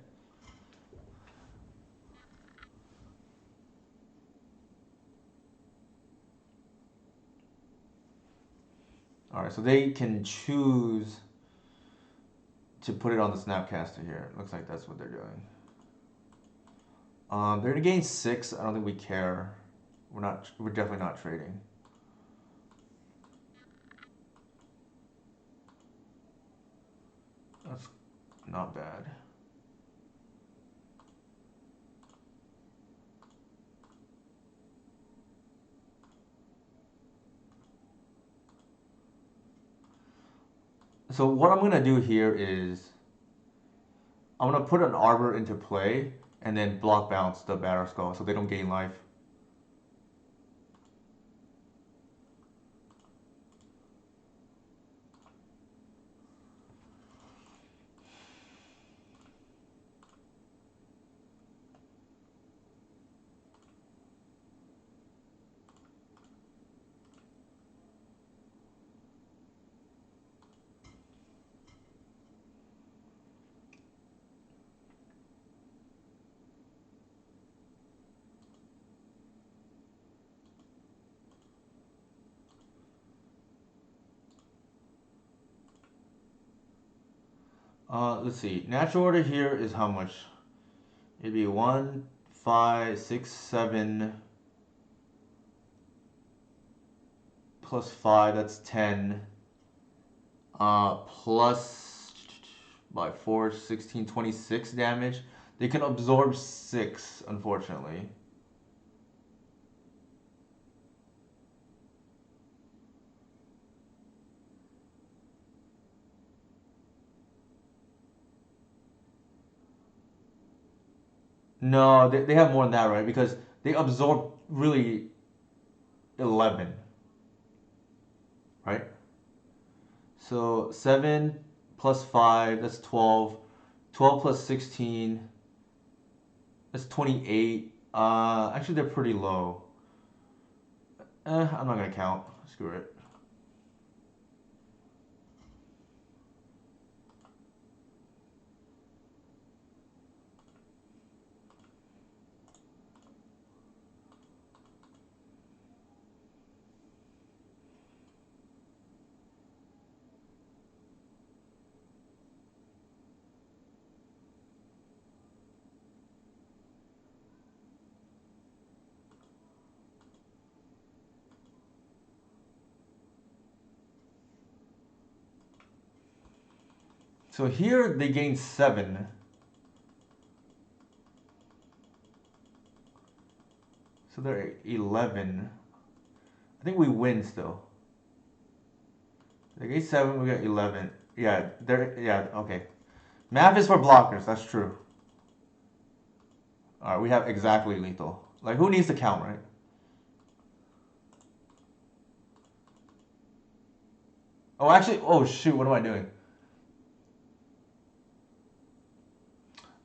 All right, so they can choose to put it on the Snapcaster here. Looks like that's what they're doing. They're gonna gain 6. I don't think we care. We're definitely not trading. That's not bad. So what I'm gonna do here is I'm gonna put an Arbor into play and then block bounce the Batter Skull so they don't gain life. Let's see. Natural order here is how much? It'd be 1, 5, 6, 7 plus 5. That's 10. Plus by 4, 16, 26 damage. They can absorb 6, unfortunately. No, they have more than that, right? Because they absorb really 11, right? So 7 plus 5, that's 12. 12 plus 16, that's 28. Actually, they're pretty low. I'm not gonna count. Screw it. So here they gain 7. So they're 11. I think we win still. They gain 7, we got 11. Yeah, there. Yeah, okay. Math is for blockers. That's true. All right, we have exactly lethal. Like, who needs to count, right? Oh, actually, oh shoot, what am I doing?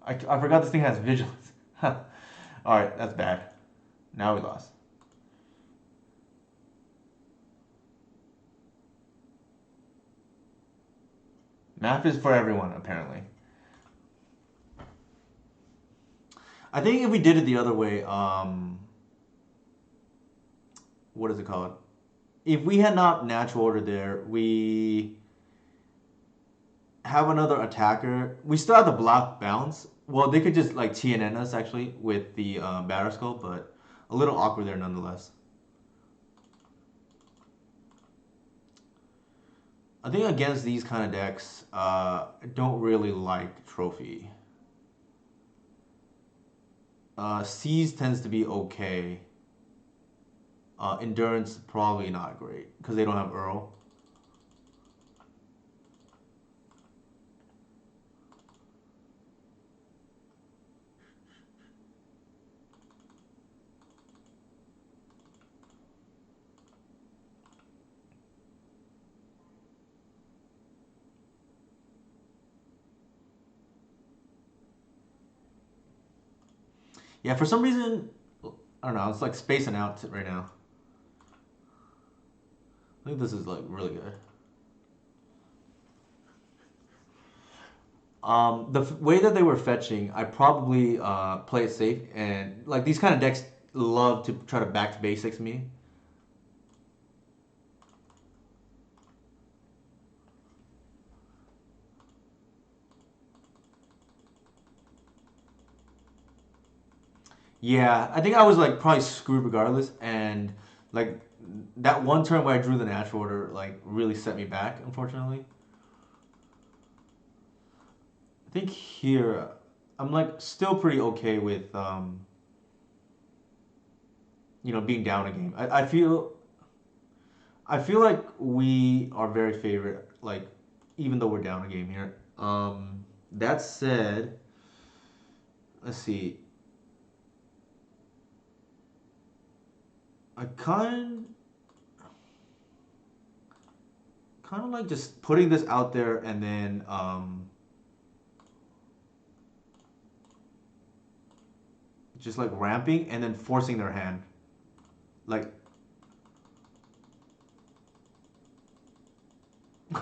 I forgot this thing has vigilance. All right, that's bad. Now we lost. Math is for everyone, apparently. I think if we did it the other way, what is it called? If we had not natural order there, we have another attacker. We still have the block bounce. Well, they could just like TNN us actually with the batter skull, but a little awkward there nonetheless. I think against these kind of decks, I don't really like Trophy. Seize tends to be okay. Endurance probably not great because they don't have Earl. Yeah, for some reason, I don't know. It's like spacing out right now. I think this is like really good. The way that they were fetching, I probably play it safe, and like these kind of decks love to try to back to basics me. Yeah, I think I was like probably screwed regardless, and like that one turn where I drew the natural order like really set me back, unfortunately. I think here I'm like still pretty okay with being down a game. I feel like we are very favorite, like even though we're down a game here. That said, let's see. I kind of like just putting this out there and then just like ramping and then forcing their hand. Like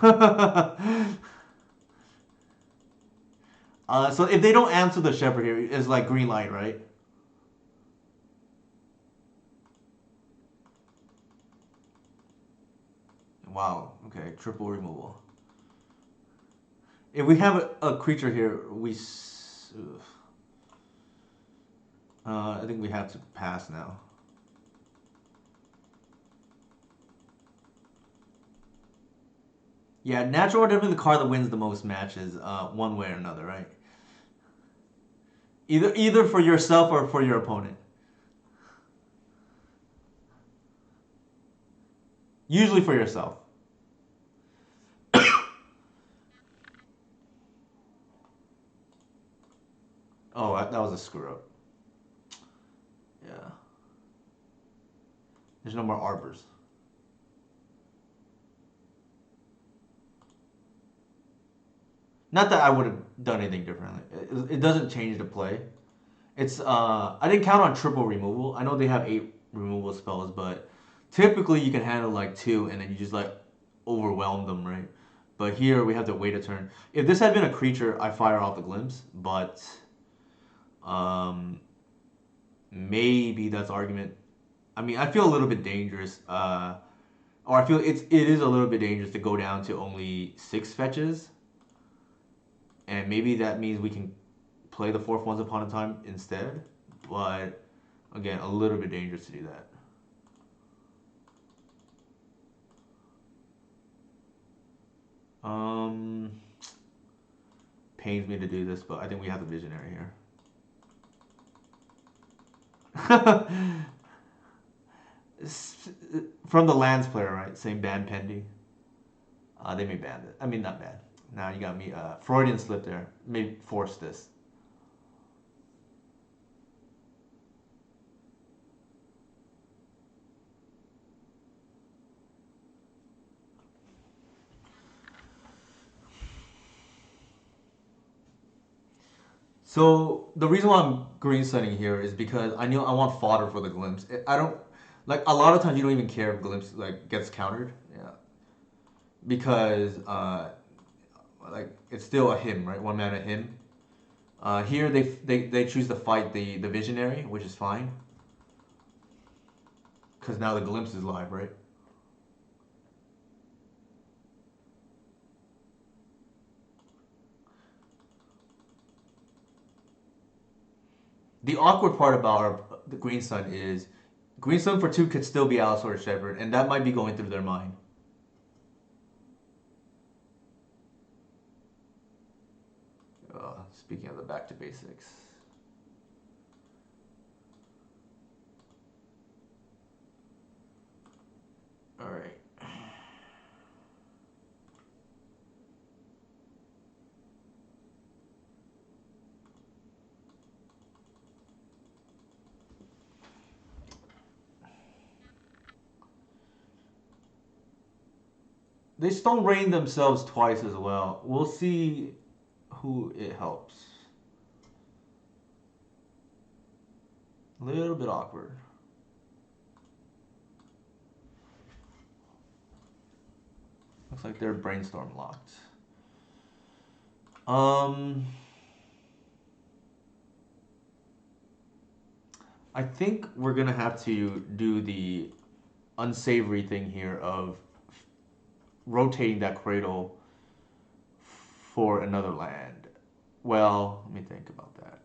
so if they don't answer the shepherd here, it's like green light, right? Wow. Okay. Triple removal. If we have a creature here, I think we have to pass now. Yeah, natural are definitely the card that wins the most matches, one way or another, right? Either for yourself or for your opponent. Usually for yourself. Oh, that was a screw up. Yeah. There's no more arbors. Not that I would have done anything differently. It doesn't change the play. It's I didn't count on triple removal. I know they have 8 removal spells, but typically you can handle like 2 and then you just like overwhelm them, right? But here we have to wait a turn. If this had been a creature, I fire off the glimpse, but um maybe that's argument. I mean, I feel a little bit dangerous. Or I feel it is a little bit dangerous to go down to only 6 fetches, and maybe that means we can play the fourth Once Upon a Time instead. But again, a little bit dangerous to do that. Um, Pains me to do this, but I think we have the visionary here. From the lands player, right? Same ban pending. They may ban it. I mean, not ban. Now you got me. Freudian slip there. Maybe force this. So the reason why I'm green setting here is because I know I want fodder for the glimpse. I don't like a lot of times you don't even care if glimpse like gets countered. Yeah, because like it's still a him, right? One mana him. Here they choose to fight the visionary, which is fine because now the glimpse is live, right? The awkward part about the green sun is green sun for two could still be Alice or Shepherd, and that might be going through their mind. Speaking of the back to basics. All right. They stone rain themselves twice as well. We'll see who it helps. A little bit awkward. Looks like they're brainstorm locked. I think we're gonna have to do the unsavory thing here of rotating that cradle for another land. Well, let me think about that.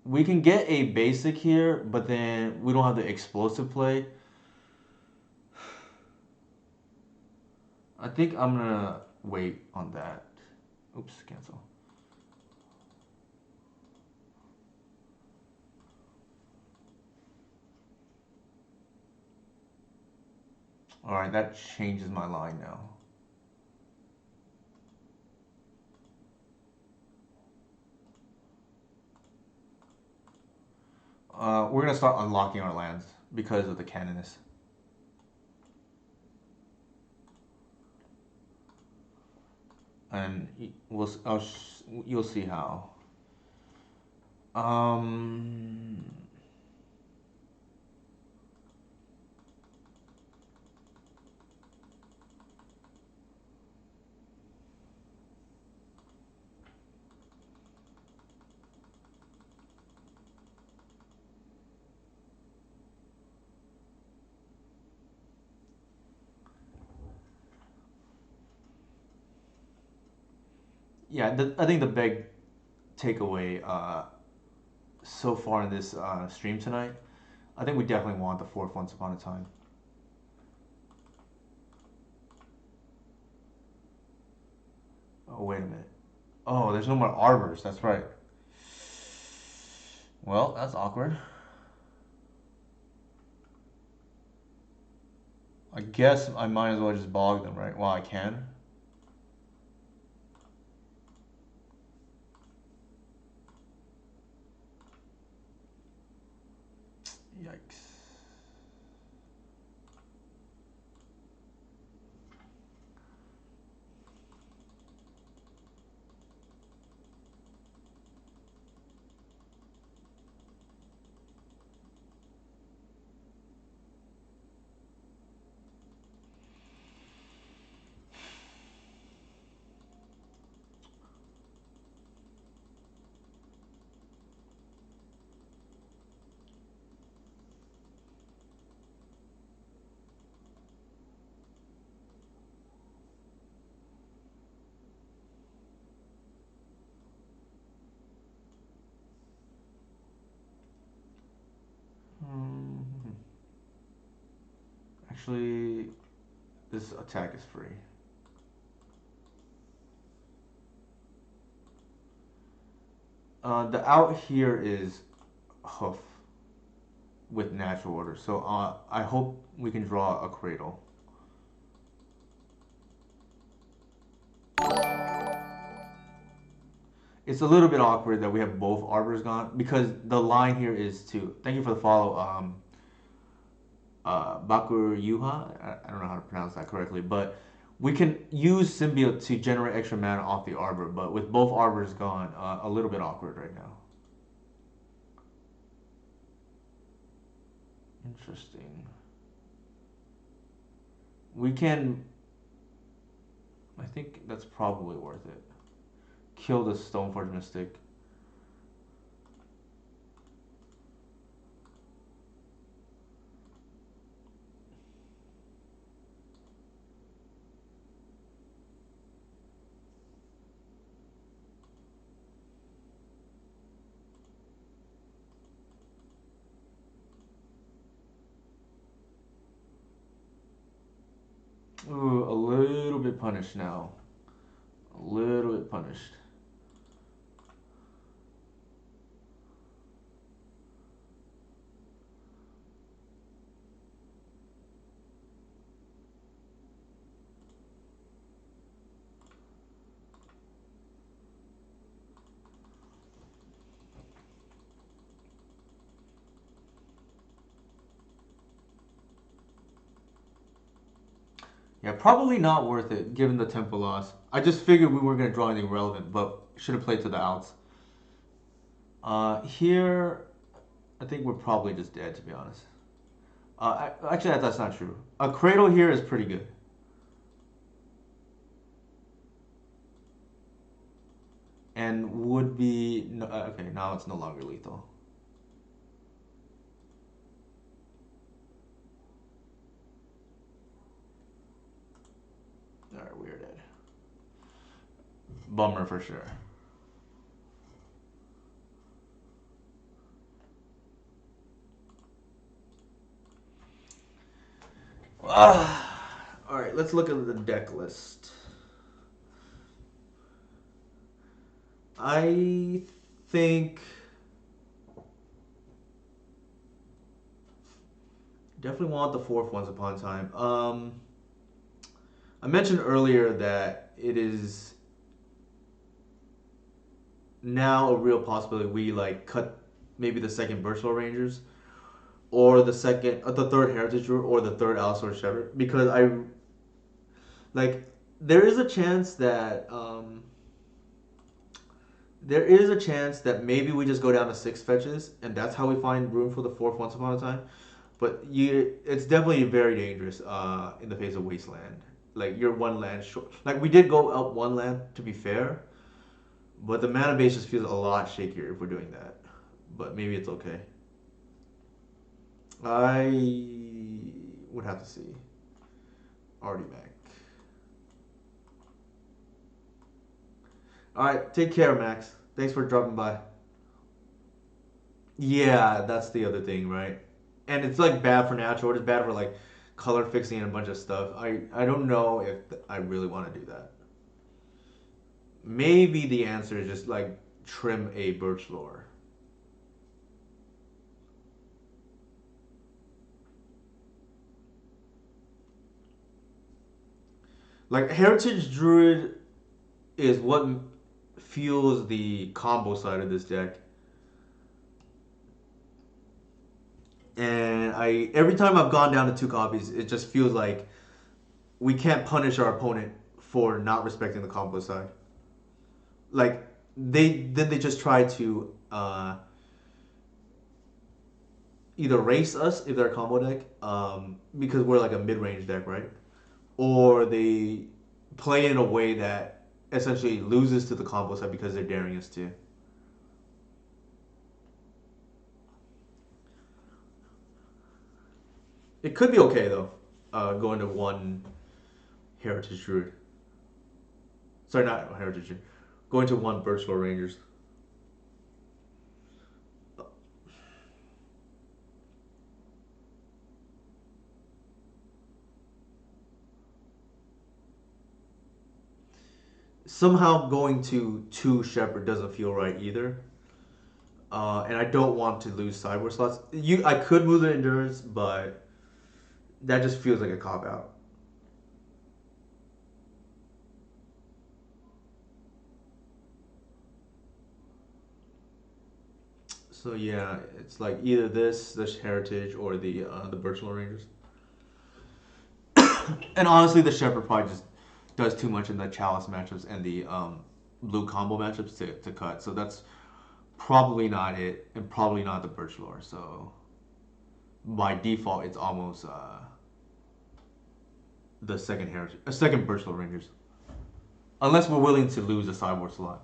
We can get a basic here, but then we don't have the explosive play. I think I'm gonna wait on that. Oops, cancel. Alright, that changes my line now. We're gonna start unlocking our lands because of the canonist. And you'll see how. Um, yeah, I think the big takeaway so far in this stream tonight, I think we definitely want the fourth Once Upon a Time. Oh, wait a minute. Oh, there's no more arbors. That's right. Well, that's awkward. I guess I might as well just bog them, right? While I can. Yikes. Actually, this attack is free. The out here is hoof. with natural order. So I hope we can draw a cradle. It's a little bit awkward that we have both arbors gone because the line here is to. Thank you for the follow, Bakur Yuha. I don't know how to pronounce that correctly, but we can use symbiote to generate extra mana off the arbor. But with both arbors gone, a little bit awkward right now. Interesting. We can. I think that's probably worth it. Kill the Stoneforge Mystic. Ooh, a little bit punished now. A little bit punished. Yeah, probably not worth it given the tempo loss. I just figured we weren't going to draw anything relevant, but should have played to the outs. Here, I think we're probably just dead, to be honest. Actually, that's not true. A cradle here is pretty good. And would be. No, okay, now it's no longer lethal. Alright, we're dead. Bummer for sure. Alright, let's look at the deck list. I think definitely want the fourth once upon a time. I mentioned earlier that it is now a real possibility we like cut maybe the second Birchwell Rangers or the third Heritage Root or the third Allosaurus Shepherd because I like there is a chance that maybe we just go down to six fetches and that's how we find room for the fourth once upon a time. But it's definitely very dangerous in the face of Wasteland. Like you're one land short. Like we did go up one land to be fair, but the mana base just feels a lot shakier if we're doing that. But maybe it's okay. I would have to see. Already back. All right, take care, Max. Thanks for dropping by. Yeah, that's the other thing, right? And it's like bad for natural. It's bad for like color fixing and a bunch of stuff. I don't know if I really want to do that. Maybe the answer is just like trim a birch lore. Like Heritage Druid is what fuels the combo side of this deck. And I every time I've gone down to two copies, it just feels like we can't punish our opponent for not respecting the combo side. Like they just try to either race us if they're a combo deck, because we're like a mid range deck, right? Or they play in a way that essentially loses to the combo side because they're daring us to. It could be okay though, going to one Heritage Druid. Sorry, not Heritage Druid. Going to one Birchwell Rangers. Somehow going to two Shepherd doesn't feel right either. and I don't want to lose sideboard slots. I could move the endurance, but that just feels like a cop out. So yeah, it's like either this heritage, or the Birchland Rangers. And honestly, the Shepherd probably just does too much in the Chalice matchups and the blue combo matchups to cut. So that's probably not it, and probably not the Birch Lore. So by default, it's almost the second heritage, a second Birch Lore Rangers, unless we're willing to lose a sideboard slot.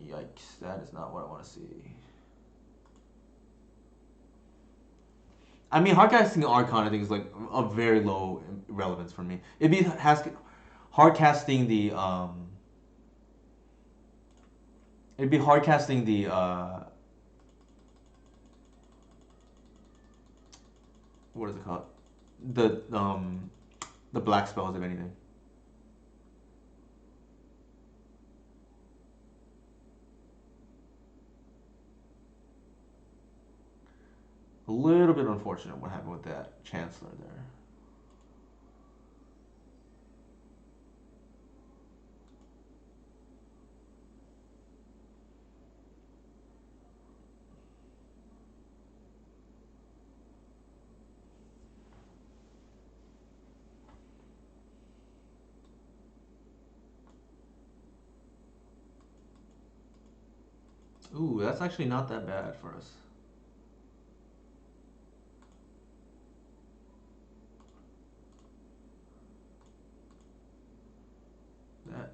Yikes! That is not what I want to see. I mean, hardcasting Archon, I think, is like a very low relevance for me. It'd be hardcasting the It'd be hardcasting what is it called? The the black spells, if anything. A little bit unfortunate what happened with that Chancellor there. Ooh, that's actually not that bad for us.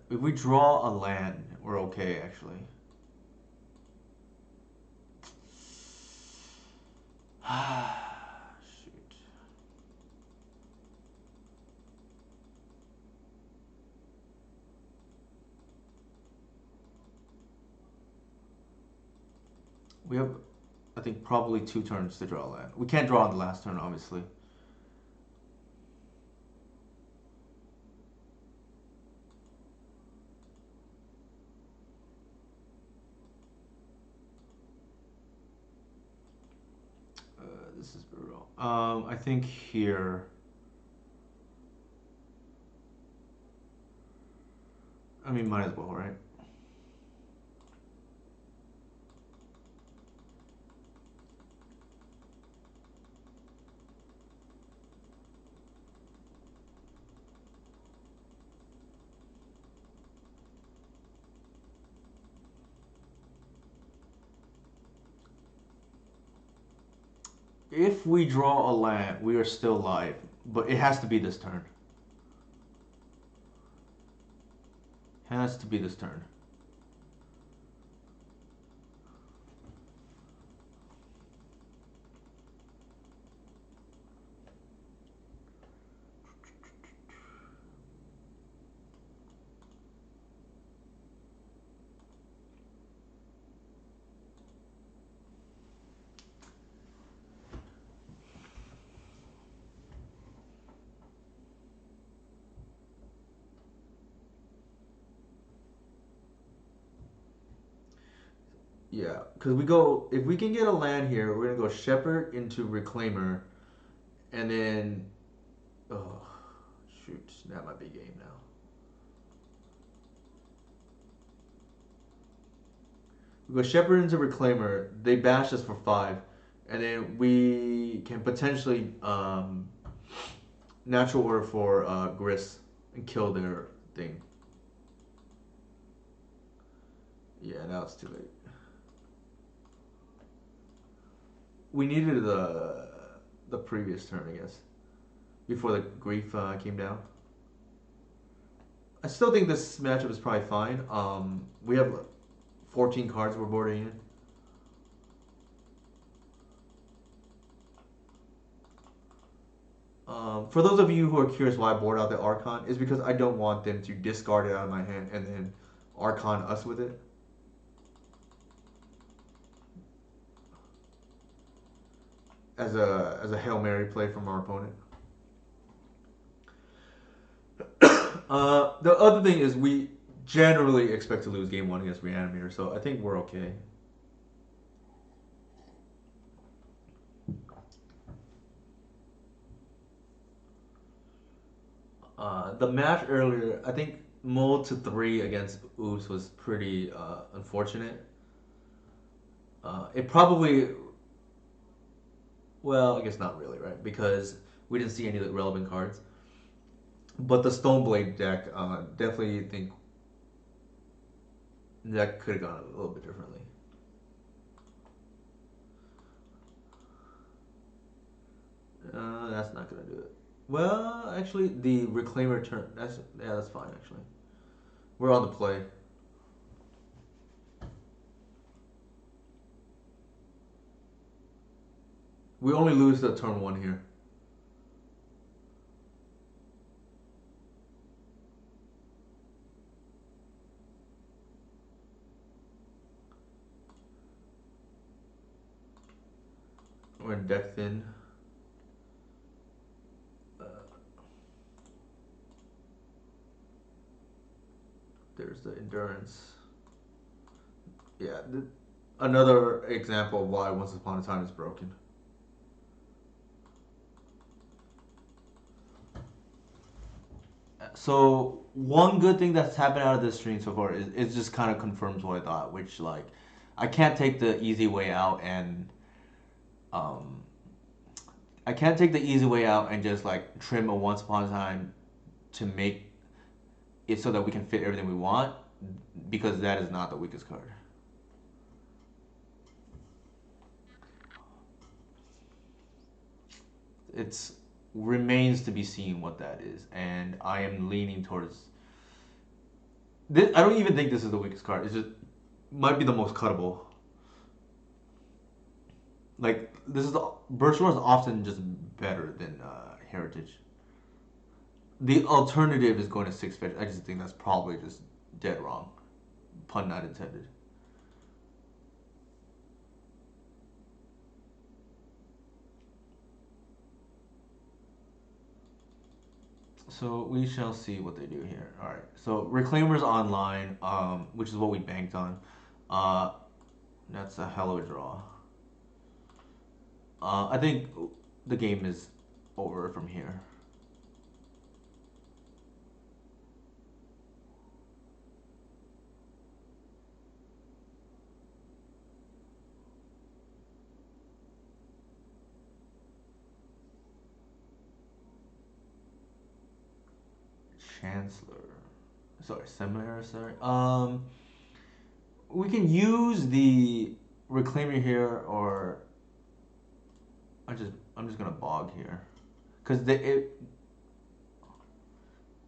If we draw a land, we're okay actually. Shoot. We have, I think, probably 2 turns to draw a land. We can't draw on the last turn, obviously. This is brutal. I think here. I mean, might as well, right? If we draw a land, we are still live, but it has to be this turn. Has to be this turn. Yeah, because we go, if we can get a land here, we're gonna go Shepherd into Reclaimer, and then, oh, shoot, that might be game now. We go Shepherd into Reclaimer, they bash us for 5, and then we can potentially Natural Order for Gris and kill their thing. Yeah, now it's too late. We needed the previous turn, I guess, before the grief came down. I still think this matchup is probably fine. We have 14 cards we're boarding in. For those of you who are curious why I board out the Archon, is because I don't want them to discard it out of my hand and then Archon us with it. As a Hail Mary play from our opponent. The other thing is generally expect to lose game one against Reanimator, so I think we're okay. The match earlier, I think Mole to three against Oops was pretty unfortunate. It probably, well, I guess not really, right? Because we didn't see any of the relevant cards. But the Stoneblade deck, definitely think that could have gone a little bit differently. That's not gonna do it. Well, actually, the Reclaimer turn. That's fine. Actually, we're on the play. We only lose the turn one here. We're in deck thin. Uh, there's the endurance. Yeah, another example of why Once Upon a Time is broken. So one good thing that's happened out of this stream so far is it just kind of confirms what I thought, which like I can't take the easy way out and um I can't take the easy way out and just like trim a Once Upon a Time to make it so that we can fit everything we want because that is not the weakest card. It's remains to be seen what that is, and I am leaning towards. This, I don't even think this is the weakest card. It's just might be the most cuttable. Like this is Birchlar is often just better than Heritage. The alternative is going to six fetch. I just think that's probably just dead wrong. Pun not intended. So we shall see what they do here. All right. So Reclaimers online, which is what we banked on. Uh, that's a hell of a draw. I think the game is over from here. Chancellor. Sorry, Seminary. Sorry. We can use the Reclaimer here, or I'm just gonna bog here, because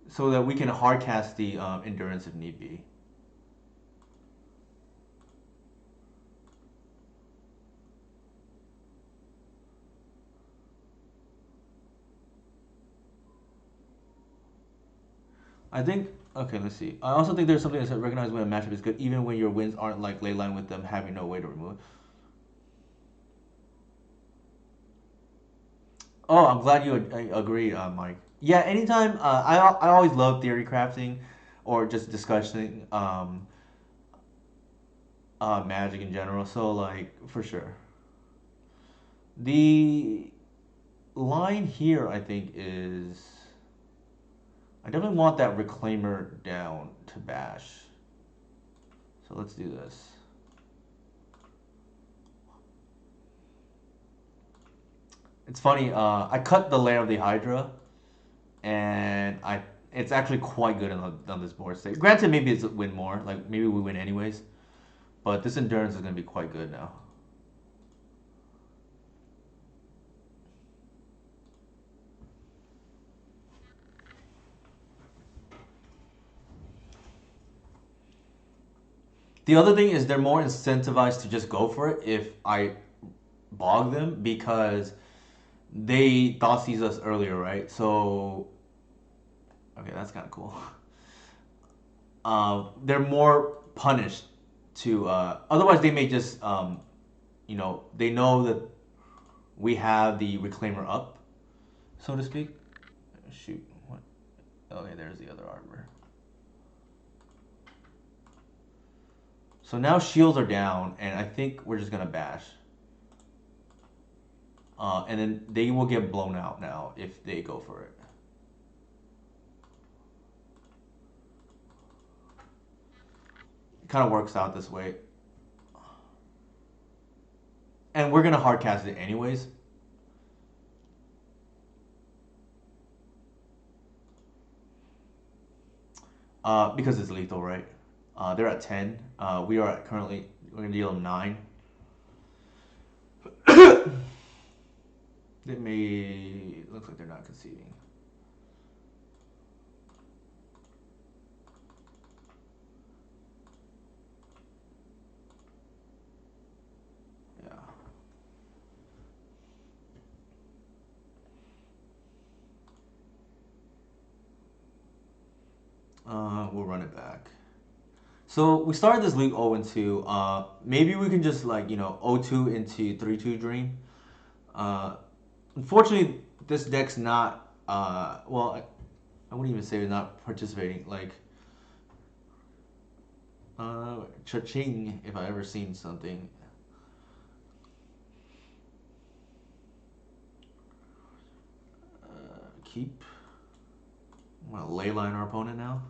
so that we can hardcast the endurance if need be. I think. Okay, let's see. I also think there's something that recognizes when a matchup is good, even when your wins aren't like ley line with them having no way to remove it. Oh, I'm glad you agree, Mike. Yeah, anytime. I always love theory crafting, or just discussing Magic in general. So like for sure, the line here I think is I definitely want that Reclaimer down to bash. So let's do this. It's funny. I cut the layer of the Hydra, and I it's actually quite good on this board state. Granted, maybe it's win more. Like maybe we win anyways, but this endurance is gonna be quite good now. The other thing is they're more incentivized to just go for it if I bog them because they thought sees us earlier, right? So okay, that's kind of cool. They're more punished to. Otherwise, they may just they know that we have the reclaimer up, so to speak. Shoot, what? Okay, there's the other arbor. So now shields are down, and I think we're just gonna bash. And then they will get blown out now if they go for it. It kind of works out this way. And we're gonna hardcast it anyways. Because it's lethal, right? They're at 10. We are at currently, we're gonna deal 9. They may, looks like they're not conceding. Yeah. We'll run it back. So we started this league 0-2. Maybe we can just like 0-2 into 3-2 dream. Unfortunately, this deck's not. Well, I wouldn't even say it's not participating. Like, cha-ching, if I ever seen something. Keep. I'm gonna leyline our opponent now.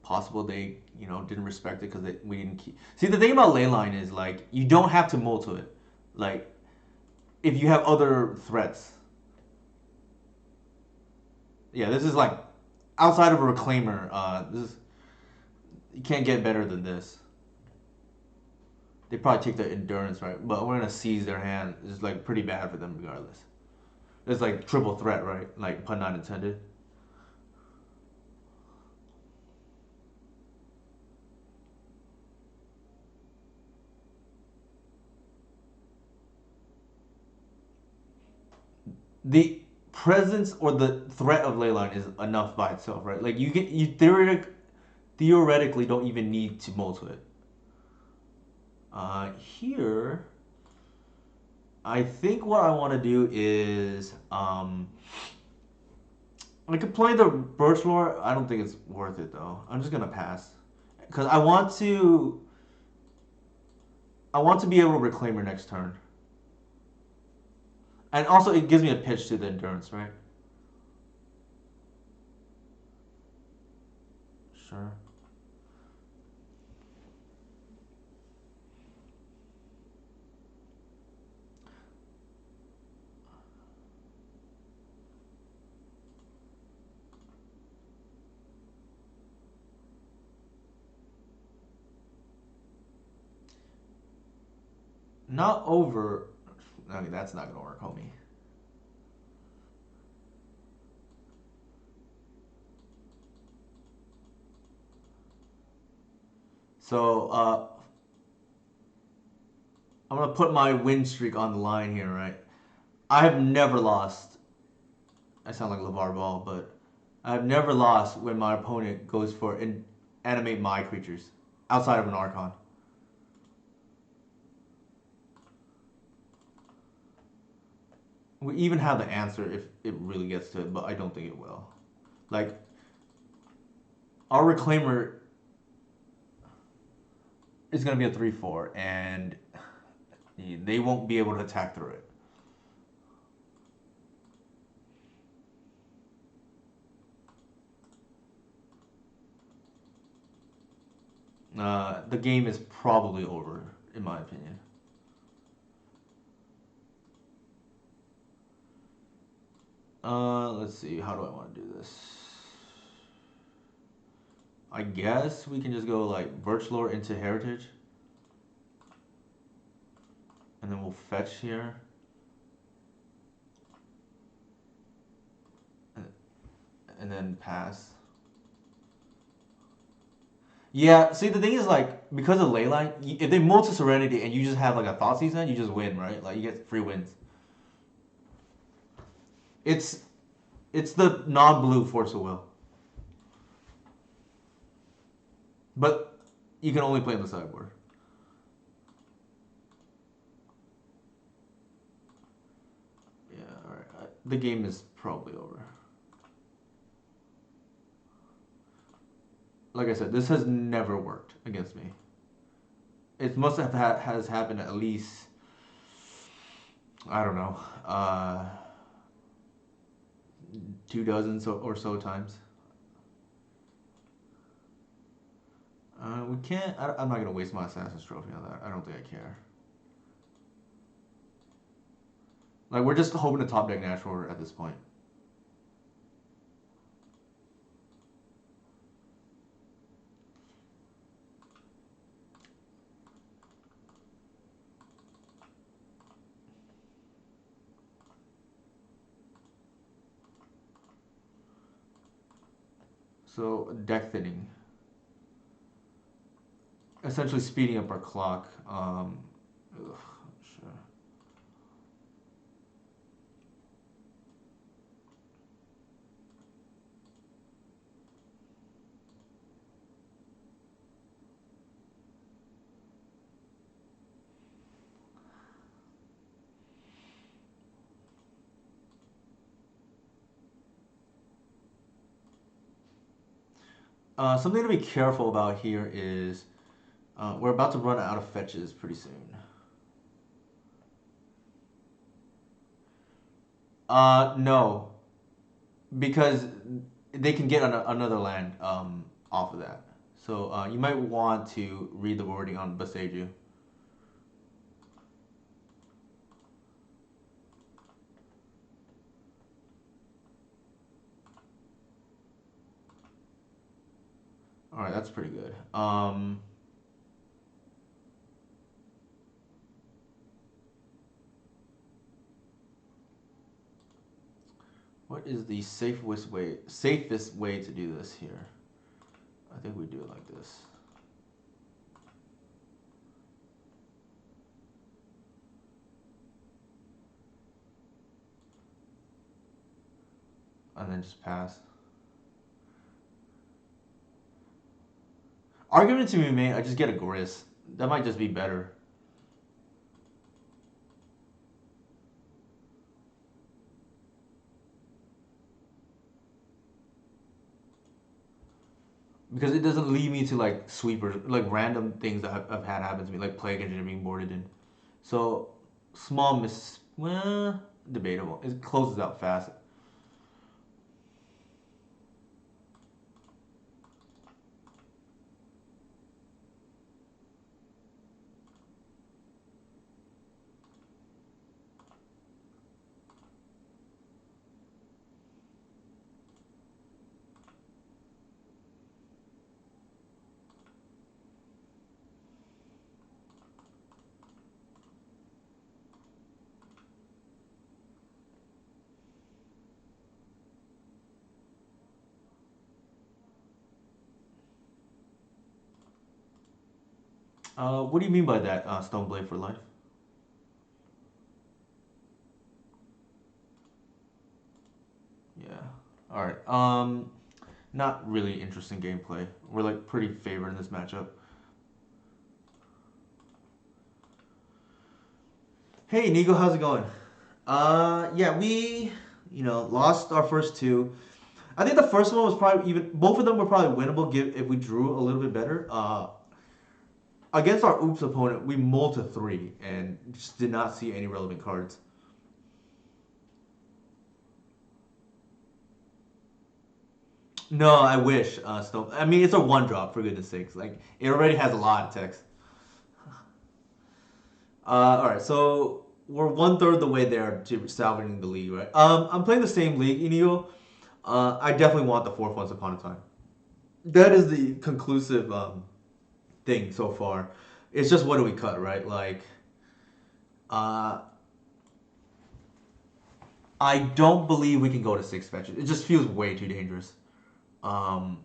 Possible they didn't respect it because we didn't keep. See, the thing about leyline is like you don't have to multi it. Like if you have other threats. Yeah, this is like outside of a reclaimer. This is, you can't get better than this. They probably take the endurance, right? But we're gonna seize their hand. It's like pretty bad for them regardless. It's like triple threat, right? Like pun not intended. The presence or the threat of leyline is enough by itself, right? Like you theoretically don't even need to multi it. Here, I think what I want to do is I could play the Birch Lore. I don't think it's worth it though. I'm just gonna pass because I want to be able to reclaim her next turn, and also it gives me a pitch to the endurance, right? Sure. Not over. I mean, that's not gonna work, homie. So I'm gonna put my win streak on the line here, right? I have never lost. I sound like LeVar Ball, but I've never lost when my opponent goes for animate my creatures outside of an Archon. We even have the answer if it really gets to it, but I don't think it will. Like, our Reclaimer is going to be a 3-4, and they won't be able to attack through it. The game is probably over, in my opinion. Let's see. How do I want to do this? I guess we can just go like Birch Lore into Heritage. And then we'll fetch here. And then pass. Yeah, see the thing is like because of Leyline, if they multi Serenity and you just have like a Thought Season, you just win, right? Like you get free wins. It's it's the non-blue Force of Will. But you can only play on the sideboard. Yeah, alright. The game is probably over. like I said, this has never worked against me. It must have has happened at least, I don't know, 2 dozen or so times. We can't. I'm not gonna waste my Assassin's Trophy on that. I don't think I care. Like we're just hoping to top deck natural order at this point. So deck thinning, essentially speeding up our clock. Ugh, sure. Something to be careful about here is we're about to run out of fetches pretty soon. No, because they can get another land off of that. So you might want to read the wording on Baseju. All right, that's pretty good. What is the safest way to do this here? I think we do it like this. And then just pass. Argument to be made, I just get a Gris. That might just be better. Because it doesn't lead me to like sweepers, like random things that I've had happen to me, like Plague Engineer being boarded in. So, small well, debatable. It closes out fast. What do you mean by that, Stone Blade for life? Yeah. All right. Not really interesting gameplay. We're like pretty favored in this matchup. Hey, Nico, how's it going? Yeah, we, lost our first two. I think the first one was probably even. Both of them were probably winnable if we drew a little bit better. Against our oops opponent, we mulled to three and just did not see any relevant cards. No, I wish. Still, I mean, it's a one drop for goodness sakes. Like it already has a lot of text. All right, so we're one third the way there to salvaging the league, right? I'm playing the same league, Inigo. I definitely want the fourth Once Upon a Time. That is the conclusive thing so far. It's just what do we cut, right? Like, uh, I don't believe we can go to six fetches. It just feels way too dangerous. Um,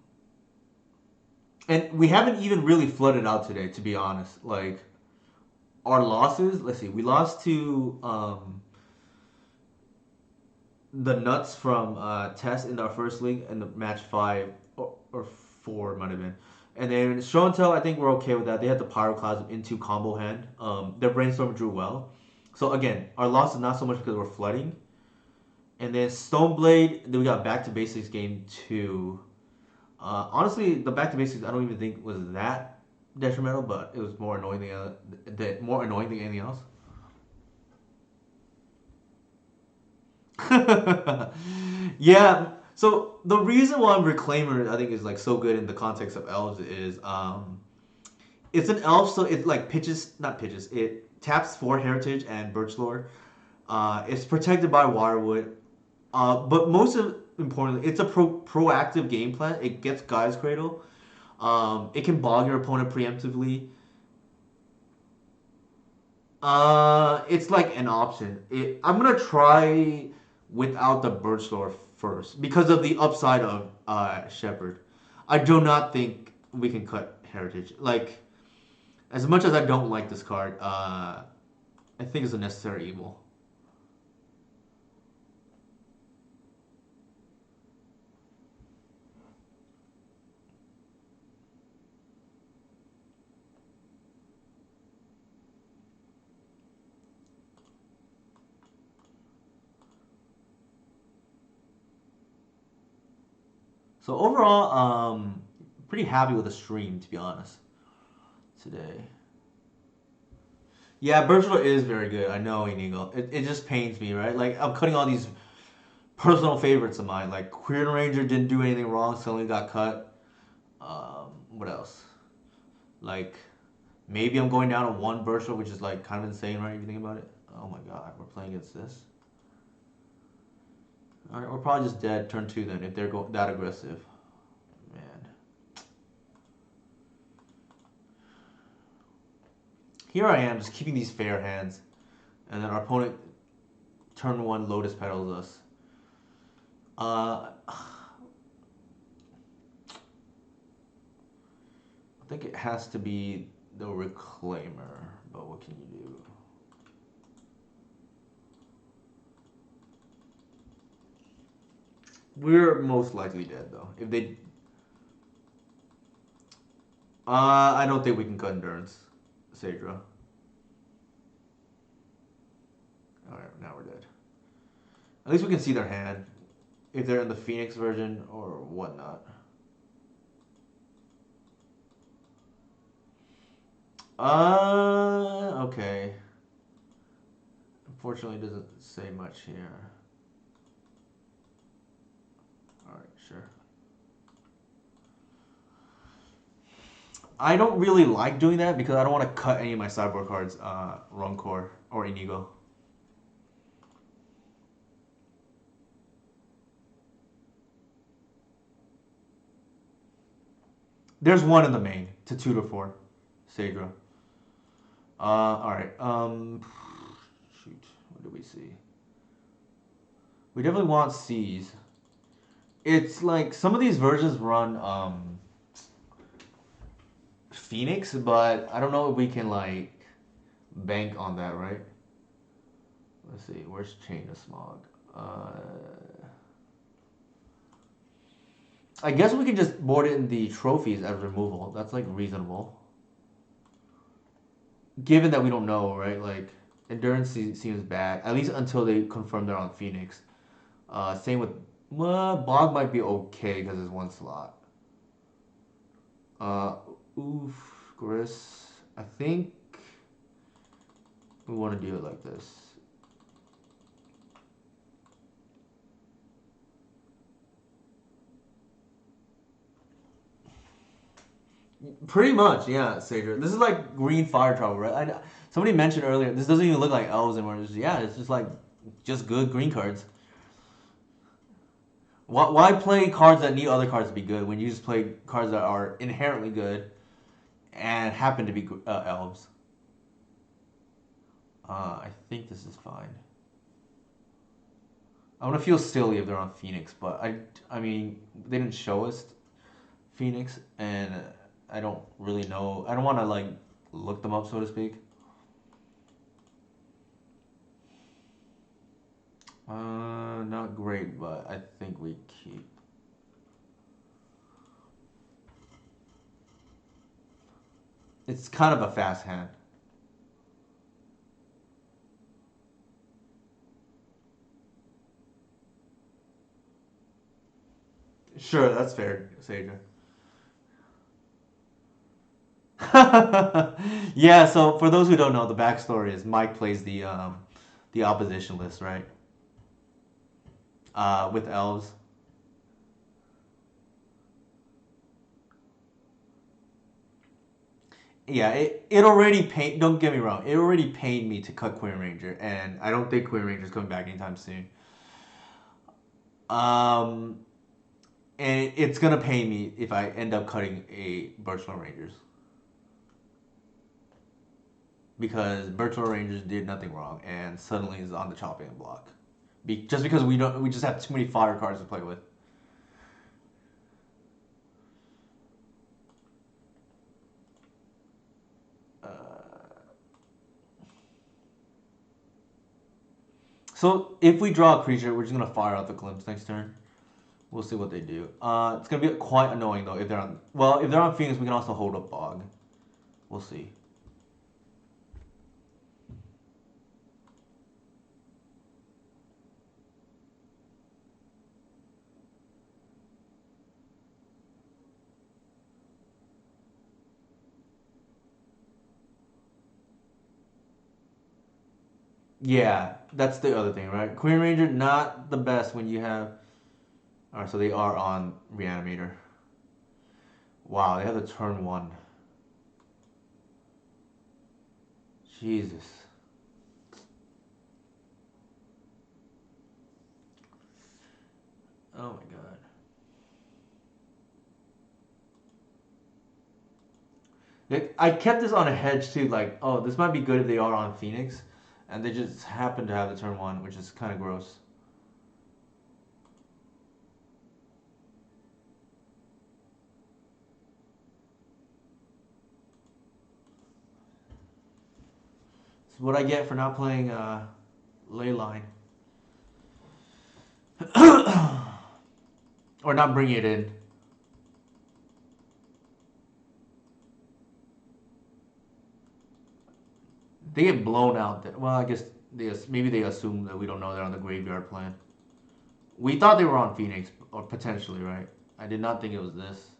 and we haven't even really flooded out today, to be honest. Like, our losses, let's see, we lost to the nuts from Tess in our first league in the match five or four might have been. And then show and tell, I think we're okay with that. They had the Pyroclasm into combo hand. Their brainstorm drew well. So again, our loss is not so much because we're flooding. And then Stoneblade, then we got back to basics game two. Honestly, the back to basics I don't even think was that detrimental, but it was more annoying than anything else. Yeah. So the reason why Reclaimer I think is like so good in the context of elves is it's an elf, so it like pitches not pitches. It taps for heritage and birch lore. It's protected by Wirewood. But importantly, it's a proactive game plan. It gets Guy's Cradle. It can bog your opponent preemptively. It's like an option. I'm gonna try without the birch lore first because of the upside of Shepherd. I do not think we can cut heritage. Like as much as I don't like this card, I think it's a necessary evil. So overall, pretty happy with the stream to be honest today. Yeah, Birchwood is very good. I know, Inigo. It just pains me, right? Like I'm cutting all these personal favorites of mine. Like Queer Ranger didn't do anything wrong, suddenly got cut. What else? Like maybe I'm going down to one Birchwood, which is like kind of insane, right? If you think about it. Oh my god, we're playing against this. All right, we're probably just dead turn two then if they're that aggressive. Man, here I am just keeping these fair hands, and then our opponent turn one Lotus Petals us. I think it has to be the Reclaimer, but what can you do? We're most likely dead though. If they, I don't think we can cut Endurance, Sadra. All right, now we're dead. At least we can see their hand if they're in the Phoenix version or whatnot. Okay. Unfortunately, it doesn't say much here. All right, sure. I don't really like doing that because I don't want to cut any of my sideboard cards, Runcore or Inigo. There's one in the main to 2 to 4, Sadra. All right. Shoot. What do we see? We definitely want C's. It's like some of these versions run Phoenix, but I don't know if we can like bank on that, right? Let's see. Where's Chain of Smog? I guess we can just board it in the trophies as removal. That's like reasonable. Given that we don't know, right? Like endurance seems bad, at least until they confirm they're on Phoenix. Same with Bog might be okay because it's one slot. Uh, oof, Gris. I think we want to do it like this. Pretty much, yeah, Sager. This is like green fire trouble, right? Somebody mentioned earlier, this doesn't even look like elves anymore. Yeah, it's just like, just good green cards. Why play cards that need other cards to be good when you just play cards that are inherently good and happen to be elves? I think this is fine. I want to feel silly if they're on Phoenix, but I mean, they didn't show us Phoenix, and I don't really know. I don't want to like look them up, so to speak. Not great, but I think we keep. It's kind of a fast hand. Sure, that's fair, Sager. Yeah, so for those who don't know, the backstory is Mike plays the opposition list, right? With elves. Yeah, it already paid. Don't get me wrong. It already paid me to cut Queen Ranger, and I don't think Queen Ranger's coming back anytime soon. Um, and it's gonna pay me if I end up cutting a Birchland Rangers because Birchland Rangers did nothing wrong and suddenly is on the chopping block. Just because we just have too many fire cards to play with. So if we draw a creature, we're just gonna fire out the glimpse next turn. We'll see what they do. It's gonna be quite annoying though if they're on. Well, if they're on Phoenix, we can also hold up Bog. We'll see. Yeah, that's the other thing, right? Queen Ranger not the best when you have. All right, so they are on Reanimator. Wow, they have the turn one. Jesus. Oh my god. I kept this on a hedge too, like, oh, this might be good if they are on Phoenix, and they just happen to have the turn one, which is kind of gross. It's what I get for not playing Leyline. Or not bringing it in. They get blown out there. Well, I guess maybe they assume that we don't know they're on the graveyard plan. We thought they were on Phoenix, or potentially, right? I did not think it was this.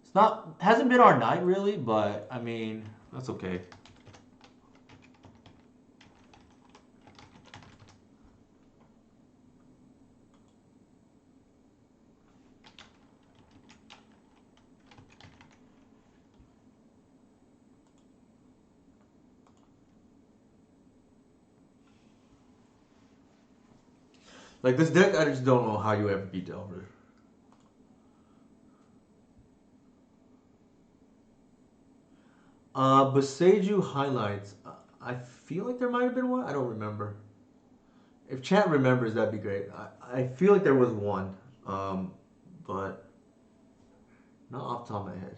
It's not hasn't been our night really, but I mean that's okay. Like this deck, I just don't know how you ever beat Delver. Boseiju highlights. I feel like there might have been one. I don't remember. If chat remembers, that'd be great. I feel like there was one, but not off the top of my head.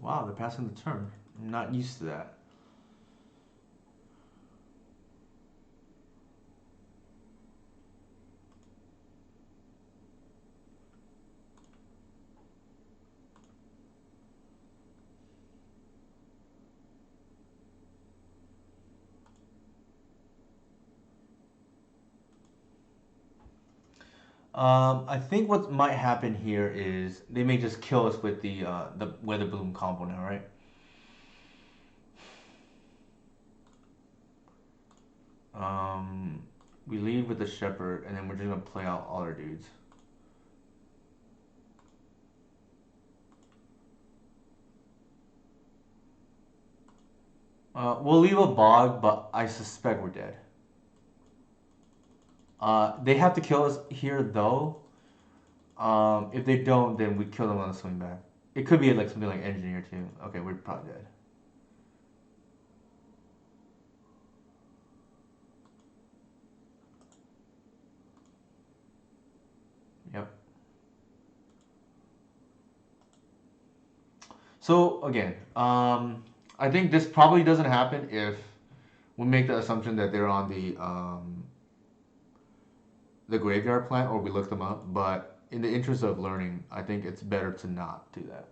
Wow, they're passing the turn. I'm not used to that. I think what might happen here is they may just kill us with the Weather Bloom combo now, right? Um, we lead with the Shepherd, and then we're just gonna play out all our dudes. We'll leave a Bog, but I suspect we're dead. They have to kill us here though. If they don't, then we kill them on the swing back. It could be like something like engineer too. Okay, we're probably dead. Yep. So again, I think this probably doesn't happen if we make the assumption that they're on the graveyard plant or we look them up. But in the interest of learning, I think it's better to not do that.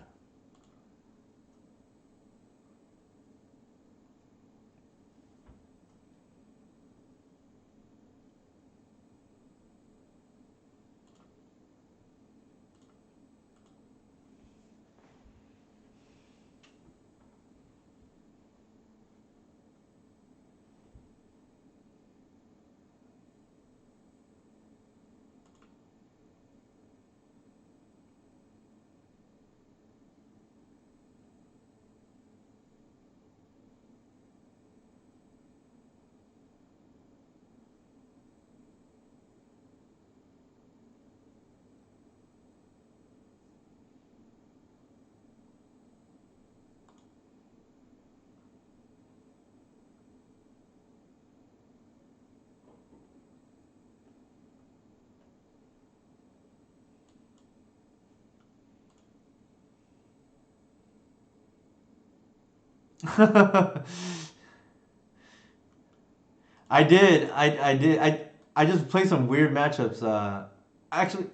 I did. I did. I just played some weird matchups. Actually,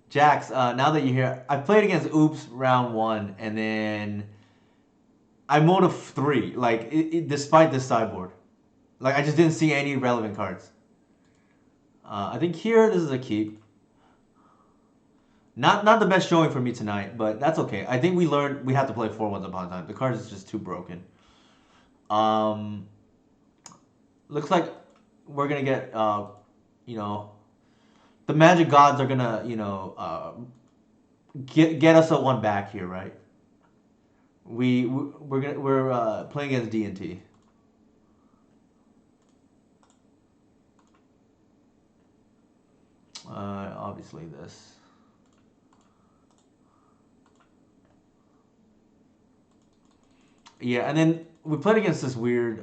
Jax. Now that you're here, I played against Oops round one, and then I mode of three. Like despite this sideboard, like I just didn't see any relevant cards. I think here this is a keep. Not the best showing for me tonight, but that's okay. I think we learned we have to play four once upon a time. The card is just too broken. Um, looks like we're gonna get you know, the magic gods are gonna get us a one back here, right? We're playing against D&T. Obviously this. Yeah, and then we played against this weird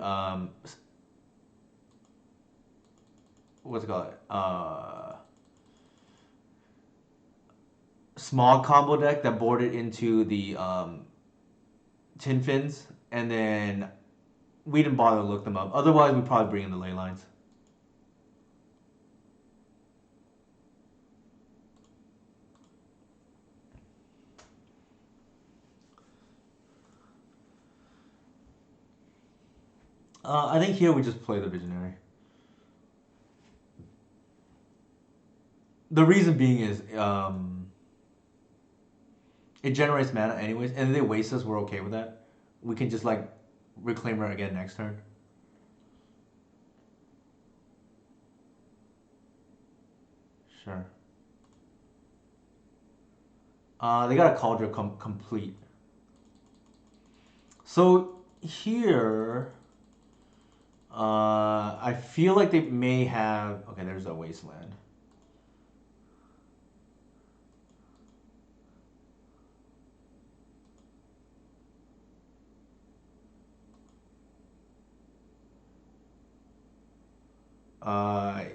what's it called? Small combo deck that boarded into the tin fins, and then we didn't bother to look them up. Otherwise, we'd probably bring in the ley lines. I think here we just play the visionary. The reason being is it generates mana anyways, and if they waste us, we're okay with that. We can just like reclaim her again next turn. Sure. They got a cauldron complete. So here, I feel like they may have. Okay, there's a wasteland.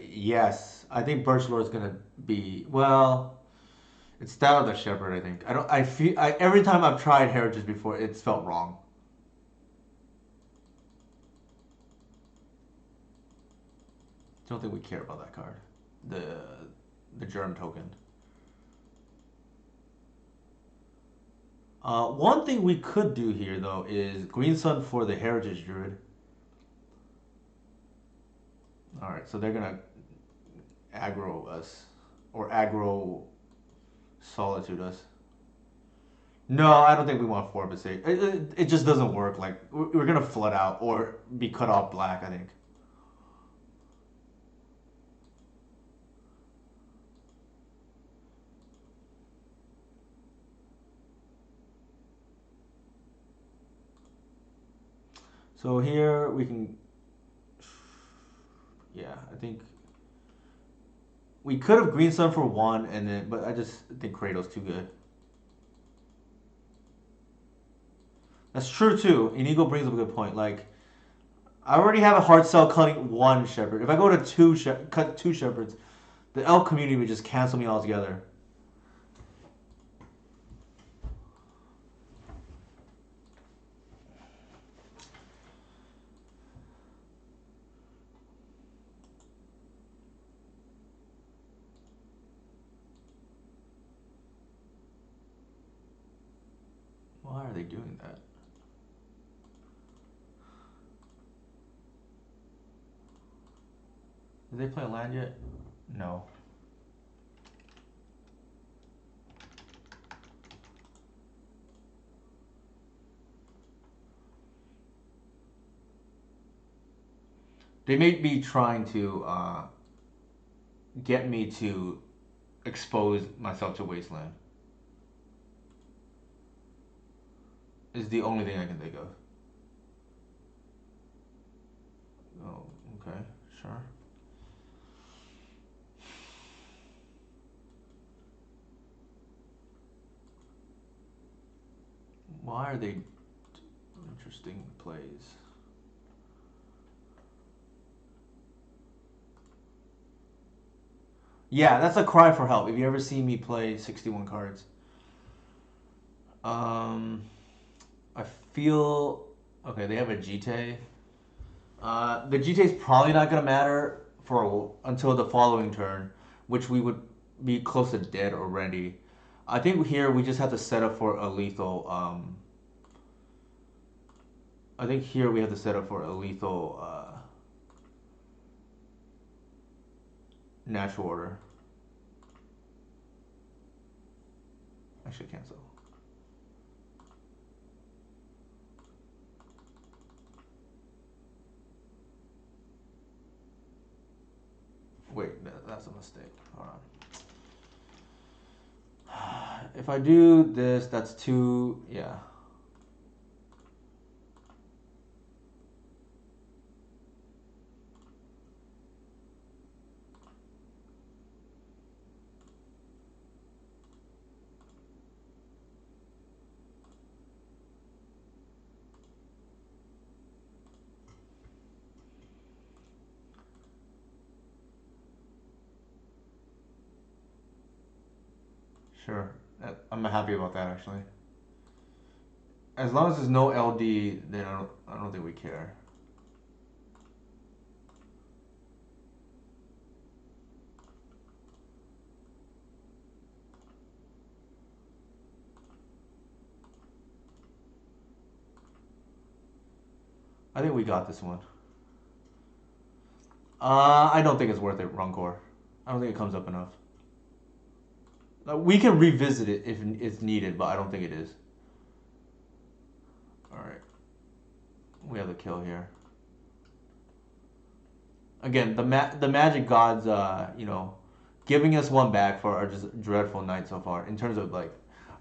Yes, I think Birch Lord is gonna be well. It's that or the Shepherd. I think. I don't. I feel. Every time I've tried Heritage before, it's felt wrong. Don't think we care about that card. The the Germ token. One thing we could do here though is Green Sun for the Heritage Druid. All right, so they're gonna aggro us or aggro Solitude us. No, I don't think we want four but it just doesn't work. Like we're gonna flood out or be cut off black. I think. So here we can. Yeah, I think We could have green sun for one, and then, but I just think Kratos too good. That's true too. Inigo brings up a good point. Like, I already have a hard sell cutting one shepherd. If I go to cut two shepherds, the elf community would just cancel me altogether. Why are they doing that? Did they play a land yet? No. They may be trying to get me to expose myself to wasteland. Is the only thing I can think of. Oh, okay, sure. Why are they interesting plays? Yeah, that's a cry for help. If you ever see me play 61 cards, um, I feel okay. They have a GT. The GT is probably not gonna matter until the following turn, which we would be close to dead already. I think here we just have to set up for a lethal. I think here we have to set up for a lethal natural order. I should cancel. Wait, that's a mistake. Hold on. If I do this, that's two. Yeah. Sure. I'm happy about that actually. As long as there's no LD, then I don't think we care. I think we got this one. I don't think it's worth it, Runcor. I don't think it comes up enough. We can revisit it if it's needed, but I don't think it is. Alright. We have the kill here. Again, the magic gods, giving us one back for our just dreadful night so far. In terms of like,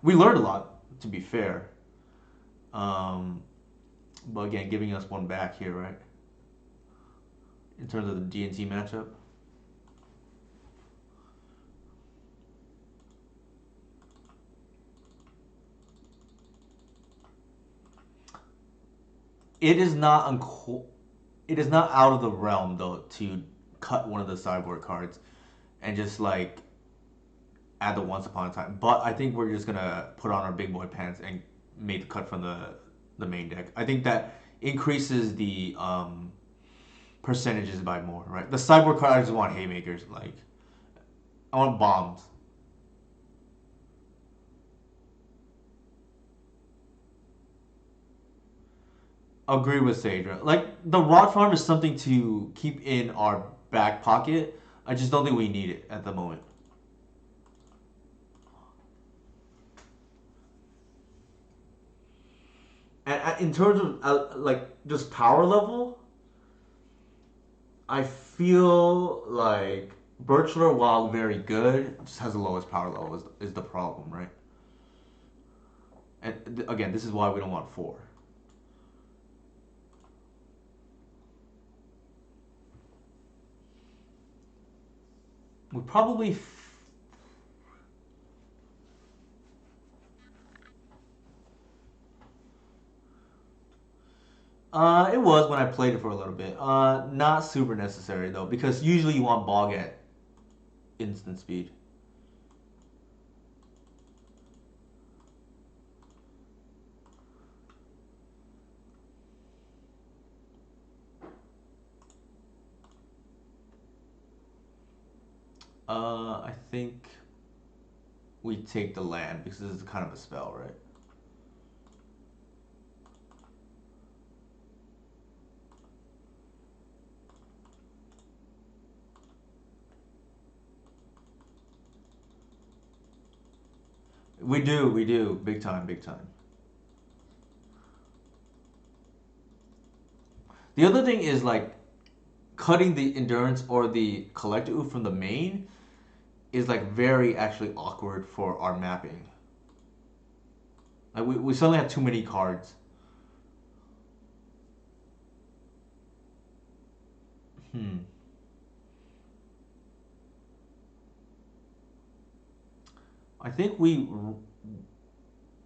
we learned a lot, to be fair. But again, giving us one back here, right? In terms of the D&T matchup. It is not it is not out of the realm though to cut one of the sideboard cards and just like add the once upon a time. But I think we're just gonna put on our big boy pants and make the cut from the main deck. I think that increases the percentages by more, right? The sideboard card I just want haymakers, like I want bombs. Agree with Sadra. Like the rod farm is something to keep in our back pocket. I just don't think we need it at the moment. And in terms of like just power level, I feel like Birchler, while very good, just has the lowest power level is the problem, right? And again, this is why we don't want four. We probably. It was when I played it for a little bit. Not super necessary though, because usually you want bog at instant speed. I think we take the land because this is kind of a spell, right? We do, big time, big time. The other thing is like cutting the endurance or the collective from the main is like very actually awkward for our mapping. Like we suddenly have too many cards. Hmm. I think we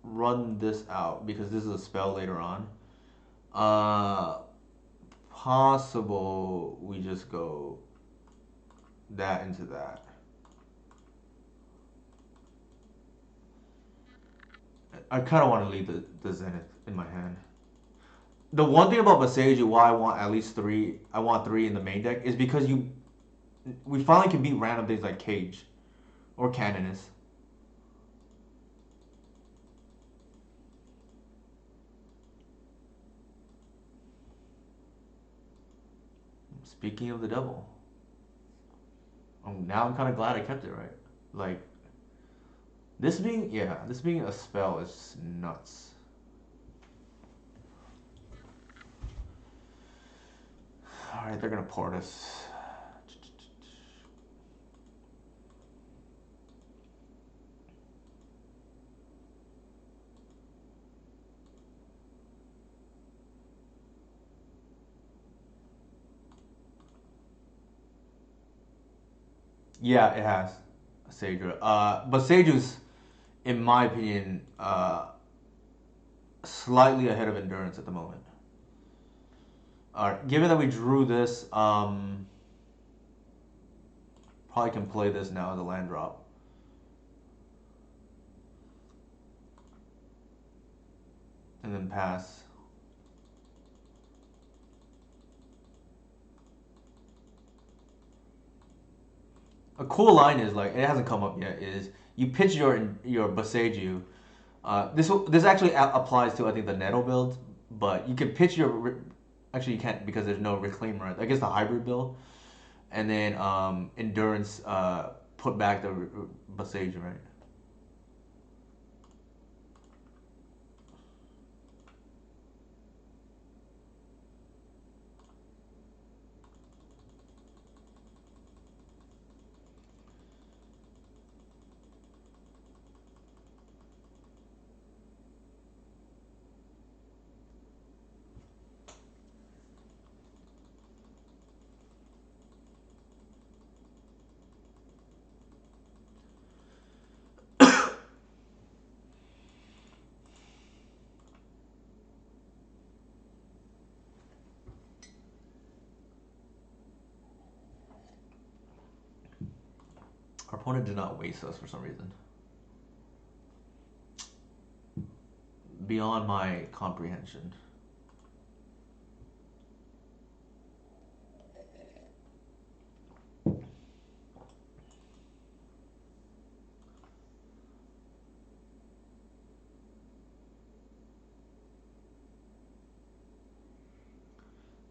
run this out because this is a spell later on. Uh, Possible we just go that into that. I kind of want to leave the Zenith in my hand. The one thing about Baseju, why I want at least three, I want three in the main deck, is because we finally can beat random things like Cage or Canonus. Speaking of the devil, now I'm kind of glad I kept it right. Like this being a spell is nuts. All right, they're gonna port us. Yeah, it has Sadra. But Saju's, in my opinion, slightly ahead of Endurance at the moment. All right, given that we drew this, probably can play this now as a land drop. And then pass. A cool line is like it hasn't come up yet. Is you pitch your Boseiju. This actually applies to I think the Nettle build, but you can pitch your actually you can't because there's no reclaimer. I guess the hybrid build, and then endurance put back the Boseiju, right? Our opponent did not waste us for some reason. Beyond my comprehension.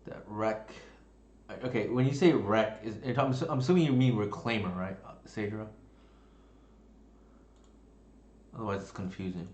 That wreck. Okay, when you say wreck, I'm assuming you mean reclaimer, right, Sadra? Otherwise, it's confusing.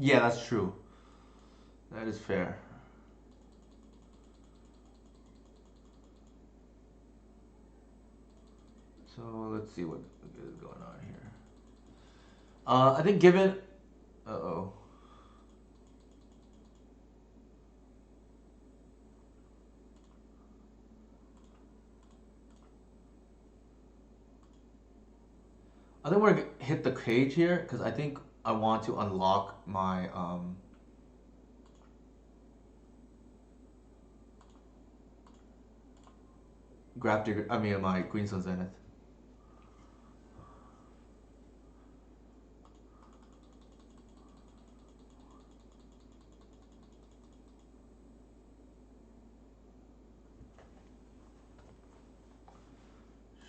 Yeah, that's true. That is fair. So let's see what is going on here. I think given. Uh oh. I think we're gonna hit the cage here because I think I want to unlock my graph digger. I mean my Greenstone Zenith.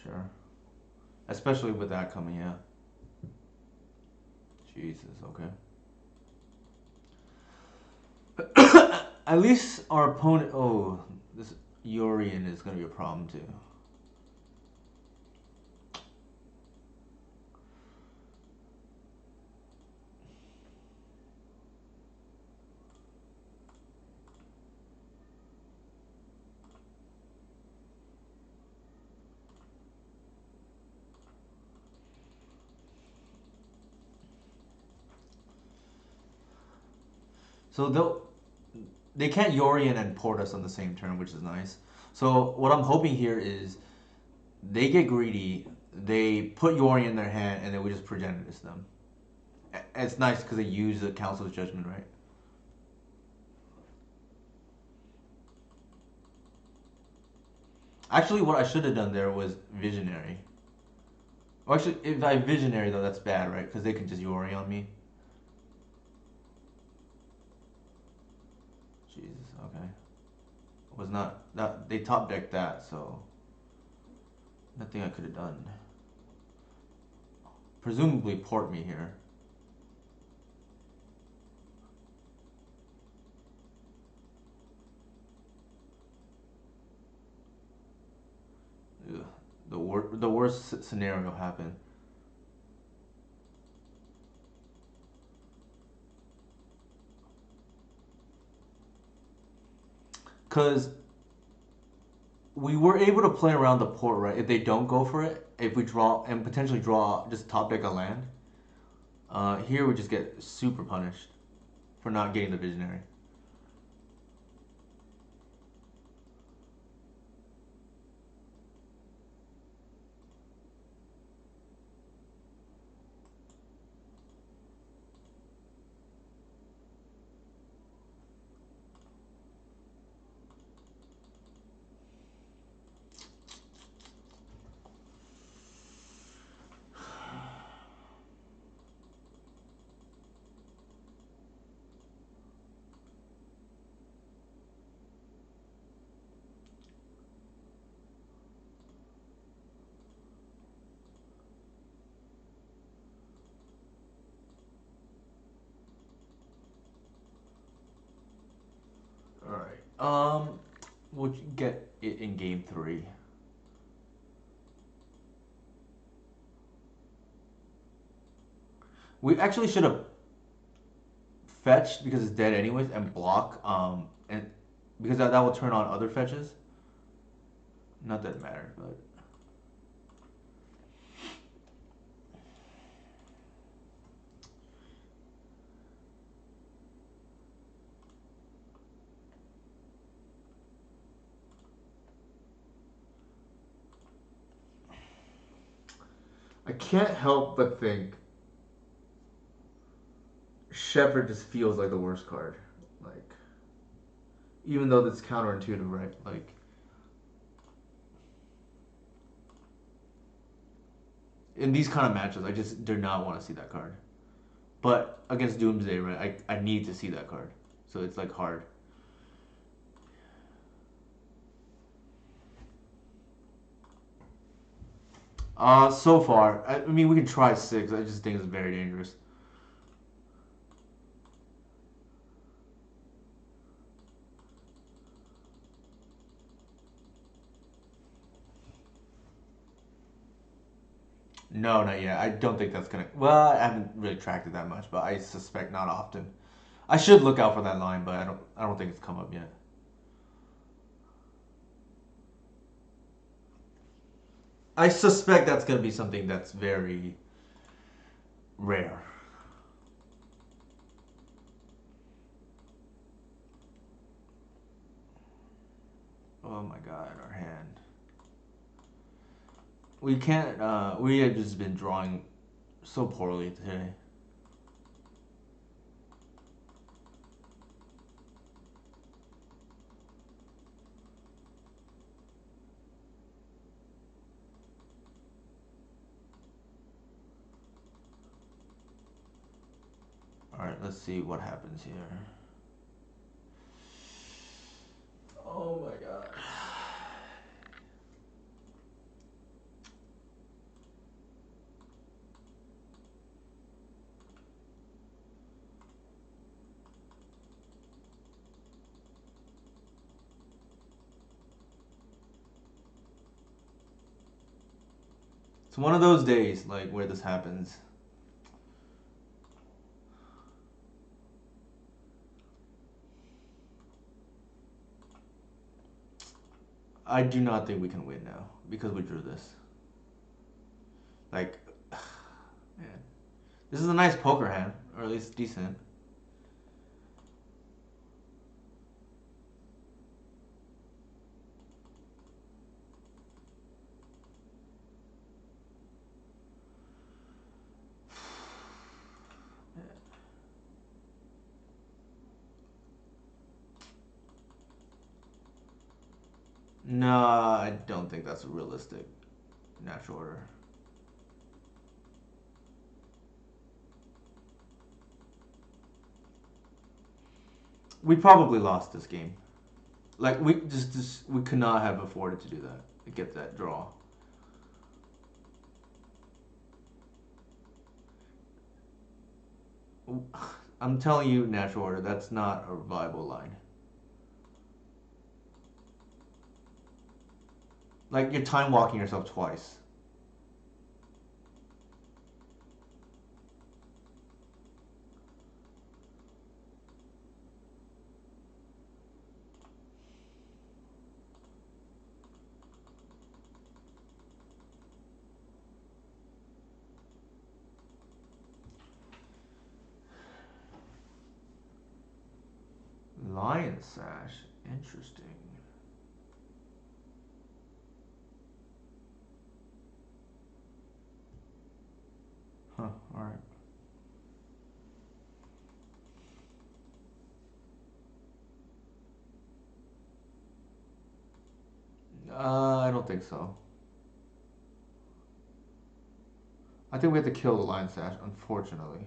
Sure. Especially with that coming, yeah. Jesus. Okay. At least our opponent. Oh, this Yorian is gonna be a problem too. So they can't Yorian and port us on the same turn, which is nice. So what I'm hoping here is they get greedy, they put Yorian in their hand, and then we just Progenitus them. It's nice because they use the Council's Judgment, right? Actually, what I should have done there was Visionary. Well, actually, if I Visionary though, that's bad, right? Because they can just Yori on me. Jesus, okay. Was not that they top decked that, so nothing I could have done. Presumably port me here. Ugh. The worst scenario happened. Cause we were able to play around the port, right? If they don't go for it, if we draw and potentially draw just top deck a land, here we just get super punished for not getting the Visionary. All right. We'll get it in game 3. We actually should have fetched because it's dead anyways and block and because that will turn on other fetches. Not that it mattered, but I can't help but think Shepherd just feels like the worst card. Like, even though that's counterintuitive, right? Like, in these kind of matches, I just do not want to see that card. But against Doomsday, right? I need to see that card. So it's like hard. So far, I mean, we can try 6. I just think it's very dangerous. No, not yet. I don't think that's gonna. Well, I haven't really tracked it that much, but I suspect not often. I should look out for that line, but I don't think it's come up yet. I suspect that's gonna be something that's very rare. Oh my god, our hand. We can't. We have just been drawing so poorly today. All right, let's see what happens here. Oh my god. It's one of those days like where this happens. I do not think we can win now because we drew this. Like, man, this is a nice poker hand, or at least decent. No, I don't think that's a realistic natural order. We probably lost this game. Like we just we could not have afforded to do that to get that draw. I'm telling you, natural order. That's not a viable line. Like you're time walking yourself twice. Lion sash. Interesting. Huh. All right. I don't think so. I think we have to kill the lion sash, unfortunately.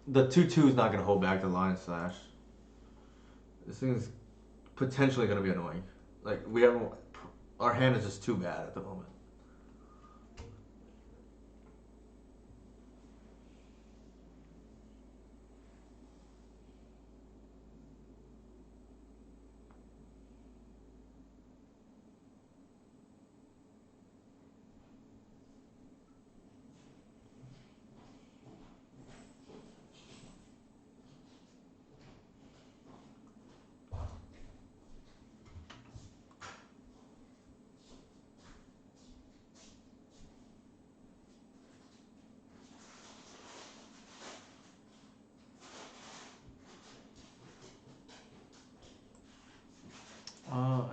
The 2/2 is not gonna hold back the lion sash. This thing is potentially gonna be annoying. Like we have, our hand is just too bad at the moment.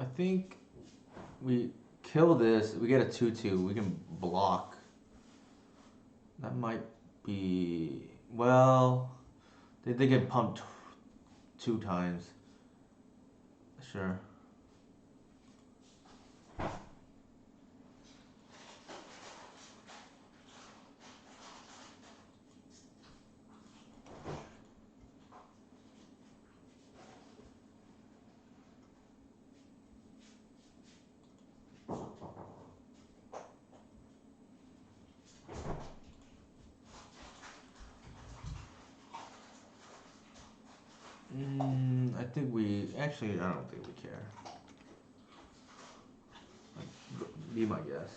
I think we kill this. We get a 2/2. We can block. That might be, well. They get pumped 2 times. Sure. I think we actually. I don't think we care. Be my guest.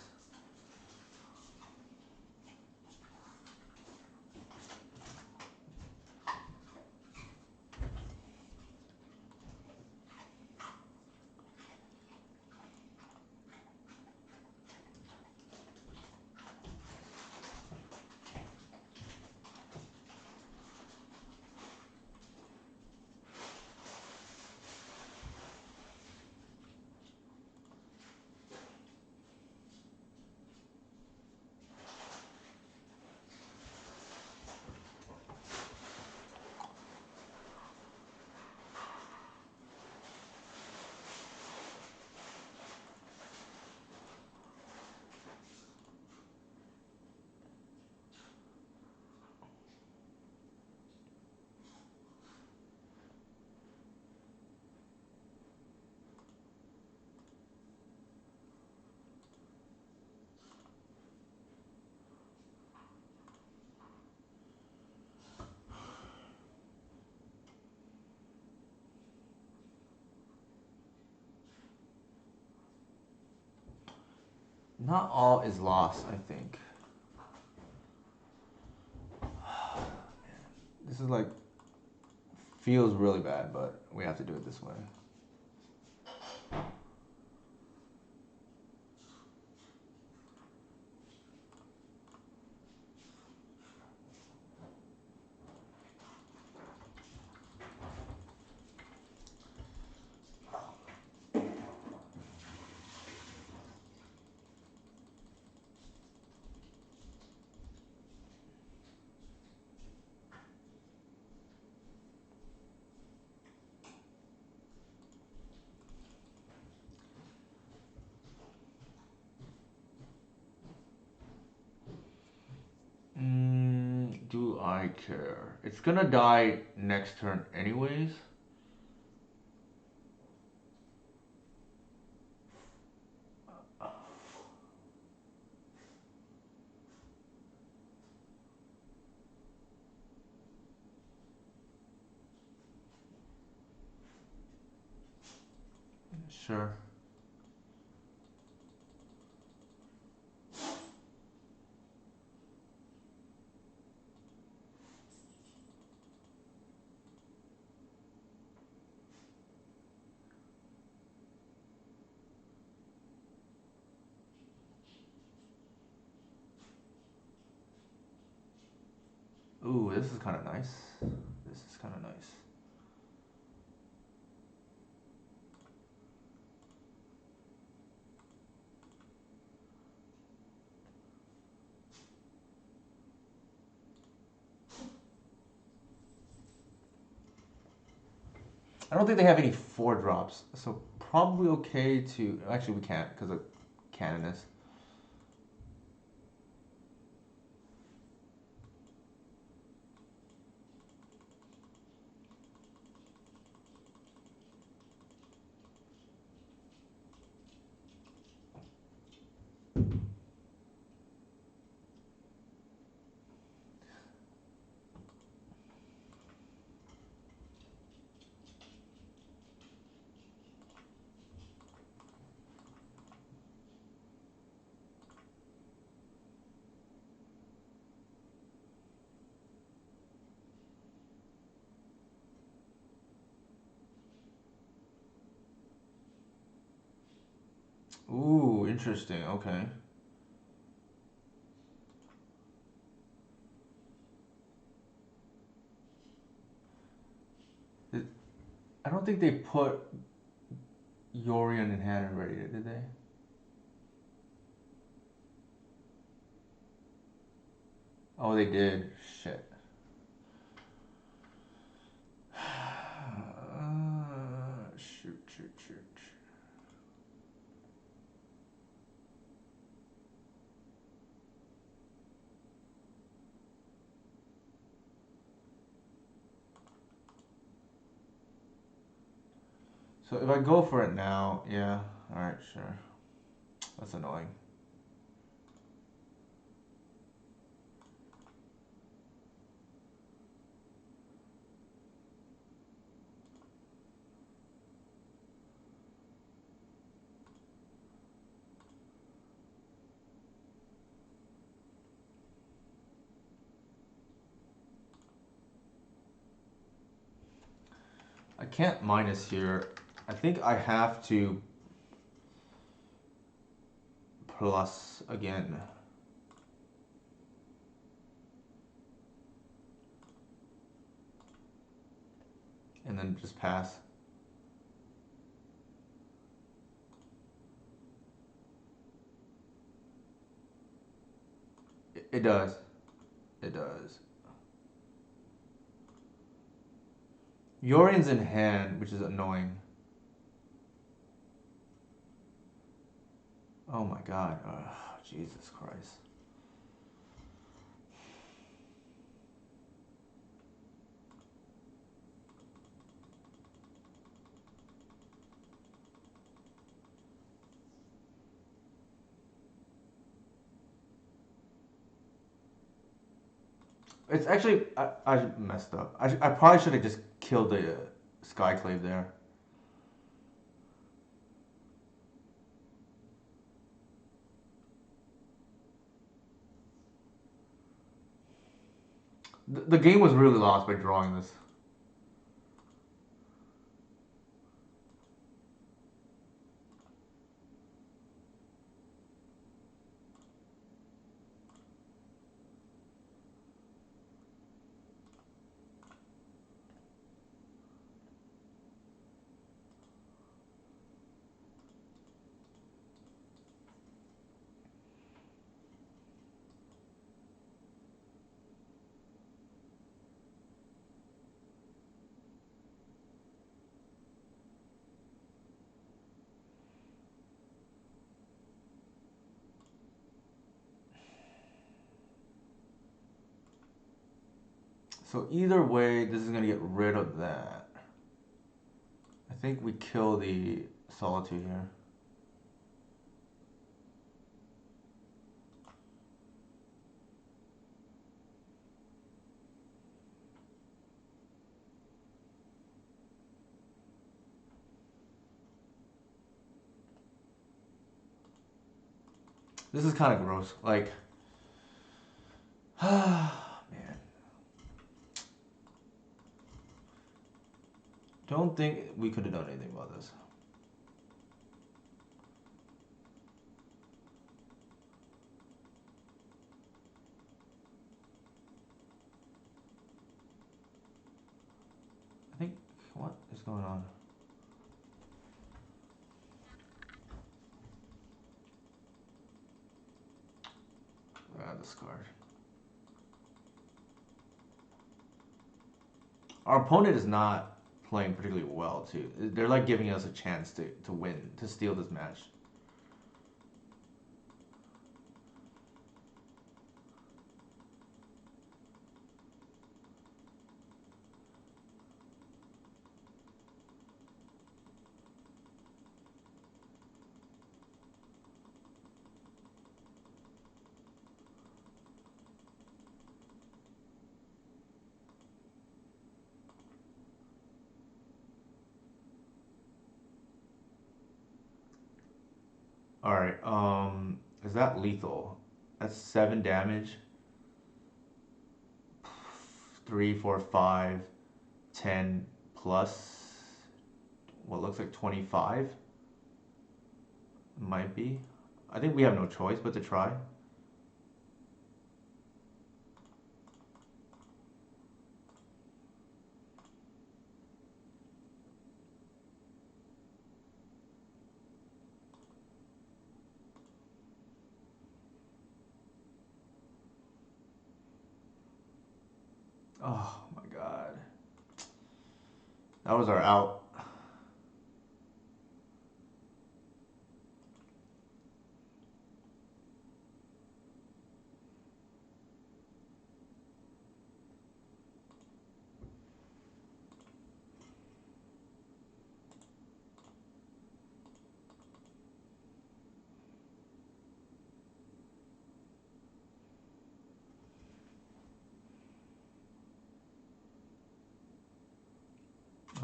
Not all is lost, I think. This is like, feels really bad, but we have to do it this way. Do I care? It's gonna die next turn anyways. Sure. Ooh, this is kind of nice. This is kind of nice. I don't think they have any 4-drops, so probably okay to... Actually, we can't because of Canonist. Ooh, interesting. Okay. I don't think they put Yorion in hand already, did they? Oh, they did. Shit. Shoot. So if I go for it now, yeah. Alright, sure. That's annoying. I can't minus here. I think I have to plus again. And then just pass. It does. It does. Yorion's in hand, which is annoying. Oh my god. Oh, Jesus Christ. It's actually I messed up. I probably should have just killed the Skyclave there. The game was really lost by drawing this. So either way, this is gonna get rid of that. I think we kill the Solitude here. This is kind of gross. Like, man. Don't think we could have done anything about this. I think, what is going on? Discard. Our opponent is not playing particularly well, too. They're like giving us a chance to win, to steal this match. Alright, is that lethal? That's 7 damage. 3, 4, 5, 10 plus what looks like 25? Might be. I think we have no choice but to try. Oh my god. That was our out.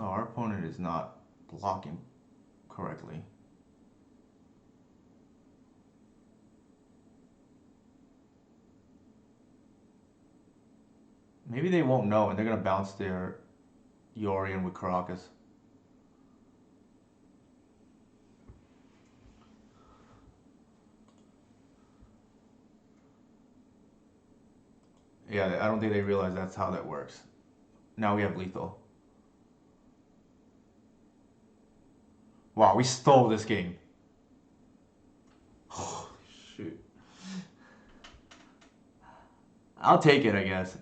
Oh, our opponent is not blocking correctly. Maybe they won't know and they're gonna bounce their Yorion with Caracas. Yeah, I don't think they realize that's how that works. Now we have lethal. Wow, we stole this game. Shoot. I'll take it, I guess.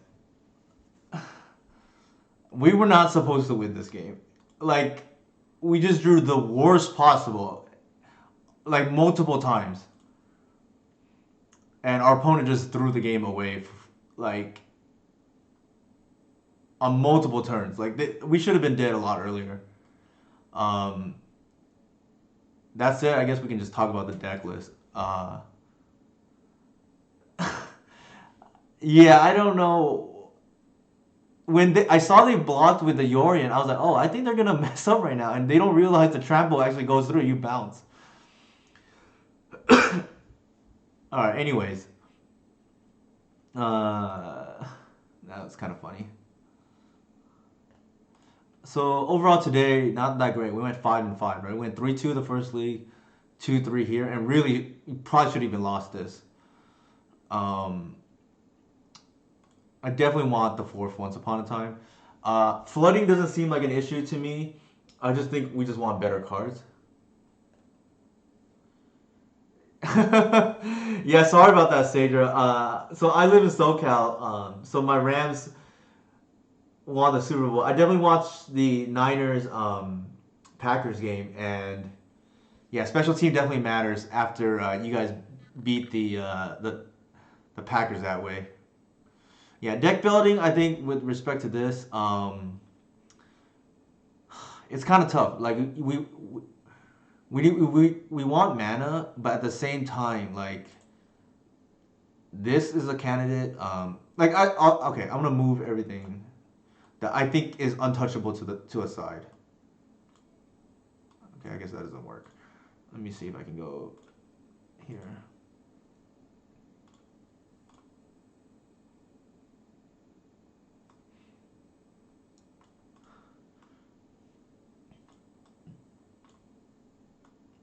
We were not supposed to win this game. Like, we just drew the worst possible, like multiple times, and our opponent just threw the game away, like on multiple turns. Like we should have been dead a lot earlier. Um, that's it. I guess we can just talk about the deck list. Yeah, I don't know. I saw they blocked with the Yorion, I was like, oh, I think they're gonna mess up right now, and they don't realize the trample actually goes through. You bounce. All right. Anyways, that was kind of funny. So overall today, not that great. We went 5-5, right? We went 3-2 the first league, 2-3 here, and really you probably should have even lost this. Um, I definitely want the fourth once upon a time. Flooding doesn't seem like an issue to me. I just think we just want better cards. Yeah, sorry about that, Sadra. So I live in SoCal. So my Rams won the Super Bowl. I definitely watched the Niners Packers game, and yeah, special team definitely matters after you guys beat the Packers that way. Yeah, deck building. I think with respect to this, it's kind of tough. Like we want mana, but at the same time, like this is a candidate. Okay, I'm gonna move everything that I think is untouchable to a side. Okay, I guess that doesn't work. Let me see if I can go here.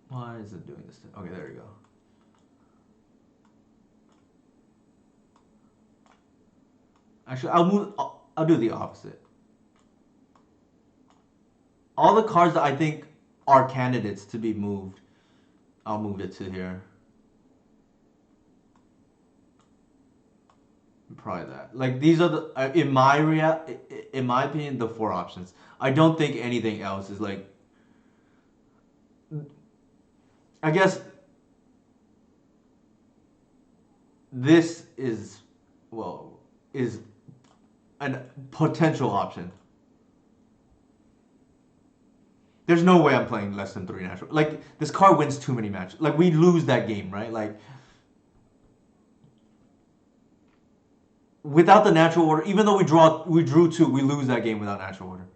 Why is it doing this? Okay, there we go. Actually, I'll move. I'll do the opposite. All the cards that I think are candidates to be moved, I'll move it to here. Probably that. Like these are the in my opinion, the four options. I don't think anything else is like. I guess this is well is a potential option. There's no way I'm playing less than three natural. Like this card wins too many matches. Like we lose that game, right? Like without the natural order, even though we drew two, we lose that game without natural order.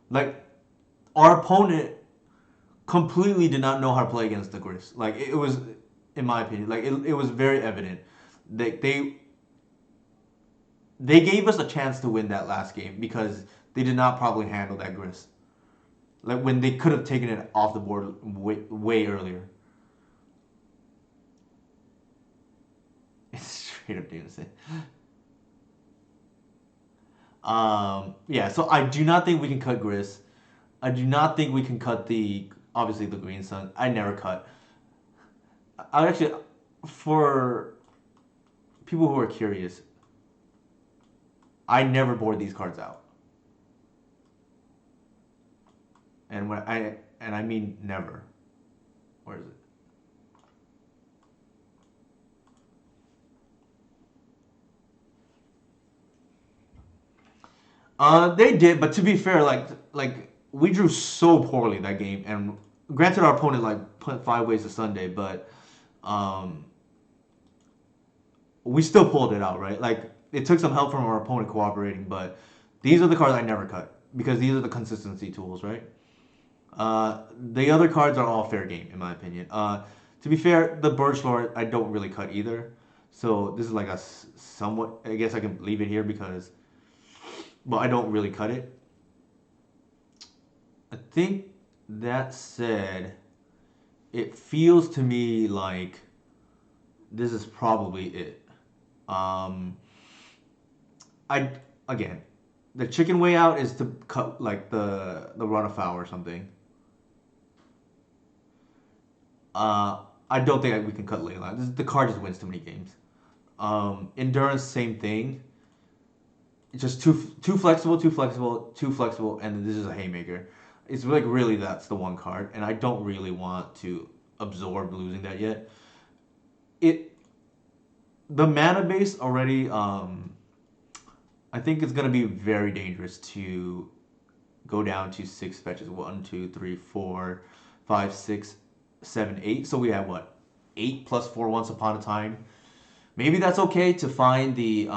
Like our opponent completely did not know how to play against the Gris. Like it was, in my opinion, like it was very evident. They gave us a chance to win that last game because they did not probably handle that Gris. Like when they could have taken it off the board way earlier. It's straight up doomsday. Yeah, so I do not think we can cut Gris. I do not think we can cut the obviously the Green Sun. I never cut. I actually, for people who are curious, I never board these cards out, and I mean never. Where is it? They did, but to be fair, like we drew so poorly that game, and granted our opponent like put five ways to Sunday, but um, we still pulled it out, right? Like it took some help from our opponent cooperating, but these are the cards I never cut because these are the consistency tools, right? The other cards are all fair game in my opinion. To be fair, the Birch Lord I don't really cut either, so this is like a somewhat. I guess I can leave it here because, but I don't really cut it. I think that said, it feels to me like this is probably it. Um, I again, the chicken way out is to cut like the run afoul or something. Uh, I don't think we can cut Leyline. The card just wins too many games. Endurance, same thing. It's just too flexible, too flexible, too flexible, and this is a haymaker. It's like really that's the one card, and I don't really want to absorb losing that yet. It the mana base already. I think it's gonna be very dangerous to go down to six fetches. One, two, three, four, five, six, seven, eight. So we have what? Eight plus four once upon a time. Maybe that's okay to find the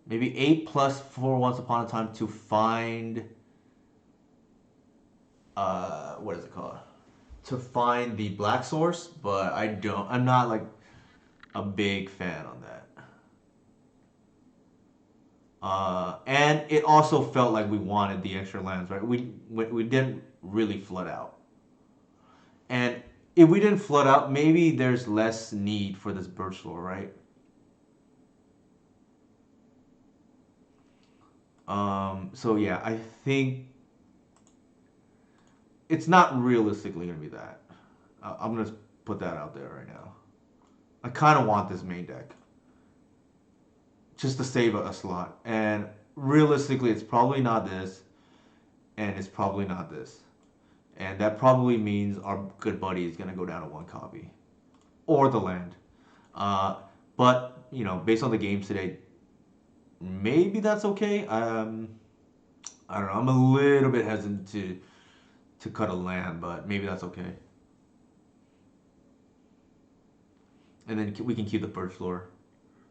maybe eight plus four once upon a time to find what is it called? To find the black source, but I'm not like a big fan on that. And it also felt like we wanted the extra lands, right? We didn't really flood out. And if we didn't flood out, maybe there's less need for this birch lore, right? So yeah, I think it's not realistically gonna be that. I'm gonna put that out there right now. I kind of want this main deck just to save a slot, and realistically, it's probably not this, and it's probably not this, and that probably means our good buddy is gonna go down to one copy, or the land. Uh, but you know, based on the games today, maybe that's okay. I don't know. I'm a little bit hesitant to cut a land, but maybe that's okay. And then we can keep the birch lore.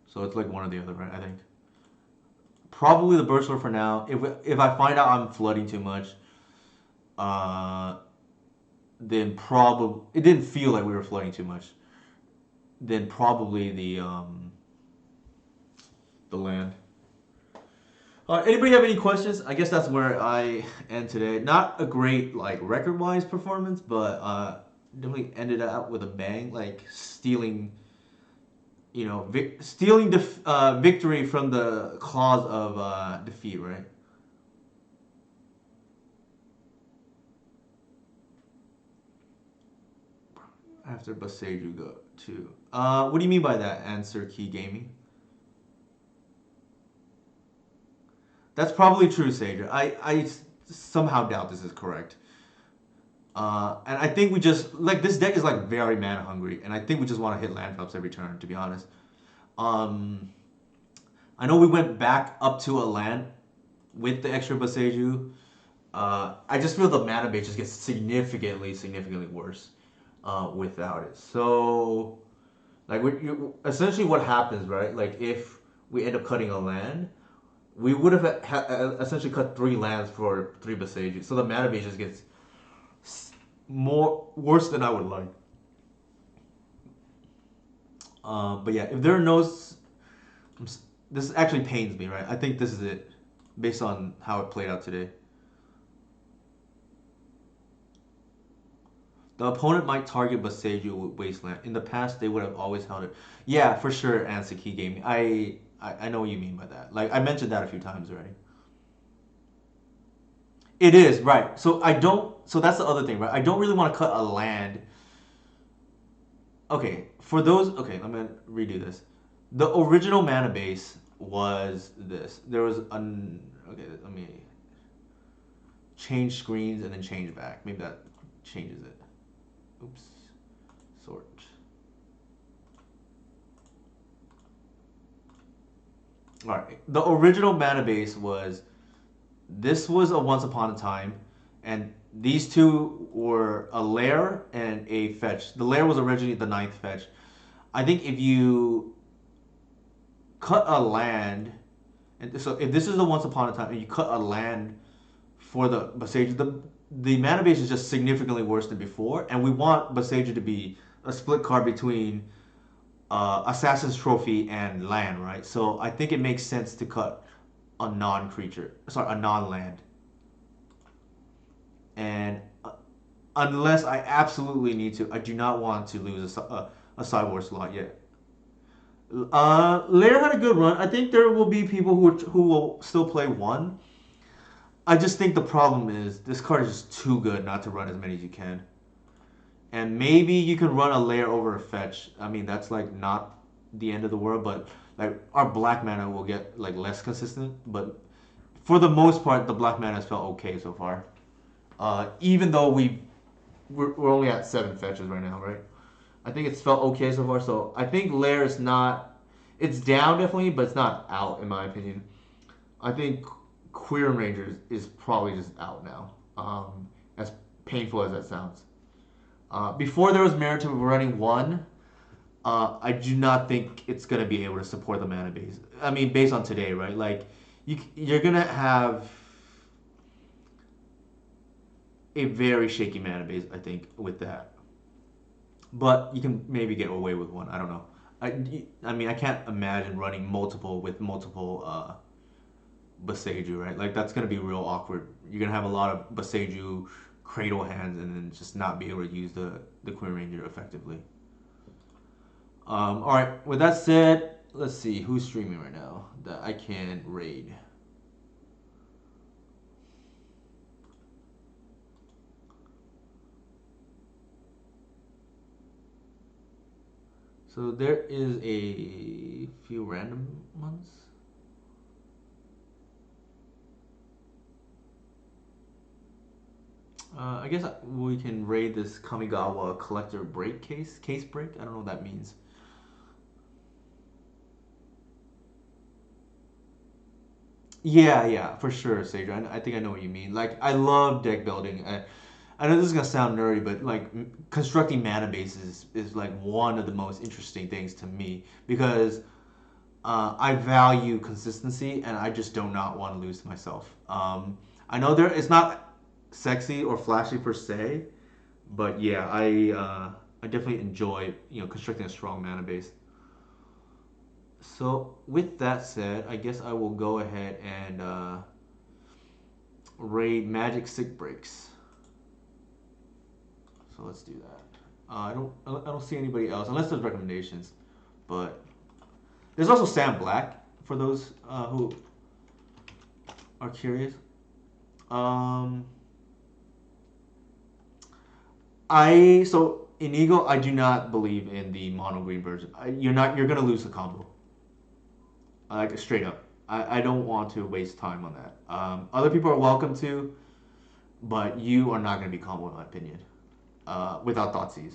So it's like one or the other, right? I think probably the birch lore for now. If I find out I'm flooding too much, uh, then probably it didn't feel like we were flooding too much. Then probably the land. Anybody have any questions? I guess that's where I end today. Not a great like record wise performance, but definitely ended up with a bang, like stealing stealing victory from the claws of defeat, right? After Baseju go to. What do you mean by that? Answer Key Gaming. That's probably true, Sage. I somehow doubt this is correct. And I think we just like this deck is like very mana hungry, and I think we just want to hit land drops every turn. To be honest, um, I know we went back up to a land with the extra Baseju. I just feel the mana base just gets significantly worse without it. So, like, essentially what happens, right? Like, if we end up cutting a land, we would have essentially cut three lands for three Baseju. So the mana base just gets more worse than I would like. But yeah, if there are no, this actually pains me, right? I think this is it, based on how it played out today. The opponent might target Baseju with Wasteland. In the past, they would have always held it. Yeah, for sure, Ansaki Gaming. I know what you mean by that. Like, I mentioned that a few times already. It is, right. So I don't, so that's the other thing, right? I don't really want to cut a land. Okay, for those, okay, I'm going to redo this. The original mana base was this. There was an, okay, let me change screens and then change back. Maybe that changes it. Oops. Sort. Alright. The original mana base was this was a once upon a time, and these two were a lair and a fetch. The lair was originally the ninth fetch. I think if you cut a land, and so if this is the once upon a time, and you cut a land for the Baseju, the mana base is just significantly worse than before, and we want Baseju to be a split card between Assassin's Trophy and land, right? So I think it makes sense to cut a non-creature, sorry, a non-land. And unless I absolutely need to, I do not want to lose a sideboard slot yet. Lair had a good run. I think there will be people who will still play one. I just think the problem is this card is just too good not to run as many as you can. And maybe you can run a Lair over a fetch. I mean, that's like not the end of the world, but like our black mana will get like less consistent. But for the most part, the black mana has felt okay so far. Even though we're only at 7 fetches right now, right? I think it's felt okay so far. So I think Lair is not. It's down definitely, but it's not out in my opinion. I think Queer Rangers is probably just out now. As painful as that sounds. Before there was merit to running one, I do not think it's gonna be able to support the mana base. I mean, based on today, right? Like, you're gonna have a very shaky mana base, I think, with that. But you can maybe get away with one. I don't know. I mean, I can't imagine running multiple with multiple Boseiju, right? Like that's gonna be real awkward. You're gonna have a lot of Boseiju cradle hands and then just not be able to use the Queen Ranger effectively. All right. With that said, let's see who's streaming right now that I can raid. So there is a few random ones. I guess we can raid this Kamigawa collector break case break. I don't know what that means. Yeah, yeah, for sure, Sage. I think I know what you mean. Like, I love deck building. I know this is gonna sound nerdy, but like constructing mana bases is like one of the most interesting things to me because I value consistency and I just do not want to lose to myself. I know it's not sexy or flashy per se, but yeah, I definitely enjoy constructing a strong mana base. So with that said, I guess I will go ahead and raid Magic Sick Breaks. So let's do that. I don't see anybody else unless there's recommendations, but there's also Sam Black for those who are curious. Um, so in Eagle, I do not believe in the mono green version. You're gonna lose the combo. Like straight up. I don't want to waste time on that. Other people are welcome to, but you are not gonna be combo in my opinion. Without Thoughtseize.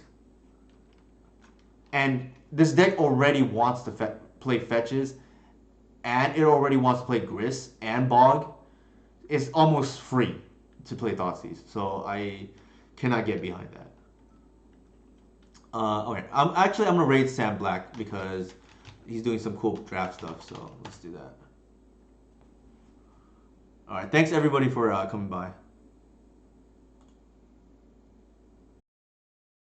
And this deck already wants to play fetches, and it already wants to play Gris and Bog. It's almost free to play Thoughtseize, so I cannot get behind that. Okay, I'm gonna raid Sam Black because he's doing some cool draft stuff. So let's do that. All right, thanks everybody for coming by.